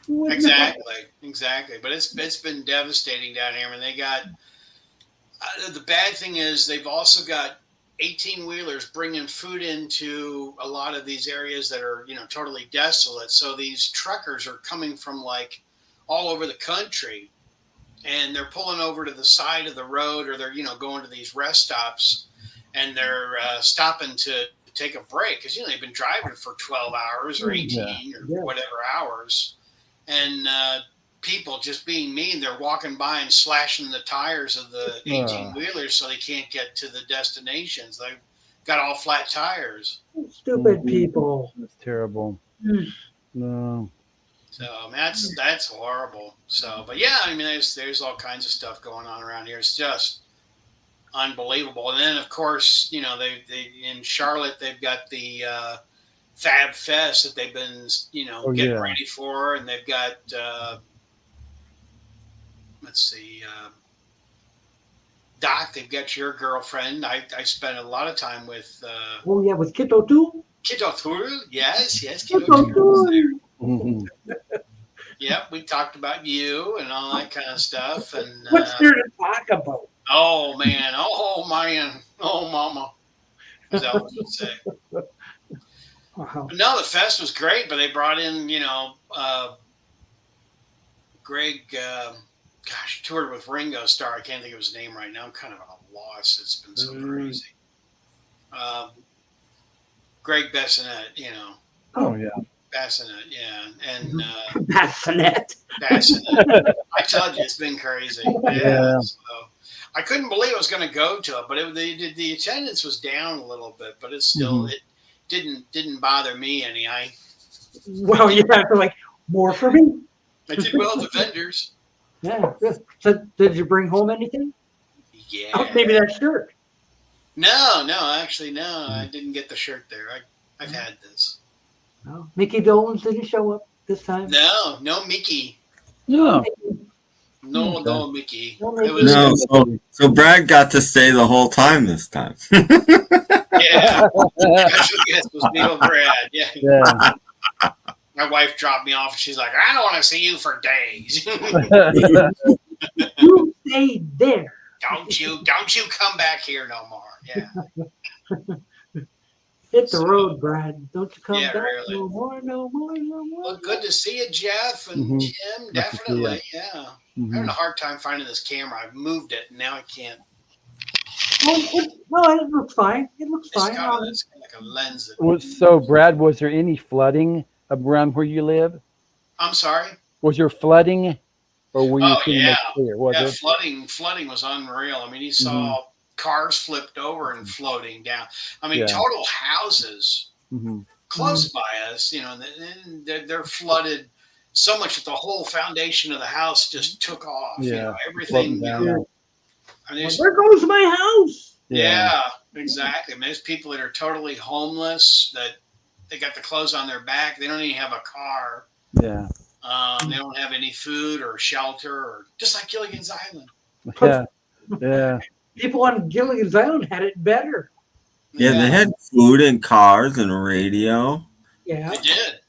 Exactly. But it's been devastating down here. I mean, they got the bad thing is they've also got 18-wheelers bringing food into a lot of these areas that are totally desolate. So these truckers are coming from like all over the country, and they're pulling over to the side of the road, or they're going to these rest stops, and they're stopping to take a break because they've been driving for 12 hours or 18 or whatever hours, and people just being mean. They're walking by and slashing the tires of the 18-wheelers so they can't get to the destinations. They've got all flat tires. Stupid people. That's terrible. No. So that's horrible. So, but yeah, I mean, there's all kinds of stuff going on around here. It's just unbelievable. And then, of course, they in Charlotte they've got the Fab Fest that they've been getting ready for, and they've got let's see, Doc. They've got your girlfriend. I spent a lot of time with. With Kiddo too. Kiddo too. Yes. Kiddo too. Yep, we talked about you and all that kind of stuff. And what's there to talk about? Oh man, oh mama. Is that what you say? Wow. But no, the fest was great, but they brought in, Greg, toured with Ringo Starr. I can't think of his name right now. I'm kind of at a loss. It's been so crazy. Greg Bassinet, Oh, yeah. Bassinet, yeah. And Bassinet. I told you, it's been crazy. Yeah. So I couldn't believe I was going to go to it, but the attendance was down a little bit, but it's still, it didn't bother me any. Well, you have to more for me. I did well with the vendors. Yeah. So did you bring home anything? Yeah. Oh, maybe that shirt. No, actually, no. I didn't get the shirt there. I've had this. Oh, Mickey Dolenz didn't show up this time. No Mickey. No. No Mickey. So Brad got to stay the whole time this time. Yeah. Special guest was BeatleBrad. Yeah. My wife dropped me off and she's like, I don't want to see you for days. You stayed there. Don't you come back here no more. Yeah. Hit the road, Brad. Don't you come back really. no more. Well, good to see you, Jeff and Jim. Definitely, yeah. I'm having a hard time finding this camera. I've moved it, and now I can't. Well, it looks fine. It's got like a lens. So, Brad, was there any flooding around where you live? I'm sorry? Was there flooding? Or were you clear? Was flooding was unreal. I mean, you saw cars flipped over and floating down. I mean, total houses close by us, they're flooded so much that the whole foundation of the house just took off. Everything. I mean, there goes my house. Yeah, exactly. I mean, there's people that are totally homeless that they got the clothes on their back. They don't even have a car. Yeah. They don't have any food or shelter, or just like Gilligan's Island. Yeah. People on Gilligan's Island had it better. Yeah, they had food and cars and a radio. Yeah, they did.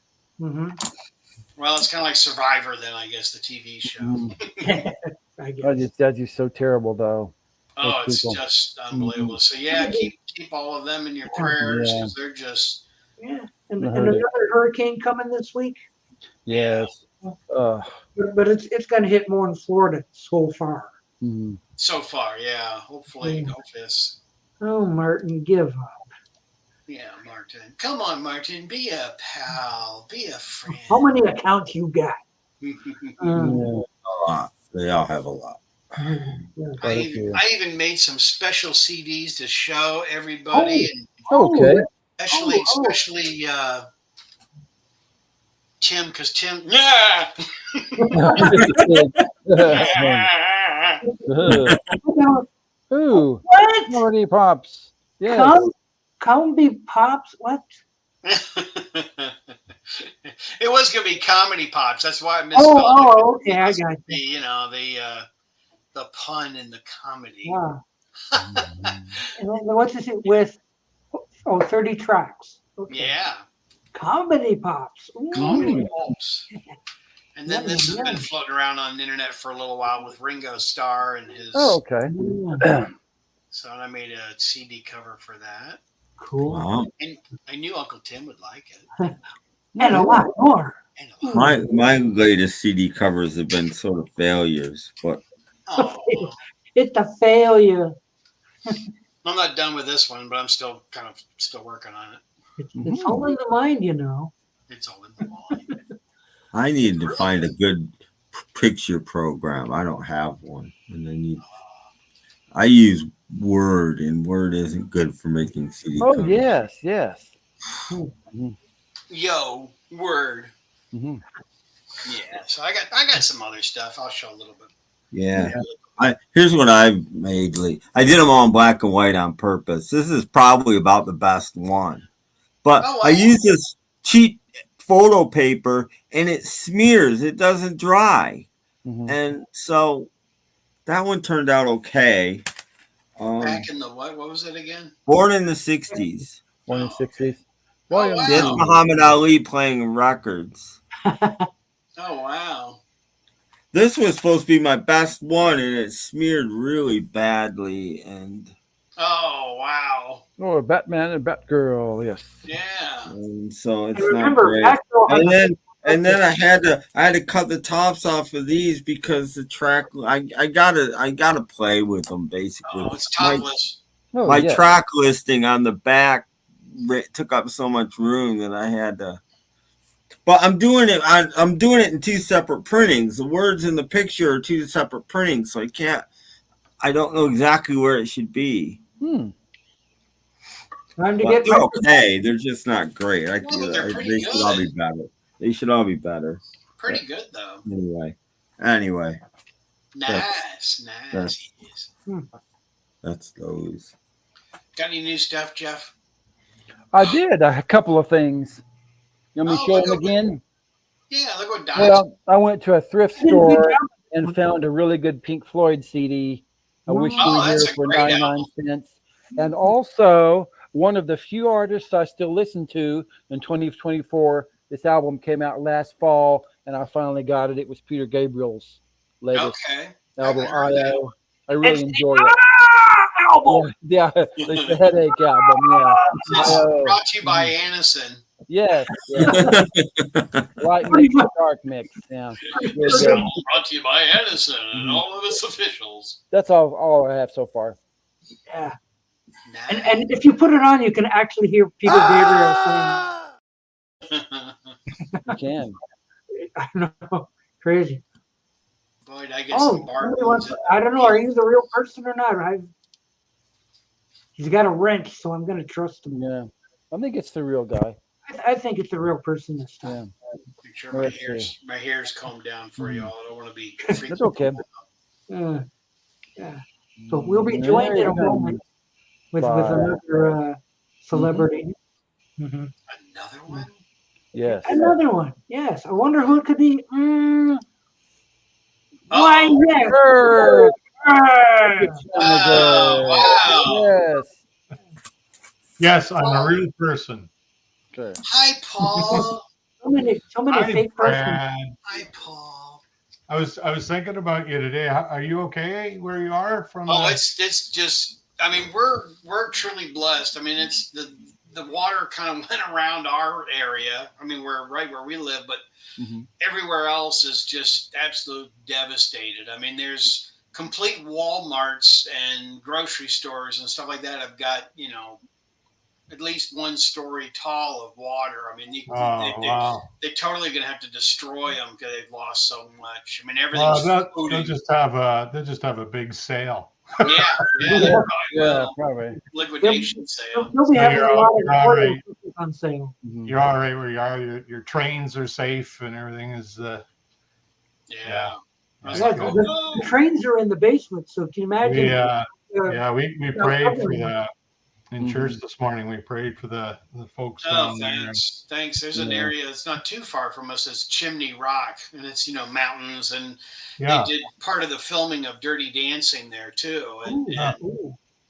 Well, it's kind of like Survivor, then, I guess, the TV show. I guess. That's just so terrible, though. Oh, it's just unbelievable. So keep all of them in your prayers because they're just. Yeah, and another hurricane coming this week. Yes. But it's going to hit more in Florida so far. So far, yeah. Hopefully it's. Oh, Martin, give up. Yeah, Martin. Come on, Martin. Be a pal. Be a friend. How many accounts you got? A lot. They all have a lot. I even made some special CDs to show everybody. Okay. Especially Tim, because Tim. Yeah. Ooh. What? Comedy Pops. Yes. Comedy Pops? What? It was going to be Comedy Pops. That's why I misspelled it. Oh, okay. I got you. The pun in the comedy. Yeah. And then what's this with? 30 tracks. Okay. Yeah. Comedy Pops. Ooh. Comedy Pops. And then this has been floating around on the internet for a little while with Ringo Starr and his. Oh, okay. So I made a CD cover for that. Cool. Wow. And I knew Uncle Tim would like it. And a lot more. My latest CD covers have been sort of failures, but It's a failure. I'm not done with this one, but I'm still working on it. It's all in the mind, you know. It's all in the mind. I need to find a good picture program. I don't have one, and I use Word, and Word isn't good for making CD covers. Yes. Yo, Word. Mm-hmm. Yeah, so I got some other stuff. I'll show a little bit. Yeah. Here's what I've made. I did them all in black and white on purpose. This is probably about the best one. But I use this cheap photo paper, and it smears. It doesn't dry. Mm-hmm. And so that one turned out okay. Back in the what? What was it again? Born in the 60s. Born in the 60s. Oh, wow. That's Muhammad Ali playing records. Oh, wow. This was supposed to be my best one, and it smeared really badly. And oh, wow. Oh, Batman and Batgirl, yes. Yeah. And so it's not great. And then I had to cut the tops off of these because the track I gotta play with them basically. Oh, it's topless. My track listing on the back took up so much room that I had to. But I'm doing it in two separate printings. The words in the picture are two separate printings, so I don't know exactly where it should be. Time to get they're okay. They're just not great. They're they should all be better. They should all be better. Pretty good though. Anyway. Nice. That's those. Got any new stuff, Jeff? I did a couple of things. You want me to show them again? Yeah, look what Don's. Well, I went to a thrift store and found a really good Pink Floyd CD. I wish you were here for 99 cents. And also, one of the few artists I still listen to in 2024. This album came out last fall, and I finally got it. It was Peter Gabriel's latest album, I.O. I really enjoy it. Album. Yeah, it's the Headache album. Yeah. It's brought to you by Anison. Yes. Light mix, dark mix. Yeah. Brought to you by Anison and all of its officials. That's all I have so far. Yeah. And if you put it on, you can actually hear Peter Gabriel singing. You can. I know. Crazy. Boy, I get some bar. I don't know. Are you the real person or not? He's got a wrench, so I'm going to trust him. Yeah. I think it's the real guy. I think it's the real person this time. Make sure my hair's combed down for you all. I don't want to be. That's okay. Yeah. So we'll be joined in a moment with another celebrity. Another one? Yes. Another one. Yes. I wonder who it could be. Why, yes. Wow. Yes, I'm a real person. Okay. Hi, Paul. So many fake persons. Hi, Paul. I was thinking about you today. Are you okay where you are? It's just. I mean, we're truly blessed. I mean, it's the water kind of went around our area. I mean, we're right where we live, but everywhere else is just absolutely devastated. I mean, there's complete Walmarts and grocery stores and stuff like that have got, at least 1 story tall of water. I mean, they're totally going to have to destroy them because they've lost so much. I mean, everything's they'll just have a big sale. Yeah, probably. Liquidation sale. You'll be having a lot of right. on sale. You're all right where you are. Your trains are safe and everything is. The trains are in the basement, so can you imagine? We prayed for that in church this morning. We prayed for the folks. Oh, thanks. There's an area that's not too far from us. It's Chimney Rock, and it's mountains, and they did part of the filming of Dirty Dancing there too, and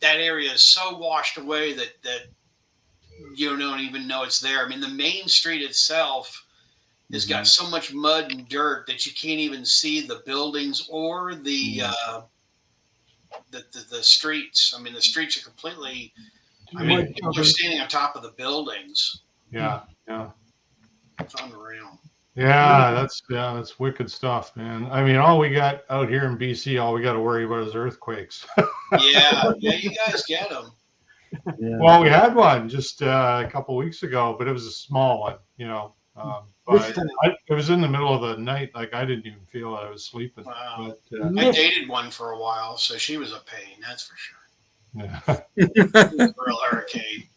that area is so washed away that you don't even know it's there. I mean, the main street itself has got so much mud and dirt that you can't even see the buildings or the streets. I mean, the streets are completely. I mean, people are standing on top of the buildings. Yeah. It's unreal. Yeah, that's wicked stuff, man. I mean, all we got out here in BC, all we got to worry about is earthquakes. yeah, you guys get them. Yeah. Well, we had one just a couple weeks ago, but it was a small one, but it was in the middle of the night. Like I didn't even feel I was sleeping. Wow. But, I dated one for a while, so she was a pain, that's for sure. Yeah. Real hurricane.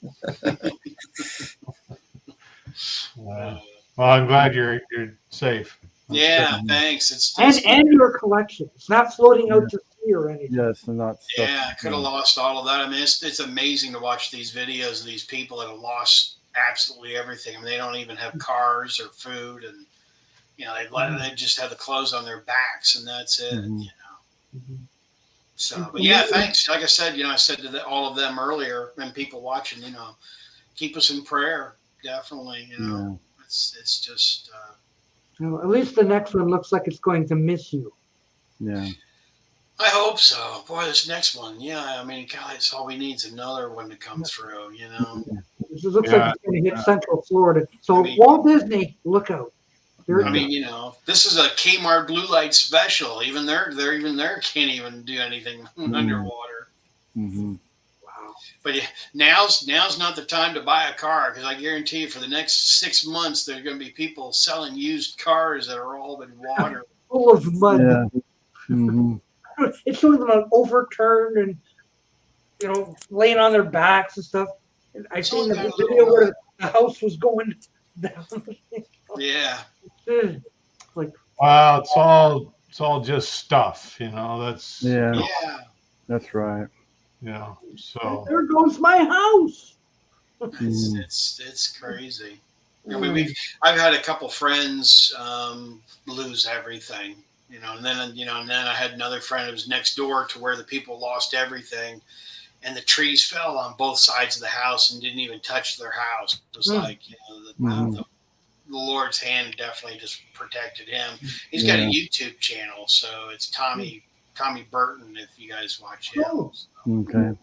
Well, I'm glad you're safe. Yeah, thanks. It's and your collection. It's not floating out to sea or anything. Yes, and not stuff. Yeah, I could have lost all of that. I mean, it's amazing to watch these videos of these people that have lost absolutely everything. I mean, they don't even have cars or food, and they just have the clothes on their backs, and that's it. So, but yeah, thanks. Like I said, I said to all of them earlier, and people watching, keep us in prayer. Definitely, it's just. At least the next one looks like it's going to miss you. Yeah. I hope so. Boy, this next one, I mean, God, that's all we need is another one to come through, This looks like it's going to hit Central Florida. So Walt Disney, look out. I mean, this is a Kmart blue light special. Even they're can't even do anything underwater. Mm-hmm. Wow. But now's not the time to buy a car, because I guarantee you for the next 6 months there's going to be people selling used cars that are all in water, full of mud. Yeah. Mm-hmm. It's showing them overturned and laying on their backs and stuff. And I seen the video where the house was going down. Yeah. Well, it's all just stuff, That's That's right. So there goes my house. It's crazy. I mean, I've had a couple friends lose everything, and then I had another friend who was next door to where the people lost everything, and the trees fell on both sides of the house and didn't even touch their house. It was like the Lord's hand definitely just protected him. He's got a YouTube channel, so it's Tommy Burton, if you guys watch him. Oh. Okay.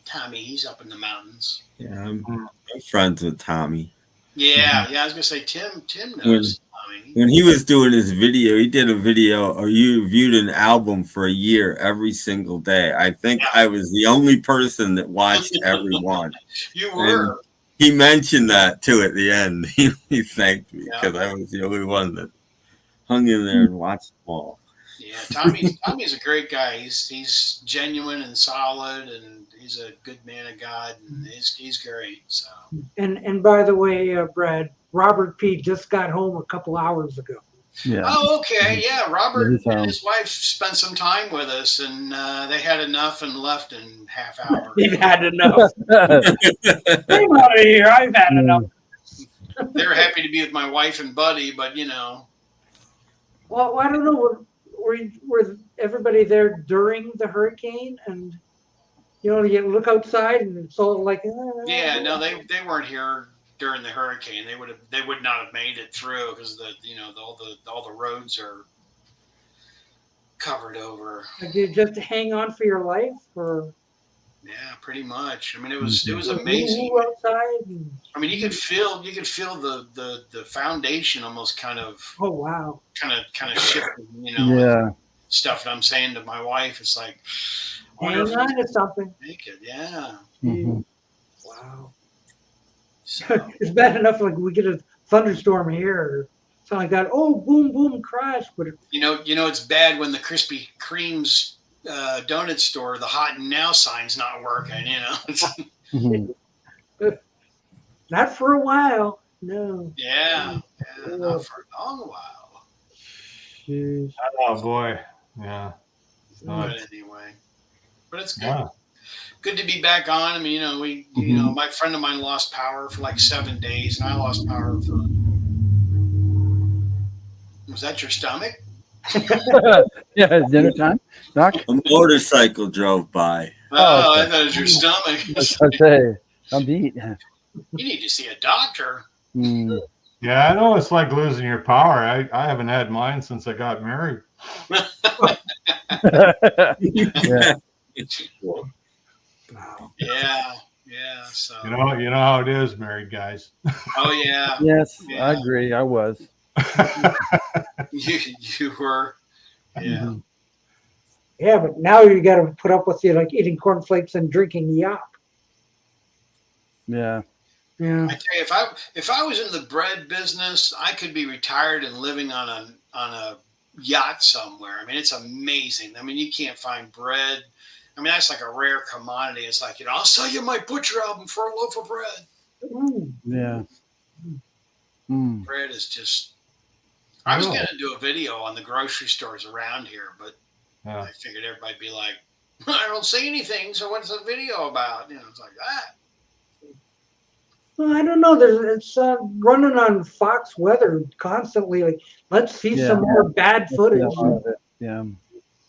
Tommy, he's up in the mountains. Yeah, I'm friends with Tommy. Yeah, I was gonna say Tim knows Tommy. When he was doing his video, he did a video, or you reviewed an album for a year every single day. I think I was the only person that watched every one. You were. And he mentioned that too at the end. He thanked me because I was the only one that hung in there and watched them all. Yeah, Tommy's a great guy. He's genuine and solid, and he's a good man of God, and he's great. So. And by the way, Brad, Robert P. just got home a couple hours ago. Yeah. Oh, okay. Yeah, Robert and his wife spent some time with us, and they had enough and left in half hour. They've had enough. I'm out of here. I've had enough. They were happy to be with my wife and buddy, but Well, I don't know. Were everybody there during the hurricane? And you look outside and it's all like. Yeah, no, they weren't here during the hurricane. They would not have made it through because all the roads are covered over. Did you just hang on for your life, or? Yeah, pretty much. I mean, it was amazing. Outside. I mean, you could feel the foundation almost kind of. Oh wow. Kind of shifting, Yeah. Stuff that I'm saying to my wife. It's like, hang on to something. Make it, yeah. Mm-hmm. Wow. So. It's bad enough like we get a thunderstorm here or something like that. Oh, boom, boom, crash. But it's bad when the Krispy Kreme's donut store, the hot and now sign's not working. Not for a while. No. Yeah, not for a long while. Jeez. Oh boy, yeah. But anyway, but it's good. Yeah. Good to be back on. I mean, we, my friend of mine lost power for like 7 days, and I lost power for. Was that your stomach? Yeah, dinner time. Doc? A motorcycle drove by. Oh, I thought it was your stomach. I say, I'm beat. You need to see a doctor. Mm. Yeah, I know it's like losing your power. I haven't had mine since I got married. Yeah. Yeah. So you know how it is, married guys. Oh yeah. Yes, yeah. I agree. I was. You were. Yeah. Mm-hmm. Yeah, but now you got to put up with like eating cornflakes and drinking yop. Yeah. Yeah. I tell you, if I was in the bread business, I could be retired and living on a yacht somewhere. I mean, it's amazing. I mean, you can't find bread. I mean, that's like a rare commodity. It's like, I'll sell you my butcher album for a loaf of bread. Yeah. Bread is just. I was going to do a video on the grocery stores around here, but I figured everybody'd be like, I don't see anything, so what's the video about? It's like that. Well, I don't know. It's running on Fox Weather constantly. Like, let's see some more bad footage. Yeah.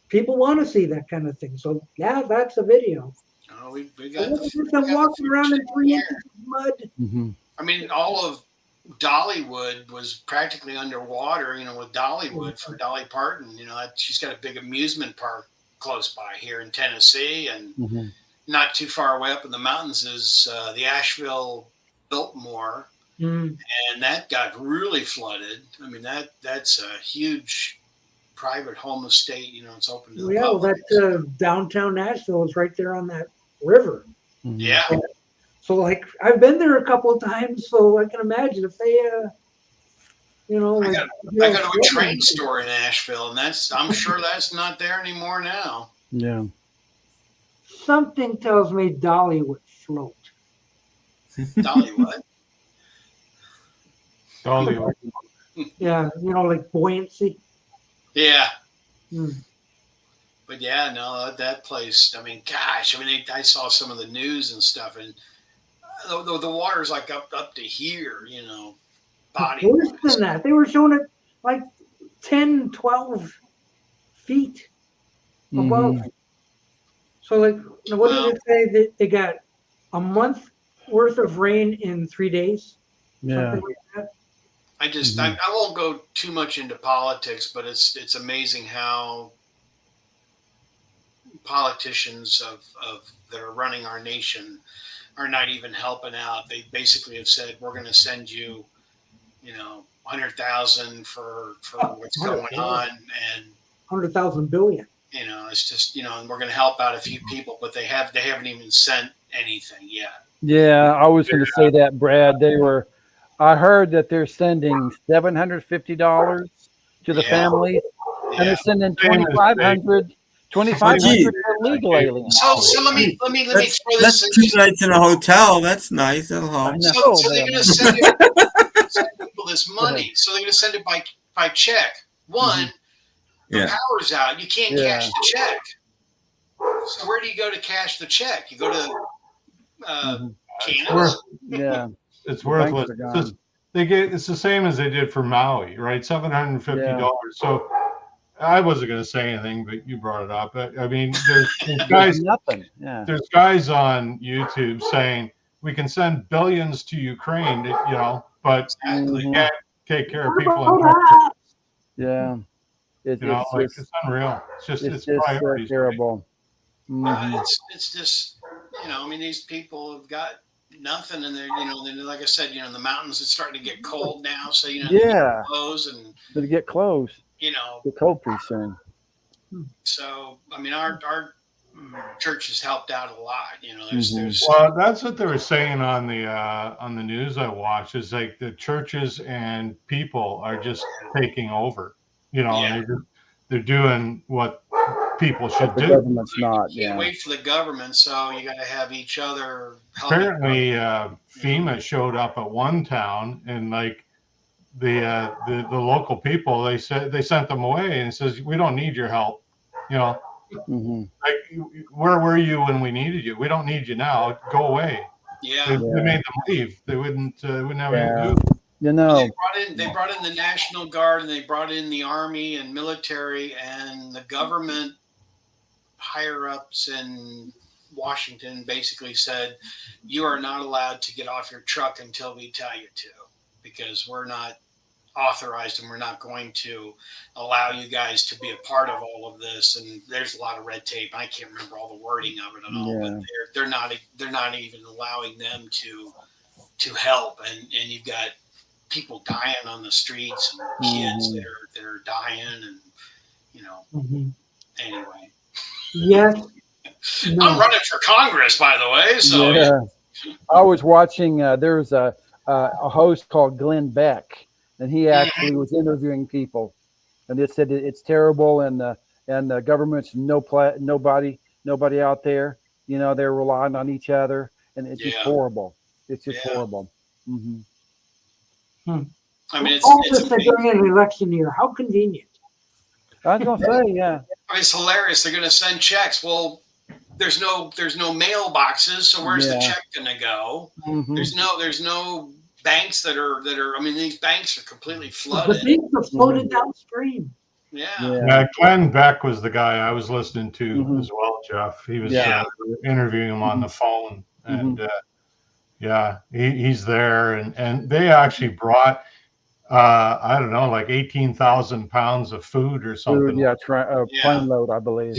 People want to see that kind of thing. So, yeah, that's a video. Oh, we got I'm walking around in 3 inches of mud. I mean, all of Dollywood was practically underwater, with Dollywood for Dolly Parton. She's got a big amusement park close by here in Tennessee, and not too far away up in the mountains is the Asheville Biltmore, and that got really flooded. I mean, that's a huge private home estate. It's open to the public. Well, that downtown Nashville is right there on that river. Yeah. So, like, I've been there a couple of times, so I can imagine if they, I go to a train store in Asheville, and I'm sure that's not there anymore now. Yeah. Something tells me Dolly would float. Dolly what? Dolly. Yeah, like buoyancy. Yeah. But yeah, no, that place. I mean, gosh, I saw some of the news and stuff, and the water's like up to here, body. Worse than that. They were showing it like 10, 12 feet above. So, like, what did it say? That they got a month worth of rain in 3 days? Yeah. Like that. I won't go too much into politics, but it's amazing how politicians of that are running our nation are not even helping out. They basically have said, we're going to send you, 100,000 for what's going on, and 100,000 billion. It's just, and we're going to help out a few people, but they haven't even sent anything yet. Yeah, I was going to say that, Brad. I heard that they're sending $750 to the families, and they're sending $2,500 for legal aliens. So let me throw this. That's 2 nights in a hotel. That's nice. That'll help. So they're going to send people this money. So they're going to send it by check. One, the power's out. You can't cash the check. So where do you go to cash the check? You go to Canada. Yeah. It's worthless. It's the same as they did for Maui, right? $750. So I wasn't going to say anything, but you brought it up. I mean, there's guys. Nothing. Yeah. There's guys on YouTube saying we can send billions to Ukraine, but we can't take care of people in Russia. Yeah. It's unreal. It's priorities. Terrible. It's just, these people have got nothing, and they're, like I said, in the mountains it's starting to get cold now, so they get clothes and they get close. Get cold pretty soon. So I mean, our church has helped out a lot. There's well, that's what they were saying on the news I watched. Is like the churches and people are just taking over. And they're doing what people should do. The government's not. You can't wait for the government, so you got to have each other. Apparently, FEMA showed up at one town, and like the local people, they sent them away, and it says, we don't need your help. Like, where were you when we needed you? We don't need you now. Go away. Yeah. They made them leave. They wouldn't have anything to do. They brought in the National Guard, and they brought in the Army and military, and the government higher ups in Washington basically said, you are not allowed to get off your truck until we tell you to, because we're not authorized and we're not going to allow you guys to be a part of all of this. And there's a lot of red tape. I can't remember all the wording of it and all, but they're not even allowing them to help. And you've got people dying on the streets and kids that are dying, and anyway. Yes. I'm running for Congress, by the way. So I was watching. There's a host called Glenn Beck, and he actually was interviewing people, and they said it's terrible, and the government's nobody out there. You know, they're relying on each other, and it's just horrible. It's just horrible. Mm-hmm. I mean, all this during an election year. How convenient. I was gonna say, yeah. I mean, it's hilarious. They're going to send checks. Well, there's no mailboxes, so where's the check going to go? Mm-hmm. There's no banks that are. I mean, these banks are completely flooded. The banks are floated downstream. Yeah. Glenn Beck was the guy I was listening to as well, Jeff. He was interviewing him on the phone, and he's there, and they actually brought. I don't know, like 18,000 pounds of food or something. Plane load, I believe.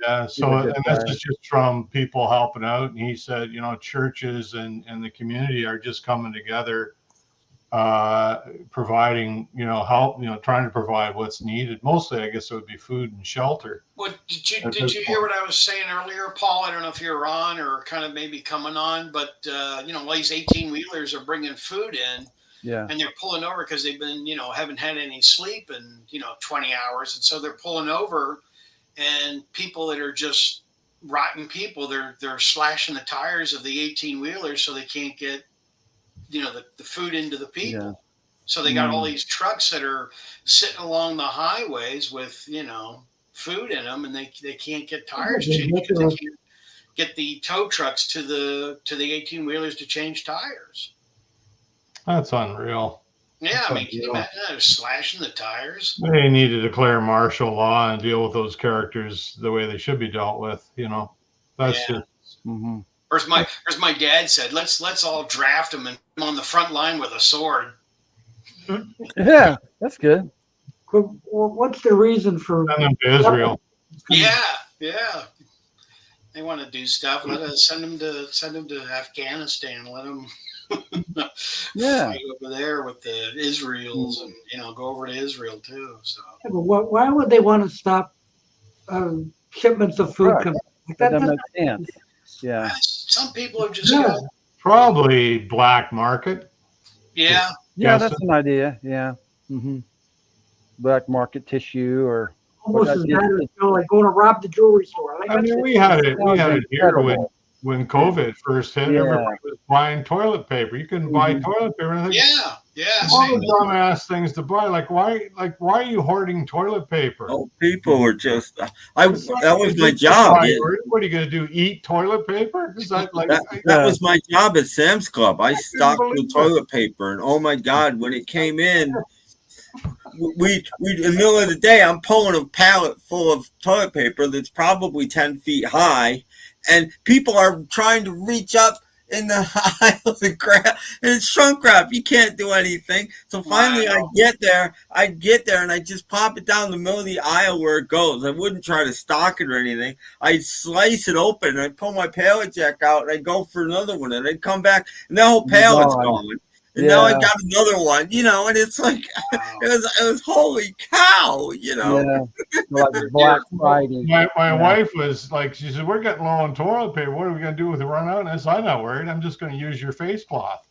Yeah. So, and this is just from people helping out. And he said, churches and the community are just coming together, providing, help, trying to provide what's needed. Mostly, I guess it would be food and shelter. Well, did you hear what I was saying earlier, Paul? I don't know if you're on or kind of maybe coming on, but, these 18-wheelers are bringing food in. Yeah. And they're pulling over because they've been, haven't had any sleep in, 20 hours. And so they're pulling over, and people that are just rotten people, they're slashing the tires of the 18-wheelers so they can't get, the food into the people. Yeah. So they got all these trucks that are sitting along the highways with, food in them, and they can't get tires changed because they can't get the tow trucks to the 18-wheelers to change tires. That's unreal. Yeah, I mean, can you imagine that? They're slashing the tires. They need to declare martial law and deal with those characters the way they should be dealt with. That's just. Mm-hmm. Where's my dad said, let's all draft him and put him on the front line with a sword. Yeah, that's good. Well, what's the reason for send them to Israel? Yeah. They want to do stuff. Let us send them to Afghanistan. Let them. Fight over there with the Israels, and go over to Israel too. So why would they want to stop shipments of food coming? That makes sense. Yeah, some people have just probably black market. Yeah, that's an idea. Yeah, black market tissue or almost as bad as like going to rob the jewelry store. I mean, we had it here when COVID first hit. Everybody was buying toilet paper. You couldn't buy toilet paper. And all the dumbass things to buy. Like why are you hoarding toilet paper? Oh, people were just. That was my job. What are you going to do? Eat toilet paper? That was my job at Sam's Club. I stocked with toilet paper, and oh my God, when it came in. We in the middle of the day, I'm pulling a pallet full of toilet paper that's probably 10 feet high, and people are trying to reach up in the aisle and grab, and it's shrunk wrap. You can't do anything. So finally, I get there, and I just pop it down the middle of the aisle where it goes. I wouldn't try to stock it or anything. I'd slice it open, and I'd pull my pallet jack out, and I'd go for another one, and I'd come back, and the whole pallet's gone. And now I got another one, and it's like it was holy cow, like Black Friday. My wife was like, she said, "We're getting low on toilet paper. What are we going to do with the run out?" And I said, "I'm not worried. I'm just going to use your face cloth."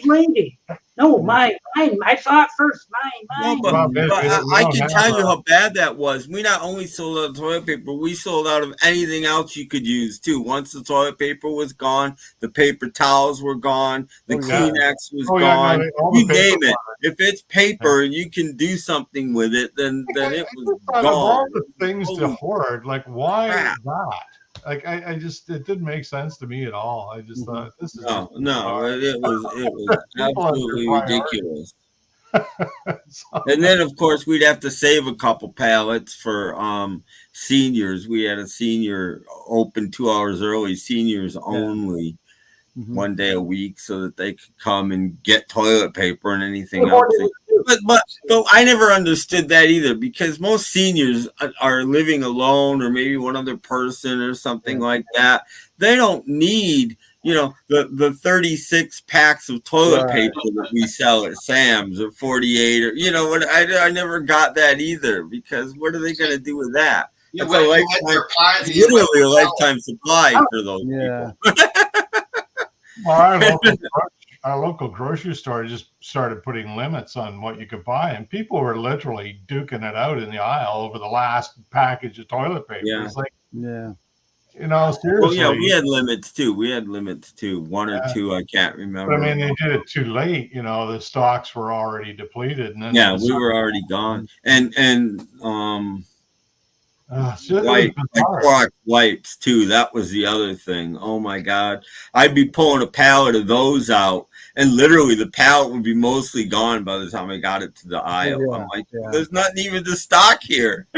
Lady. No, mine. I saw it first. Mine. No, but I can tell you how bad that was. We not only sold out of toilet paper, we sold out of anything else you could use too. Once the toilet paper was gone, the paper towels were gone, the Kleenex was gone. You name it. If it's paper and you can do something with it, then it was gone. Of all the things to hoard, like why that? Like I just it didn't make sense to me at all. I just thought this is it was absolutely ridiculous. And then of course we'd have to save a couple pallets for seniors. We had a senior open 2 hours early, seniors only, one day a week, so that they could come and get toilet paper and anything else. But I never understood that either, because most seniors are living alone, or maybe one other person or something like that. They don't need, the 36 packs of toilet paper that we sell at Sam's, or 48, or what. I never got that either, because what are they going to do with that? That's a lifetime, literally a lifetime supply for those people. Well, our local grocery store just started putting limits on what you could buy, and people were literally duking it out in the aisle over the last package of toilet paper. Yeah. It's like, yeah. you know, seriously. Well, yeah, we had limits too. One or two, I can't remember. But I mean, they did it too late. You know, the stocks were already depleted, and then yeah, we were already gone. And like Clorox wipes too. That was the other thing. Oh my God, I'd be pulling a pallet of those out, and literally the pallet would be mostly gone by the time I got it to the aisle. Yeah, I'm like, there's nothing even to stock here.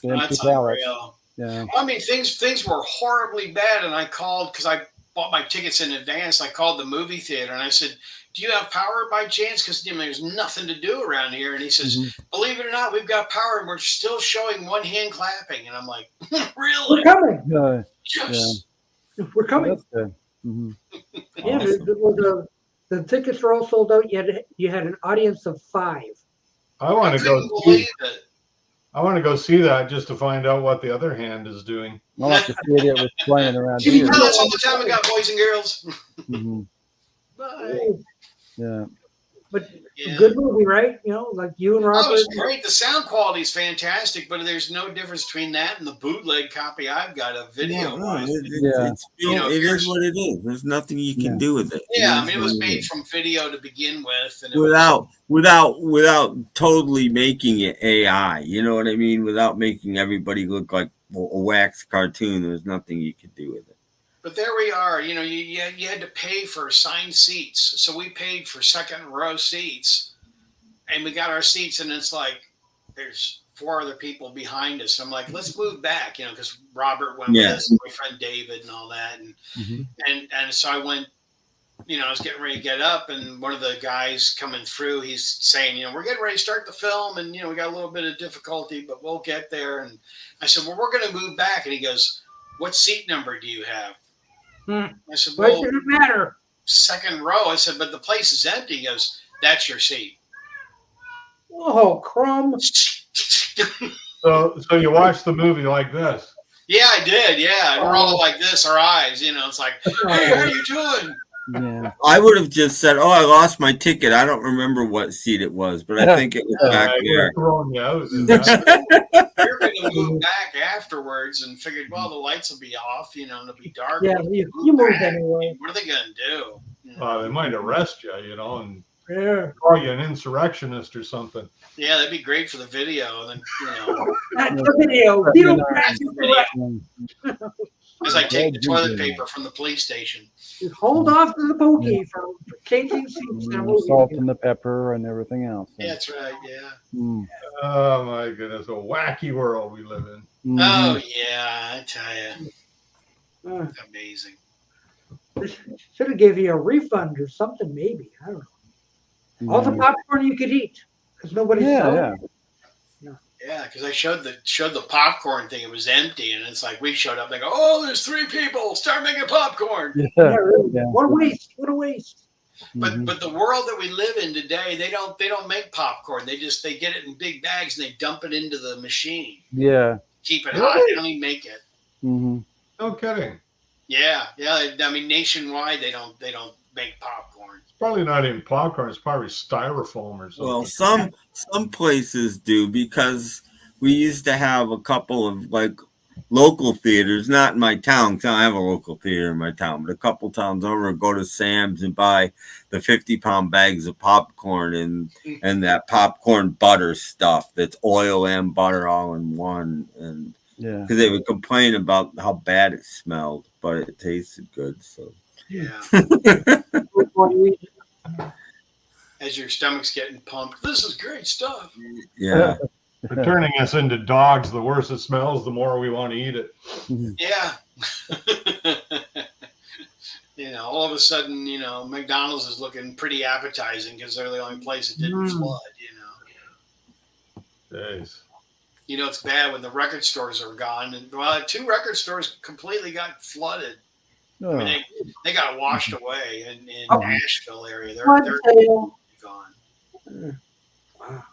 That's unreal. Yeah. I mean, things were horribly bad, and I called because I bought my tickets in advance. I called the movie theater and I said, "Do you have power by chance? Because there's nothing to do around here." And he says, "Believe it or not, we've got power, and we're still showing one hand clapping." And I'm like, "Really? We're coming. Yes. We're coming." Yeah, the tickets were all sold out. You had an audience of 5. I want to go. Believe it. I want to go see that just to find out what the other hand is doing. I like to see it was playing around You here. tell us all the time we got boys and girls. Bye. Yeah. But good movie, right? You know, like you and Robert. Oh, it's great. The sound quality is fantastic, but there's no difference between that and the bootleg copy I've got of video. It is what it is. There's nothing you can do with it. Yeah, I mean, it was made from video to begin with, and without totally making it AI. You know what I mean? Without making everybody look like a wax cartoon. There's nothing you can do with it. But there we are. You know, you had to pay for assigned seats, so we paid for second row seats, and we got our seats, and it's like there's 4 other people behind us. I'm like, let's move back, you know, because Robert went with us, my friend David, and all that, and so I went. You know, I was getting ready to get up, and one of the guys coming through, he's saying, you know, we're getting ready to start the film, and you know, we got a little bit of difficulty, but we'll get there. And I said, well, we're going to move back, and he goes, what seat number do you have? I said, Why well, does it matter? Second row. I said, but the place is empty. He goes, that's your seat. Oh, crumb. So you watched the movie like this? Yeah, I did. Yeah. We're all like this, our eyes, you know, it's like, hey, how are you doing? Yeah. I would have just said, "Oh, I lost my ticket. I don't remember what seat it was, but I think it was back there." We're going to move back afterwards and figured, well, the lights will be off, you know, and it'll be dark. Yeah, you moved anyway. What are they going to do? They might arrest you, you know, and Yeah. call you an insurrectionist or something. Yeah, that'd be great for the video. And then, you know, That's the video. as I take the toilet paper from the police station. Just hold off to the pokey for changing seats. Salt and the pepper and everything else. Yeah, that's right. Yeah. Oh my goodness, a wacky world we live in. Oh yeah, I tell you, amazing. Should have gave you a refund or something, maybe. I don't know. All the popcorn you could eat, because nobody's selling it. Yeah, because I showed the popcorn thing. It was empty, and it's like we showed up. They go, "Oh, there's 3 people. Start making popcorn." Yeah, really. What a waste! What a waste! But the world that we live in today, they don't make popcorn. They get it in big bags and they dump it into the machine. Yeah. Keep it hot. They don't even make it. No kidding. Yeah. I mean, nationwide, they don't make popcorn. It's probably not even popcorn. It's probably styrofoam or something. Well, some places do, because we used to have a couple of like local theaters, not in my town, because I don't have a local theater in my town, but a couple towns over, go to Sam's and buy the 50-pound bags of popcorn and that popcorn butter stuff that's oil and butter all in one. And because they would complain about how bad it smelled, but it tasted good. So yeah. As your stomach's getting pumped, this is great stuff. Yeah. They're turning us into dogs. The worse it smells, the more we want to eat it. Yeah. You know, all of a sudden, you know, McDonald's is looking pretty appetizing because they're the only place that didn't flood, you know. Jeez. You know, it's bad when the record stores are gone. And, well, 2 record stores completely got flooded. I mean, they got washed away in Nashville area. They're gone. Wow.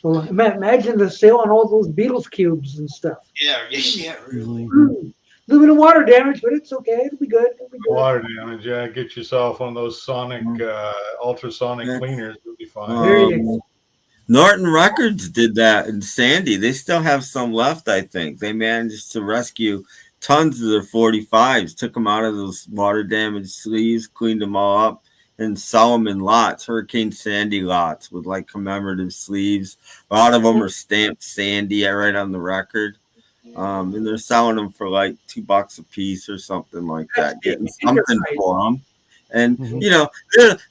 So imagine the sale on all those Beatles cubes and stuff. Yeah, really. A little bit of water damage, but it's okay. It'll be good. It'll be good. Water damage, yeah. Get yourself one of those sonic, ultrasonic cleaners. You'll be fine. Norton Records did that in Sandy. They still have some left, I think. They managed to rescue tons of their 45s, took them out of those water damaged sleeves, cleaned them all up, and sell them in lots, Hurricane Sandy lots with like commemorative sleeves. A lot of them are stamped Sandy right on the record. And they're selling them for like $2 a piece or something like that, getting something for them. And you know,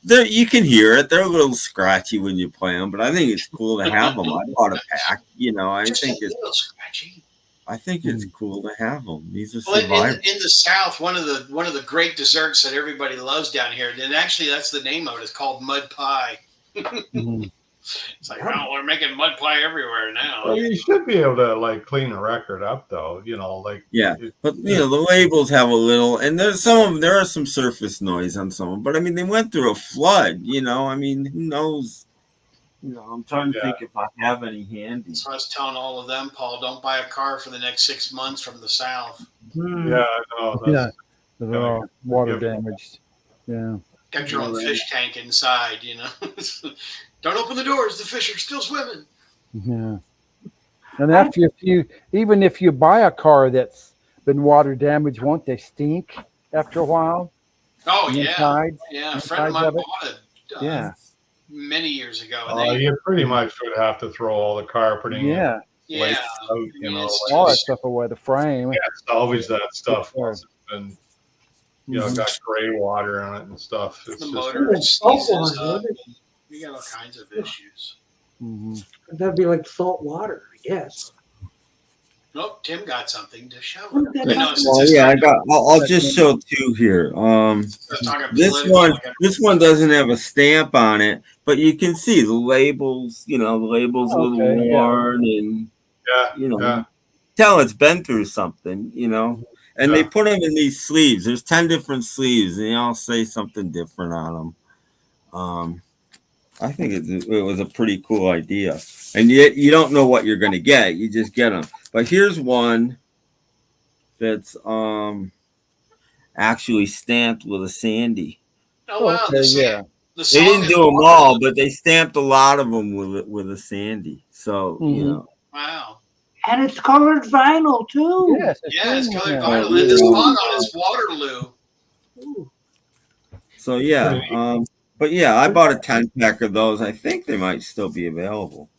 they're you can hear it. They're a little scratchy when you play them, but I think it's cool to have them. I bought a pack. You know, I think it's cool to have them. These are survivors. In the South, one of the great desserts that everybody loves down here, and actually that's the name of it. It's called mud pie. It's like, oh, we're making mud pie everywhere now. Well, you should be able to like clean a record up, though. You know, like but you know the labels have a little, and there's some of them. There are some surface noise on some of them, but I mean they went through a flood. You know, I mean who knows? You know, I'm trying to think if I have any handy. So I was telling all of them, Paul, don't buy a car for the next 6 months from the South. Yeah, I know. They're all water damaged. Yeah. Got your own fish tank inside, you know. Don't open the doors. The fish are still swimming. Yeah. And after even if you buy a car that's been water damaged, won't they stink after a while? Oh, Inside, yeah. A friend of mine bought it many years ago. You pretty much would have to throw all the carpeting. Yeah. Out, you know, all that stuff away, the frame. Yeah, salvage that stuff. And you know, got gray water on it and stuff. It's the just motor sneezes up. You got all kinds of issues. That'd be like salt water, I guess. Nope, Tim got something to show. I'll just show two here. This one doesn't have a stamp on it, but you can see the labels. You know, the labels a little worn, and you know, tell it's been through something. You know, and they put them in these sleeves. There's 10 different sleeves, and they all say something different on them. I think it was a pretty cool idea, and yet you don't know what you're going to get. You just get them. But here's one that's actually stamped with a Sandy. Oh wow! They didn't do them all, but they stamped a lot of them with a Sandy. So you know. Wow. And it's colored vinyl too. Yes, it's colored vinyl. And this song on is Waterloo. Ooh. So yeah. But yeah, I bought a 10-pack of those. I think they might still be available.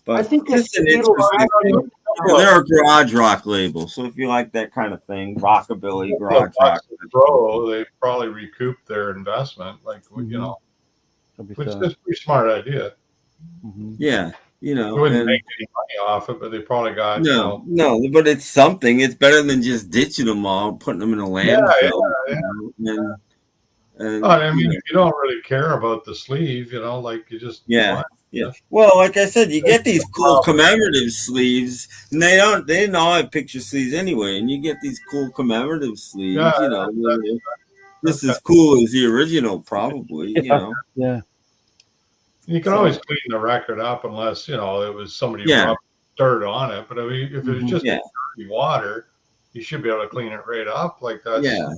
But I think just an interesting thing. They're a garage rock label, so if you like that kind of thing, rockabilly, garage rock. They probably recouped their investment. Like you know, which is a pretty smart idea. Yeah, you know, they wouldn't make any money off it, but they probably got no, but it's something. It's better than just ditching them all, putting them in a landfill. I mean, if you don't really care about the sleeve, you know, like you just Yeah. Well, like I said, you get these cool commemorative sleeves, and they didn't all have picture sleeves anyway, and you get these cool commemorative sleeves. You know, this is cool as the original, probably. You know. Yeah. You can always clean the record up unless it was somebody rubbed dirt on it. But I mean, if it was just dirty water, you should be able to clean it right up like that. Yeah.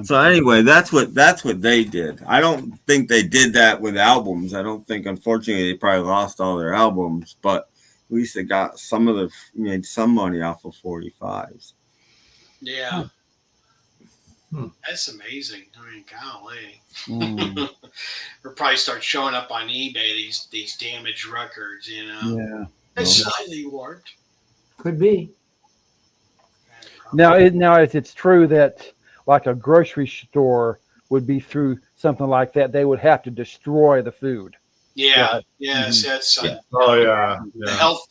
So anyway, that's what they did. I don't think they did that with albums. I don't think, unfortunately, they probably lost all their albums, but at least they got made some money off of 45s. Yeah. That's amazing. I mean, golly. We'll probably start showing up on eBay, these damaged records, you know. Yeah. It's slightly warped. Could be. Now it's true that like a grocery store would be through something like that, they would have to destroy the food. Yeah. Right. Yes. That's. The health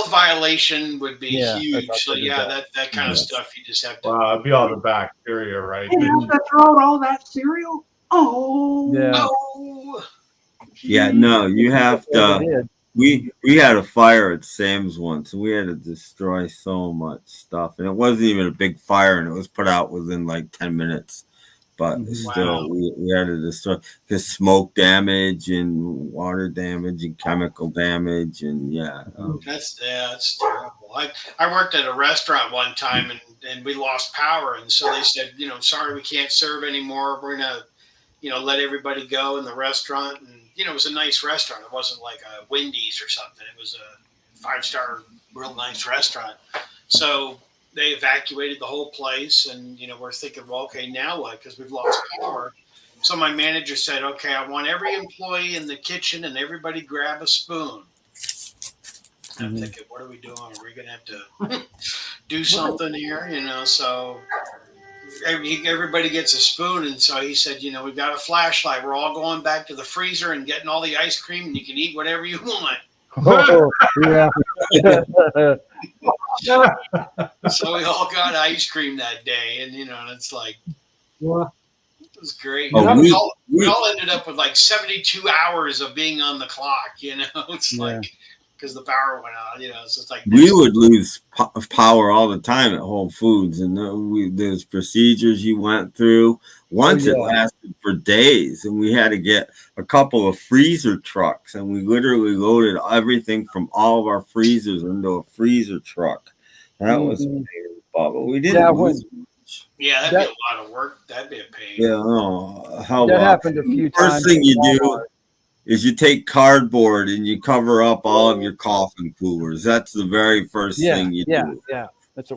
violation would be huge. So that kind of stuff you just have to. It'd be all the bacteria, right? You have to throw out all that cereal. Oh. Yeah. Oh. Yeah. No, you have to. We had a fire at Sam's once, and we had to destroy so much stuff, and it wasn't even a big fire, and it was put out within like 10 minutes. but still, we had to destroy because smoke damage and water damage and chemical damage and That's terrible. I worked at a restaurant one time and we lost power, and so they said, sorry, we can't serve anymore. We're gonna, let everybody go in the restaurant. And it was a nice restaurant. It wasn't like a Wendy's or something. It was a 5-star, real nice restaurant. So they evacuated the whole place, and we're thinking, well, okay, now what? Because we've lost power. So my manager said, okay, I want every employee in the kitchen and everybody grab a spoon. I'm thinking, what are we doing? Are we going to have to do something here? So everybody gets a spoon. And so he said, we've got a flashlight. We're all going back to the freezer and getting all the ice cream, and you can eat whatever you want. Oh, yeah. So we all got ice cream that day. And, and it's like, it was great. Oh, we all ended up with like 72 hours of being on the clock, It's like, because the power went out, so it's like we would lose power all the time at Whole Foods, and there's procedures you went through. Once it lasted for days, and we had to get a couple of freezer trucks, and we literally loaded everything from all of our freezers into a freezer truck. That was a pain in the butt, but we didn't lose. Yeah, that'd be a lot of work. That'd be a pain. Yeah, that happened a few times. First thing you do is you take cardboard and you cover up all of your coffin coolers. That's the very first thing you do. Yeah.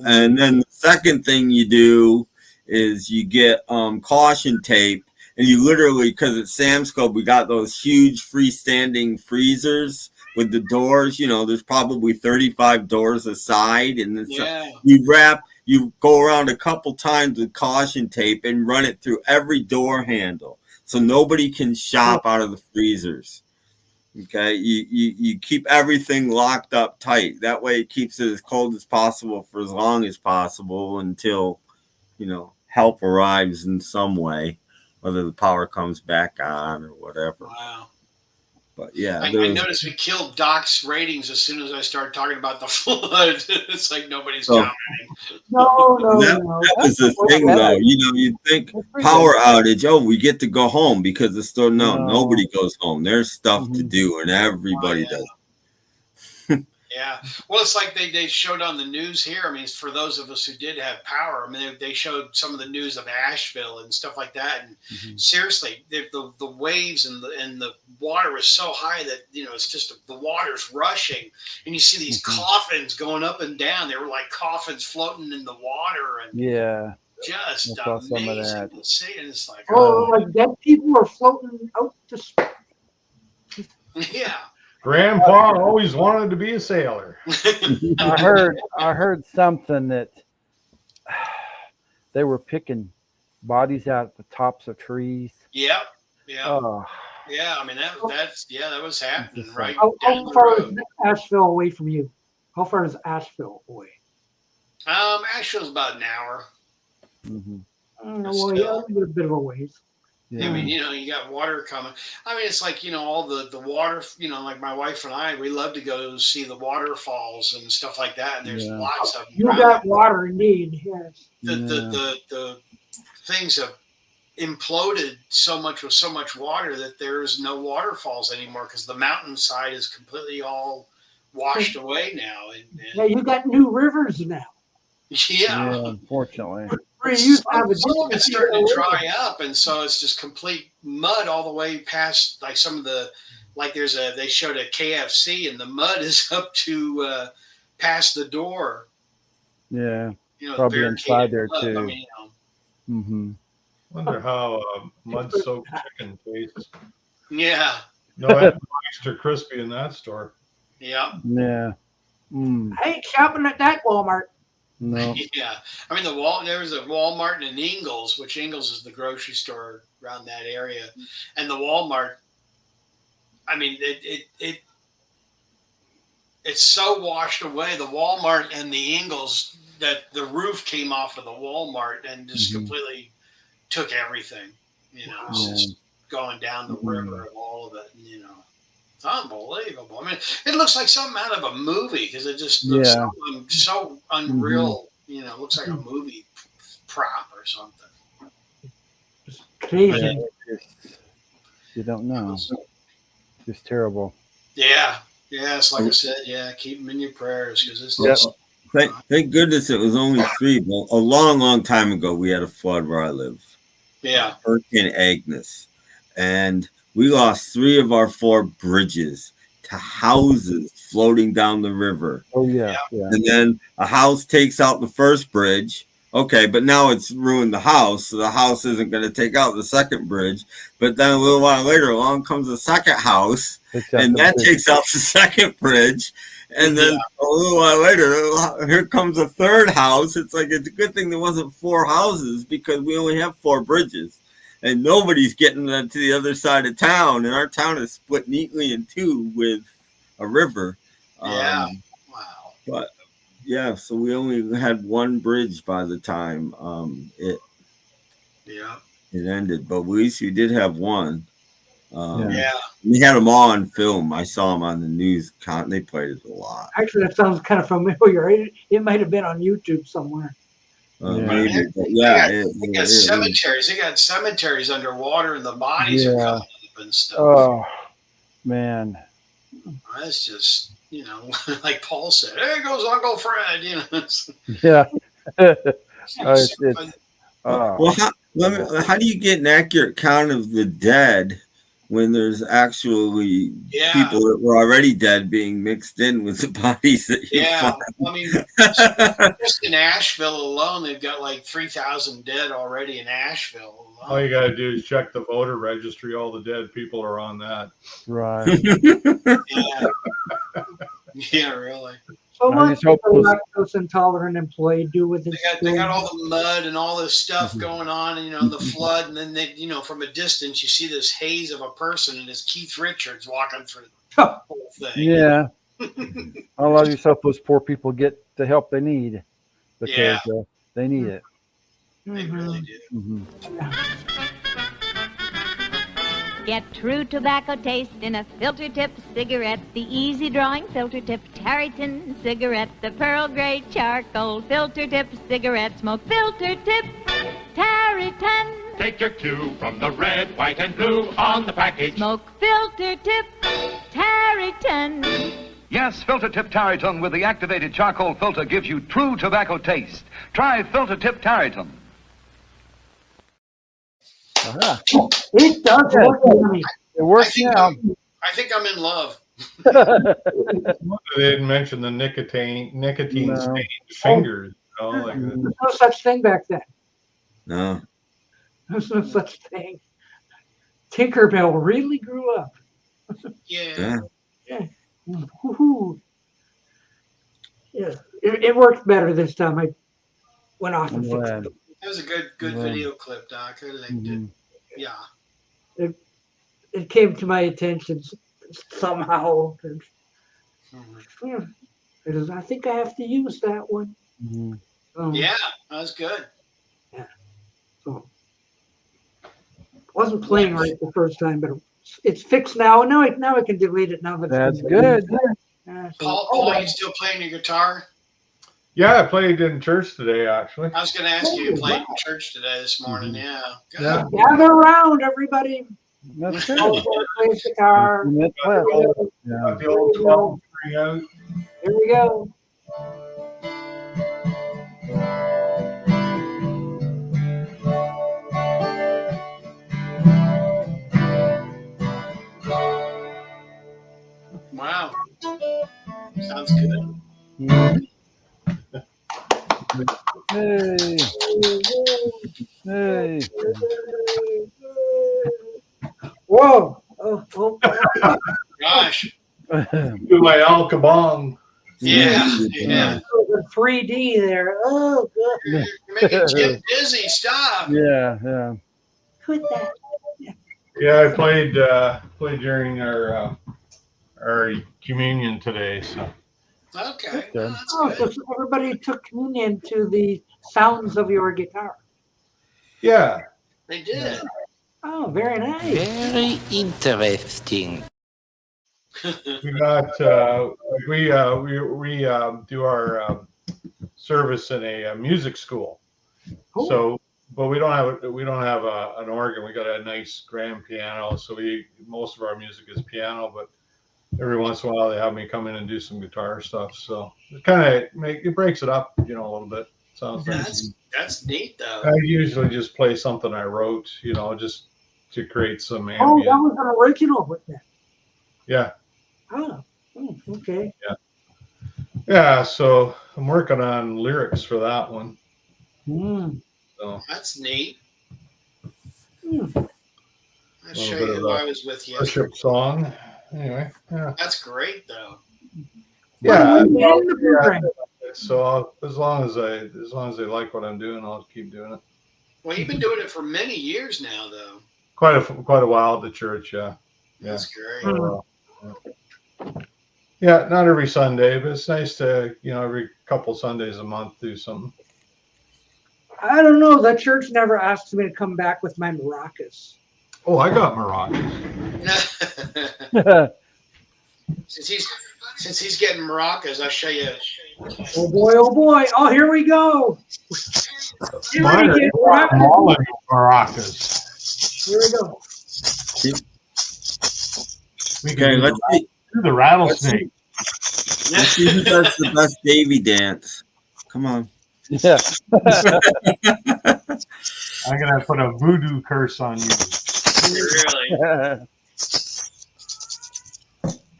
And then the second thing you do is you get caution tape, and you literally, because at Sam's Club we got those huge freestanding freezers with the doors. There's probably 35 doors a side, and you go around a couple times with caution tape and run it through every door handle, so nobody can shop out of the freezers. Okay, you keep everything locked up tight. That way it keeps it as cold as possible for as long as possible until, help arrives in some way, whether the power comes back on or whatever. Wow. But yeah, I noticed we killed Doc's ratings as soon as I started talking about the flood. It's like nobody's commenting. No. That was the thing, though. You'd think power outage. Oh, we get to go home because the store. No, nobody goes home. There's stuff to do, and everybody does. Yeah. Well, it's like they showed on the news here. I mean, for those of us who did have power, I mean, they showed some of the news of Asheville and stuff like that. And seriously, the waves and the water was so high that, it's just the water's rushing. And you see these coffins going up and down. They were like coffins floating in the water. And just amazing to see. And it's like, like dead people were floating out to yeah. Grandpa always wanted to be a sailor. I heard something that they were picking bodies out at the tops of trees. Yeah. Oh. Yeah, I mean that was happening right How down the far road. is Asheville away from you? How far is Asheville away? Asheville's about an hour. Well, a bit of a ways. Yeah. I mean, you got water coming. I mean, it's like, all the water, like my wife and I, we love to go see the waterfalls and stuff like that. And there's lots of them. You got water indeed, yes. The things have imploded so much with so much water that there's no waterfalls anymore because the mountainside is completely all washed away now. Yeah, you got new rivers now. Yeah, unfortunately. Some of it's starting to dry up, and so it's just complete mud all the way past. Like some of the, like they showed a KFC, and the mud is up to past the door. Yeah, probably inside there too. I mean, Wonder how mud-soaked chicken tastes. Yeah. No, that's extra crispy in that store. Yeah. Yeah. I ain't shopping at that Walmart. No. Yeah, I mean there was a Walmart in Ingalls, which Ingalls is the grocery store around that area, and the Walmart. I mean it's so washed away, the Walmart and the Ingalls, that the roof came off of the Walmart and just completely took everything. It's just going down the river and all of it. And, it's unbelievable. I mean, it looks like something out of a movie because it just looks so unreal. It looks like a movie prop or something. occasion. You don't know. It's terrible. Yeah. Yes, like I said, yeah, keep them in your prayers because it's just. Thank goodness it was only 3. But a long time ago, we had a flood where I live. Yeah. Hurricane Agnes. And we lost 3 of our 4 bridges to houses floating down the river. Oh, yeah. And then a house takes out the first bridge. Okay, but now it's ruined the house, so the house isn't going to take out the second bridge. But then a little while later, along comes the second house, and that takes out the second bridge. And then a little while later, here comes a third house. It's like it's a good thing there wasn't 4 houses because we only have 4 bridges. And nobody's getting to the other side of town. And our town is split neatly in 2 with a river. Wow. But yeah, so we only had 1 bridge by the time it ended. But at least we did have 1. We had them all on film. I saw them on the news. They played it a lot. Actually, that sounds kind of familiar. It might have been on YouTube somewhere. Maybe, but they got cemeteries. They got cemeteries underwater, and the bodies are coming up and stuff. Oh, man. That's just, like Paul said, there goes Uncle Fred, Yeah. Well, how do you get an accurate count of the dead when there's actually people that were already dead being mixed in with the bodies that you find? I mean, just in Asheville alone, they've got like 3,000 dead already in Asheville alone. All you got to do is check the voter registry. All the dead people are on that. Right. Yeah, really. So what does a lactose intolerant employee do with his They got all the mud and all this stuff going on, and the flood, and then they, from a distance you see this haze of a person, and it's Keith Richards walking through the whole thing. Yeah. Allow yourself those poor people get the help they need because they need it. They really do. Get true tobacco taste in a filter tip cigarette. The easy drawing filter tip Tarryton cigarette. The pearl gray charcoal filter tip cigarette. Smoke filter tip Tarryton. Take your cue from the red, white, and blue on the package. Smoke filter tip Tarryton. Yes, filter tip Tarryton with the activated charcoal filter gives you true tobacco taste. Try filter tip Tarryton. It does work. It works now. I think I'm in love. They didn't mention the nicotine stained fingers. There's no such thing back then. No. There's no such thing. Tinkerbell really grew up. Yeah. Woo-hoo. Yeah. It worked better this time. I went off and fixed it. That was a good video clip, Doc. I liked it. Yeah. It came to my attention somehow. I think I have to use that one. Yeah, that was good. Yeah. So wasn't playing right the first time, but it's fixed now. Now I can delete it now. That's good. Paul, are you still playing your guitar? Yeah, I played in church today, actually. I was going to ask you played in church today this morning. Yeah. Good. Yeah. Gather around, everybody. That's good. Plays guitar. Got the old 12 string out. Here we go. Wow. Sounds good. Hey. Whoa. Oh. Gosh. Do my Al Kabong. Yeah. 3D there. Oh, good. You're making Jim dizzy. Stop. Yeah. Quit that. Yeah, I played during our communion today. So. Okay. So everybody took communion to the sounds of your guitar. Yeah. They did. Oh, very nice. Very interesting. We got we do our service in a music school. Cool. So but we don't have an organ. We got a nice grand piano, so most of our music is piano. But every once in a while, they have me come in and do some guitar stuff. So it kind of it breaks it up, a little bit. Sounds nice. That's neat, though. I usually just play something I wrote, just to create some Oh, ambient. that was an original with that. Yeah. Oh, okay. Yeah. Yeah. So I'm working on lyrics for that one. So That's neat. Hmm. I'll show you who I was with yesterday. Worship song. Anyway. Yeah. That's great, though. Yeah. So as long as they like what I'm doing, I'll keep doing it. Well, you've been doing it for many years now, though. Quite a while at the church, yeah. That's great. Yeah, not every Sunday, but it's nice to, every couple Sundays a month do something. I don't know. That church never asked me to come back with my maracas. Oh, I got maracas. Since he's getting maracas, I'll show you. Oh boy! Oh boy! Oh, here we go. Maracas. Here we go. Okay, let's see. The rattlesnake. Let's see who does the best Davy dance. Come on. Yeah. I'm gonna put a voodoo curse on you. Really?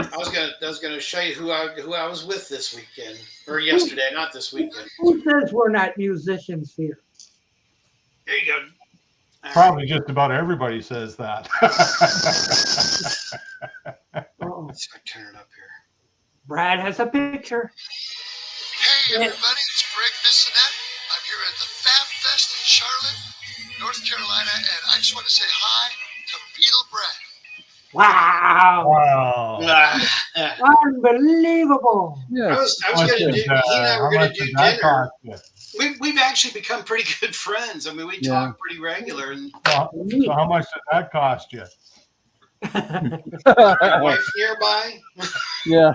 I was gonna show you who I was with this weekend or yesterday, not this weekend. Who says we're not musicians here? There you go. Probably just about everybody says that. Let's turn it up here. Brad has a picture. Hey everybody, it's Greg Bissonette. I'm here at the Fab Fest in Charlotte, North Carolina, and I just want to say hi to BeatleBrad. Wow! Unbelievable! I was gonna do. He and I were gonna do dinner. We've actually become pretty good friends. I mean, we talk pretty regular. And so how much did that cost you? wife nearby. Yeah.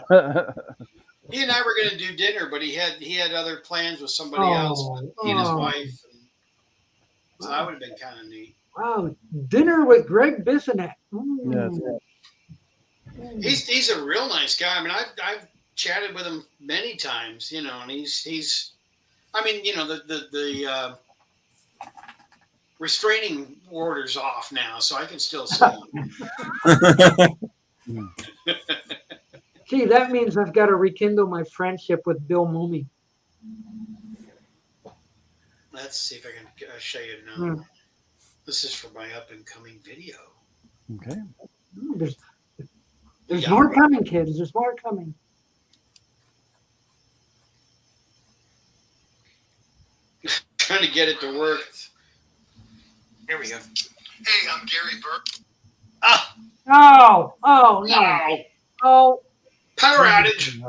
He and I were going to do dinner, but he had other plans with somebody else. He and his wife. So that would have been kind of neat. Wow, dinner with Greg Bissonette. He's a real nice guy. I mean, I've chatted with him many times, and he's. I mean, the restraining order's off now, so I can still see him. Gee, that means I've got to rekindle my friendship with Bill Mooney. Let's see if I can show you now. This is for my up-and-coming video. Okay. There's more coming, kids. There's more coming. Trying to get it to work. Here we go. Hey, I'm Gary Burke. Oh no. Oh. Power outage.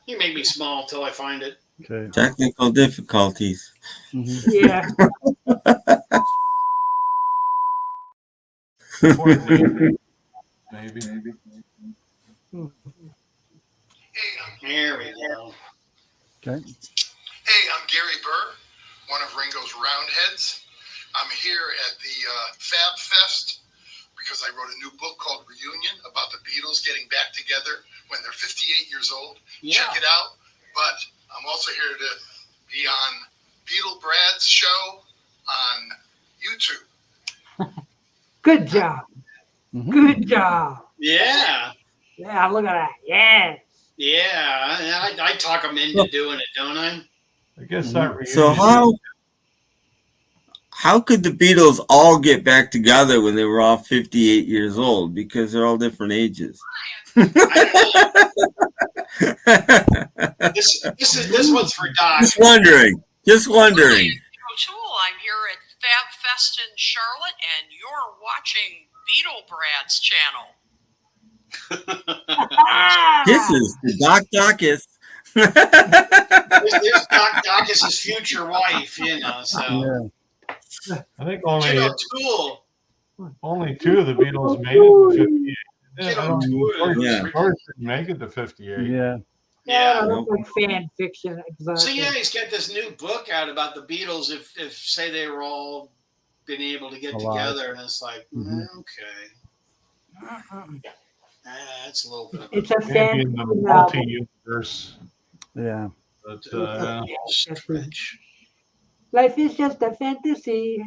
You make me small until I find it. Okay. Technical difficulties. Yeah. Maybe. Here we go. Okay. Hey, I'm Gary Burr, one of Ringo's Roundheads. I'm here at the Fab Fest because I wrote a new book called Reunion about the Beatles getting back together when they're 58 years old. Yeah. Check it out. But I'm also here to be on BeatleBrad's show on YouTube. Good job. Good job. Yeah. Yeah, look at that. Yes. Yeah. I talk them into doing it, don't I? I guess that. So how could the Beatles all get back together when they were all 58 years old? Because they're all different ages. This one's for Doc. Just wondering. O'Toole. I'm here at Fab Fest in Charlotte, and you're watching BeatleBrad's channel. This is the Docus. There's Doc Docus's future wife, so. I think only only two of the Beatles made it to 58. Yeah. George didn't make it to 58. Yeah. Yeah, that's like fan fiction. Exactly. So he's got this new book out about the Beatles. If say they were all been able to get A lot. together, and it's like, okay, that's a little bit of It's a maybe in the fantasy multi-universe. Yeah. But stretch. Life is just a fantasy.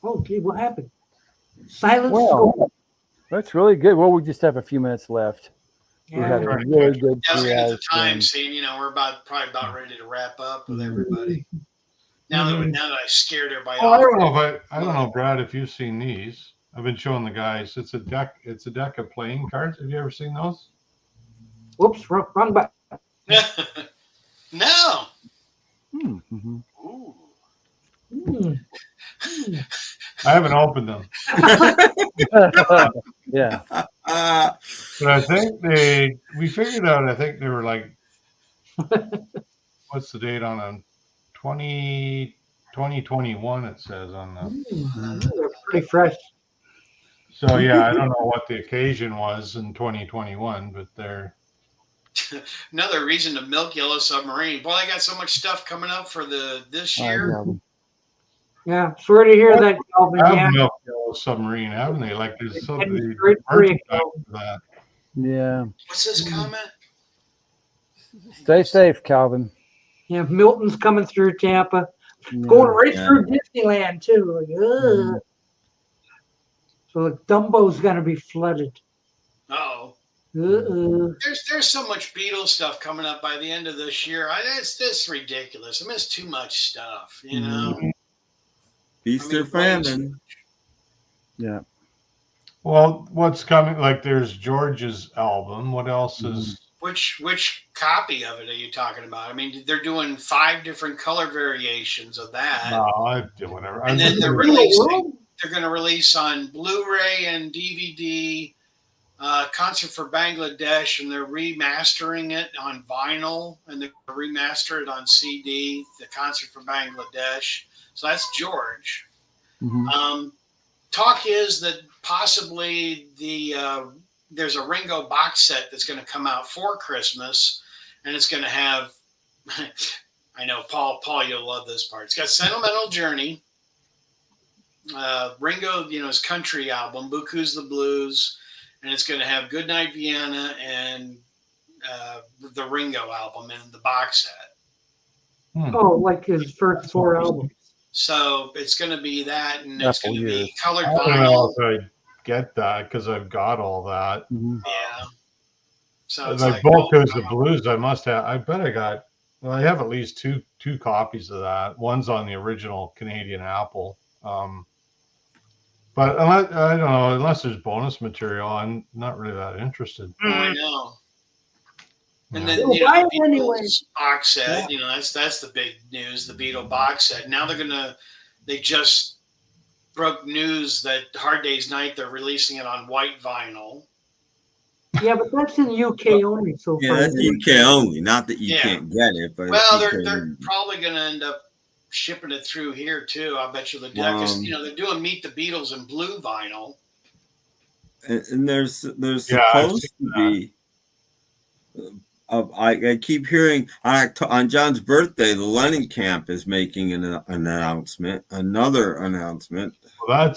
Oh, gee, what happened? Silence. Well, that's really good. Well, we just have a few minutes left. We had a really good I was looking at the 3-hour time, stream. seeing we're probably about ready to wrap up with everybody. Now that I scared everybody Oh, off. I don't know, Brad, if you've seen these. I've been showing the guys. It's a deck of playing cards. Have you ever seen those? Whoops, wrong button. No. Mm-hmm. I haven't opened them. Yeah. But I think we figured out, I think they were like, what's the date on them? 2021, it says on them. They're pretty fresh. So, yeah, I don't know what the occasion was in 2021, but they're. Another reason to milk Yellow Submarine. Boy, I got so much stuff coming up for this year. Yeah, sorry to hear that, Calvin. Have milked Yellow Submarine, haven't they? Like there's something great for that. Yeah. What's this comment? Stay safe, Calvin. Yeah, Milton's coming through Tampa. Yeah. Going right through Disneyland, too. Like, So Dumbo's going to be flooded. Uh-oh. Uh-oh. There's so much Beatles stuff coming up by the end of this year. It's ridiculous. I mean, it's too much stuff, you know? Feast or famine. Yeah. Well, what's coming? Like there's George's album. What else is? Which copy of it are you talking about? I mean, they're doing 5 different color variations of that. No, I do whatever. And then they're releasing. They're going to release on Blu-ray and DVD. Concert for Bangladesh, and they're remastering it on vinyl, and they're remaster it on CD. The Concert for Bangladesh. So that's George. Talk is that possibly there's a Ringo box set that's going to come out for Christmas, and it's going to have. I know, Paul, you'll love this part. It's got Sentimental Journey, Ringo, his country album, Buku's the Blues, and it's going to have Goodnight Vienna and the Ringo album in the box set. Oh, like his first 4 albums. So it's going to be that, and it's going to be I colored don't vinyl. know if I get that because I've got all that. Yeah. So it's like both goes the blues. I must have. I bet I got. Well, I have at least two copies of that. One's on the original Canadian Apple. But unless, I don't know, unless there's bonus material, I'm not really that interested. I know. And then Well, the buy it Beatles anyway. box set, that's the big news. The Beatle box set. Now they just broke news that Hard Day's Night they're releasing it on white vinyl. Yeah, but that's in UK only so Yeah, far. that's UK only. Not that you can't get it, but Well, it's they're UK. probably going to end up shipping it through here too. I bet you the because they're doing Meet the Beatles in blue vinyl. And there's supposed to be. I keep hearing on John's birthday, the Lennon Camp is making an announcement, another announcement. Well,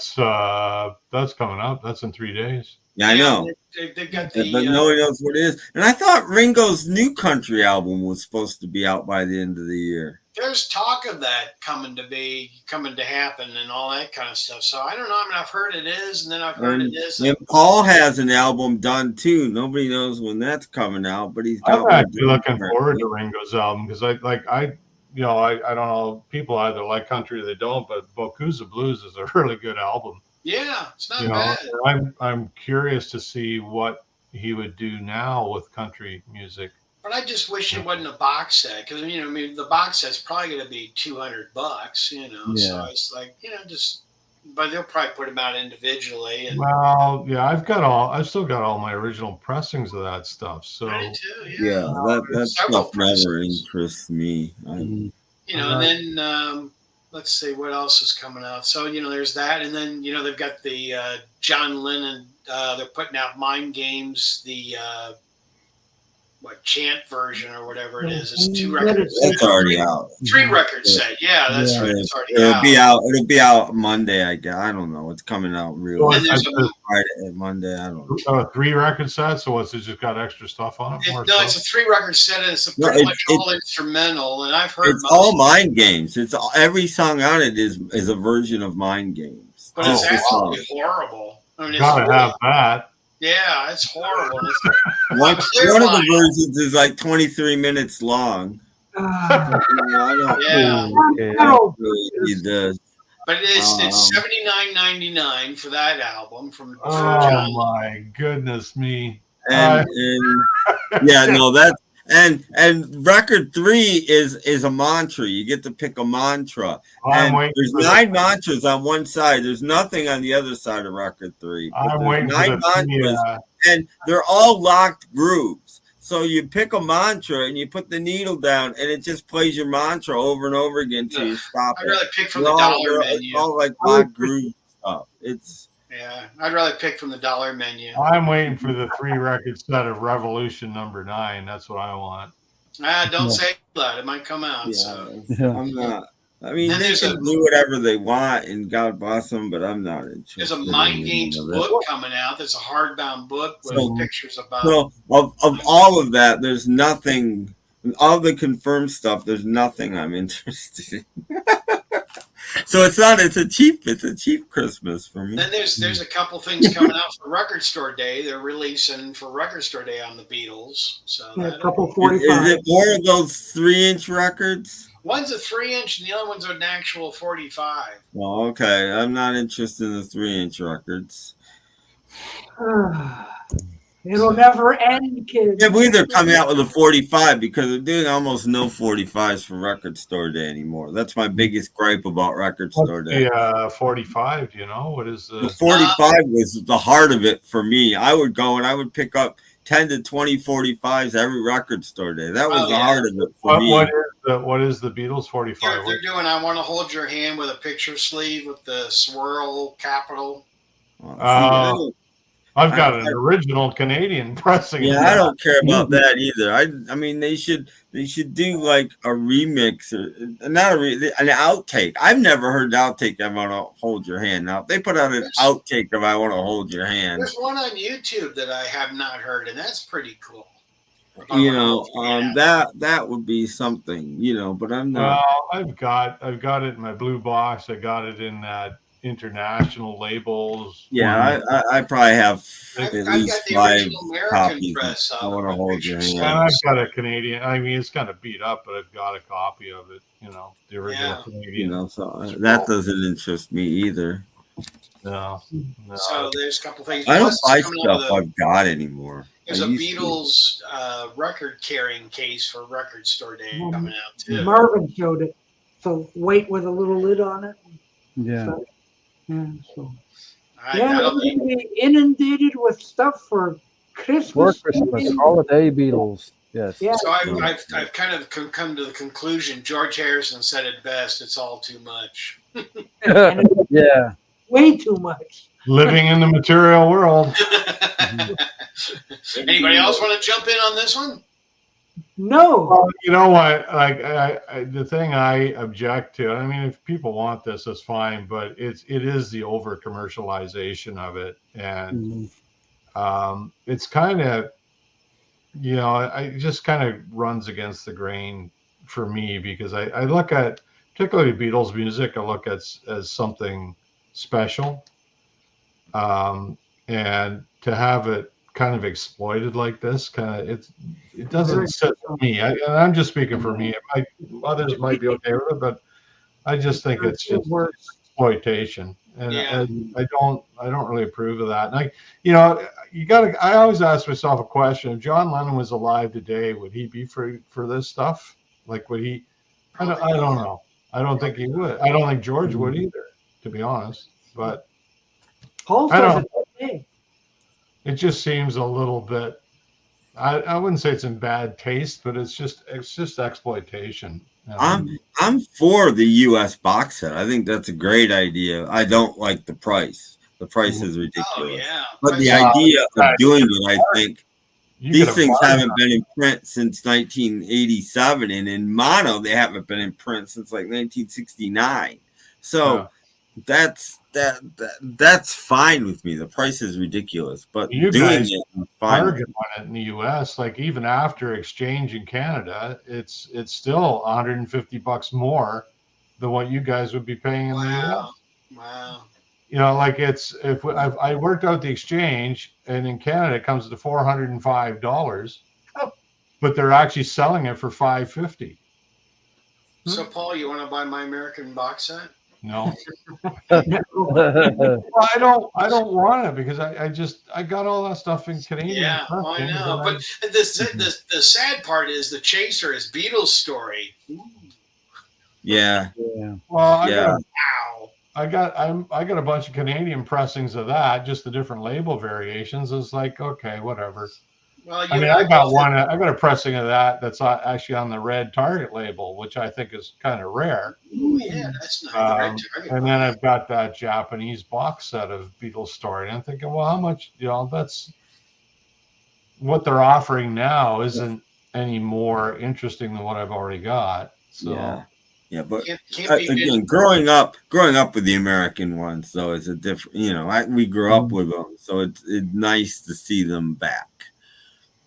that's coming up. That's in 3 days. Yeah, I know. They got But nobody knows what it is. And I thought Ringo's new country album was supposed to be out by the end of the year. There's talk of that coming to happen and all that kind of stuff. So I don't know. I mean, I've heard it is, and then I've heard it isn't. And Paul has an album done too. Nobody knows when that's coming out, but he's got. I'm actually looking forward to Ringo's album because I don't know. People either like country or they don't, but Buku's the Blues is a really good album. Yeah, it's not bad. I'm curious to see what he would do now with country music. But I just wish it wasn't a box set because the box set's probably going to be $200. Yeah. So it's like but they'll probably put them out individually. And Well, yeah, I've still got all my original pressings of that stuff. So I do too, Yeah, that stuff never interests me. and then let's see what else is coming out. So there's that, and then they've got the John Lennon. They're putting out Mind Games, the chant version or whatever it is. It's 2 records. That's already out. 3 record set. Yeah, that's right. It's already out. It'll be out Monday, I guess. I don't know. It's coming out real Friday, Monday. I don't know. 3 record sets, so it's just got extra stuff on it? It's a 3 record set, and it's pretty much all instrumental. And I've heard it's all Mind Games. It's every song on it is a version of Mind Games. But it's absolutely horrible. I mean, gotta have that. Yeah, it's horrible. One of the versions is like 23 minutes long. Yeah. But it's $79.99 for that album from John. My goodness me. And record 3 is a mantra. You get to pick a mantra. And there's 9 mantras on one side. There's nothing on the other side of record 3. I'm waiting 9 mantras, and they're all locked grooves. So you pick a mantra and you put the needle down, and it just plays your mantra over and over again until you stop it. I'd rather pick from the dollar menu. It's all like locked groove stuff. Yeah, I'd rather pick from the dollar menu. I'm waiting for the 3 record set of Revolution number 9. That's what I want. Don't say that. It might come out. I'm not. I mean, they can do whatever they want, and God bless them, but I'm not interested. There's a Mind Games book coming out. There's a hardbound book with pictures about. So of all of that, there's nothing. All the confirmed stuff, there's nothing I'm interested in. So it's a cheap Christmas for me. Then there's a couple things coming out for Record Store Day. They're releasing for Record Store Day on the Beatles. So a couple 45. Is it more of those 3-inch records? One's a 3-inch and the other one's an actual 45. Well, okay. I'm not interested in the 3-inch records. It'll never end, kids. Yeah, we either coming out with a 45 because they're doing almost no 45s for Record Store Day anymore. That's my biggest gripe about Record Store Day. 45, what is the 45 was the heart of it for me. I would go and I would pick up 10 to 20 45s every Record Store Day. That was the heart of it for me. What is the Beatles 45? They're doing I Want to Hold Your Hand with a picture sleeve with the swirl capital. I've got an original Canadian pressing. Yeah, I don't care about that either. I mean, they should do like a remix or an outtake. I've never heard the outtake. I Want to Hold Your Hand. Now, if they put out an outtake of I Want to Hold Your Hand. There's one on YouTube that I have not heard, and that's pretty cool. That would be something, but I'm not. Well, I've got it in my blue box. I got it in that international labels. Yeah, I probably have at least 5 copies. I Want to Hold Your Hand. And I've got a Canadian. I mean, it's kind of beat up, but I've got a copy of it. The original Canadian. So that doesn't interest me either. No. So there's a couple things. I don't buy stuff I've got anymore. There's a Beatles record carrying case for Record Store Day coming out too. Marvin showed it. So weight with a little lid on it. Yeah. We're going to be inundated with stuff for Christmas. For Christmas, holiday Beatles. Yes. Yeah. So I've kind of come to the conclusion. George Harrison said it best. It's all too much. Yeah. Way too much. Living in the material world. Anybody else want to jump in on this one? No. Well, you know what? The thing I object to. I mean, if people want this, that's fine. But it is the over commercialization of it, and it's kind of, it just kind of runs against the grain for me because I look at particularly Beatles music. I look at as something special, and to have it kind of exploited like this, it doesn't sit for me. And I'm just speaking for me. Others might be okay with it, but I just think it's just exploitation, and I don't really approve of that. And I always ask myself a question: if John Lennon was alive today, would he be for this stuff? Like, would he? I don't know. I don't think he would. I don't think George would either, to be honest. But it just seems a little bit. I wouldn't say it's in bad taste, but it's just exploitation. I'm for the U.S. box set. I think that's a great idea. I don't like the price. The price is ridiculous. Oh, yeah. But the idea of doing it, I think, These things haven't been in print since 1987, and in mono they haven't been in print since like 1969. So that's fine with me. The price is ridiculous, but You doing guys it, I'm fine with bargain on it in the U.S. Like even after exchange in Canada, it's still $150 more than what you guys would be paying in the U.S. Wow. You know, like I worked out the exchange, and in Canada it comes to $405, but they're actually selling it for $550. So, Paul, you want to buy my American box set? No. Well, I don't want it because I got all that stuff in Canadian. Yeah, I know. But the sad part is the Chaser is Beatles story. Yeah. Well, I got a bunch of Canadian pressings of that, just the different label variations. It's like, okay, whatever. Well, I mean, I got a pressing of that's actually on the red Target label, which I think is kind of rare. Oh yeah, that's nice. The red Target. And then I've got that Japanese box set of Beatles story, and I'm thinking, well, how much? You know, that's what they're offering now isn't any more interesting than what I've already got. So. Yeah, but again, growing up with the American ones, though, is a different. You know, we grew up with them, so it's nice to see them back.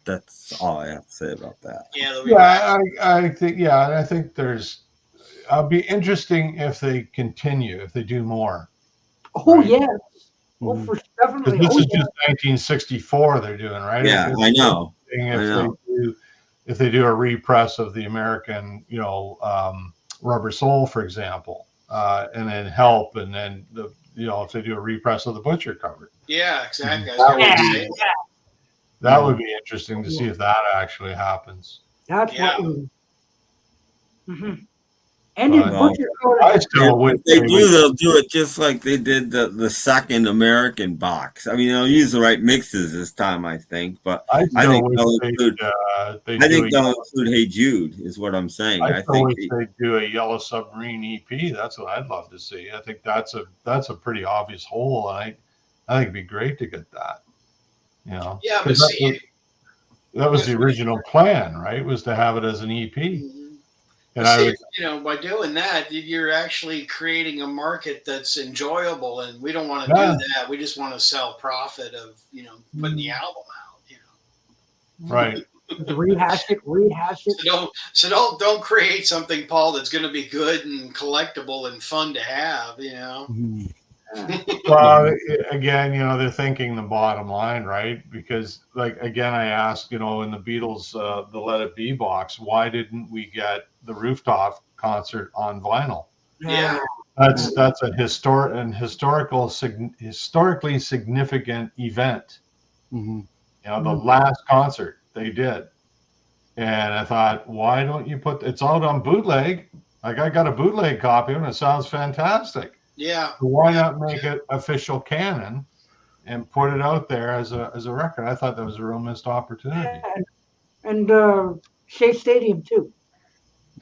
That's all I have to say about that. Yeah, I think I'll be interesting if they continue, if they do more. Oh right? Yes. Oh, for definitely. This is just 1964 they're doing, right? Yeah, I know. If they do a repress of the American, you know, Rubber Soul, for example, and then Help, and then if they do a repress of the Butcher cover. Yeah, exactly. That would be interesting to see if that actually happens. That's what we. And in Butcher cover, they'll do it just like they did the second American box. I mean, they'll use the right mixes this time, I think. But I think they'll include. They'll include "Hey Jude" is what I'm saying. I think they do a Yellow Submarine EP. That's what I'd love to see. I think that's a pretty obvious hole. I think it'd be great to get that. You know. Yeah, but that was the original plan, right? Was to have it as an EP. And by doing that, you're actually creating a market that's enjoyable, and we don't want to do that. We just want to sell profit of putting the album out. Right. Rehash it. So don't create something, Paul, that's going to be good and collectible and fun to have. Well, again, they're thinking the bottom line, right? Because, like, again, I asked, in the Beatles, the Let It Be box, why didn't we get the Rooftop concert on vinyl? Yeah, that's a historically significant event. The last concert they did, and I thought, why don't you it's out on bootleg? Like, I got a bootleg copy and it sounds fantastic. Yeah. So why not make it official canon and put it out there as a record? I thought that was a real missed opportunity. And Shea Stadium too.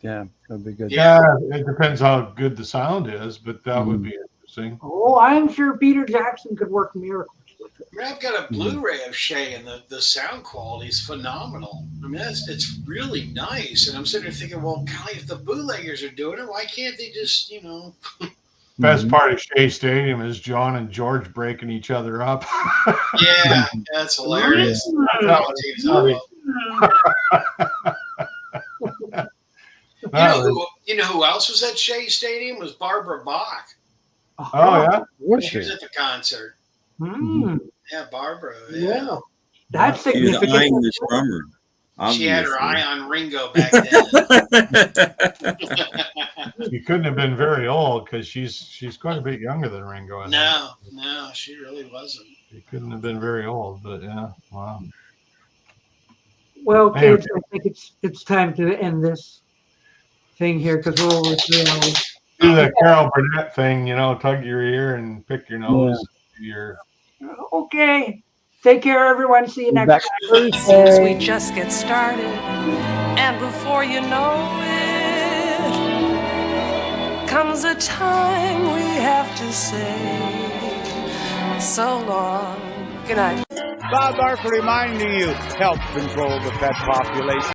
Yeah, that'd be good. Yeah, it depends how good the sound is, but that would be interesting. Oh, I'm sure Peter Jackson could work miracles with it. I've got a Blu-ray of Shea, and the sound quality is phenomenal. I mean, it's really nice. And I'm sitting there thinking, well, golly, if the bootleggers are doing it, why can't they just, Best part of Shea Stadium is John and George breaking each other up. Yeah, that's hilarious. You know who else was at Shea Stadium? Was Barbara Bach. Oh yeah, she was at the concert. Yeah, Barbara. Yeah, that's significant. She was eyeing the drummer. She had her eye on Ringo back then. She couldn't have been very old because she's quite a bit younger than Ringo. No, she really wasn't. She couldn't have been very old, but yeah, wow. Well, kids, I think it's time to end this thing here because we're over 3 hours. Do that Carol Burnett thing, tug your ear and pick your nose. Okay. Take care, everyone. See you next time. Seems we just get started, and before you know it, comes a time we have to say so long. Good night. Bob Barker reminding you, help control the pet population.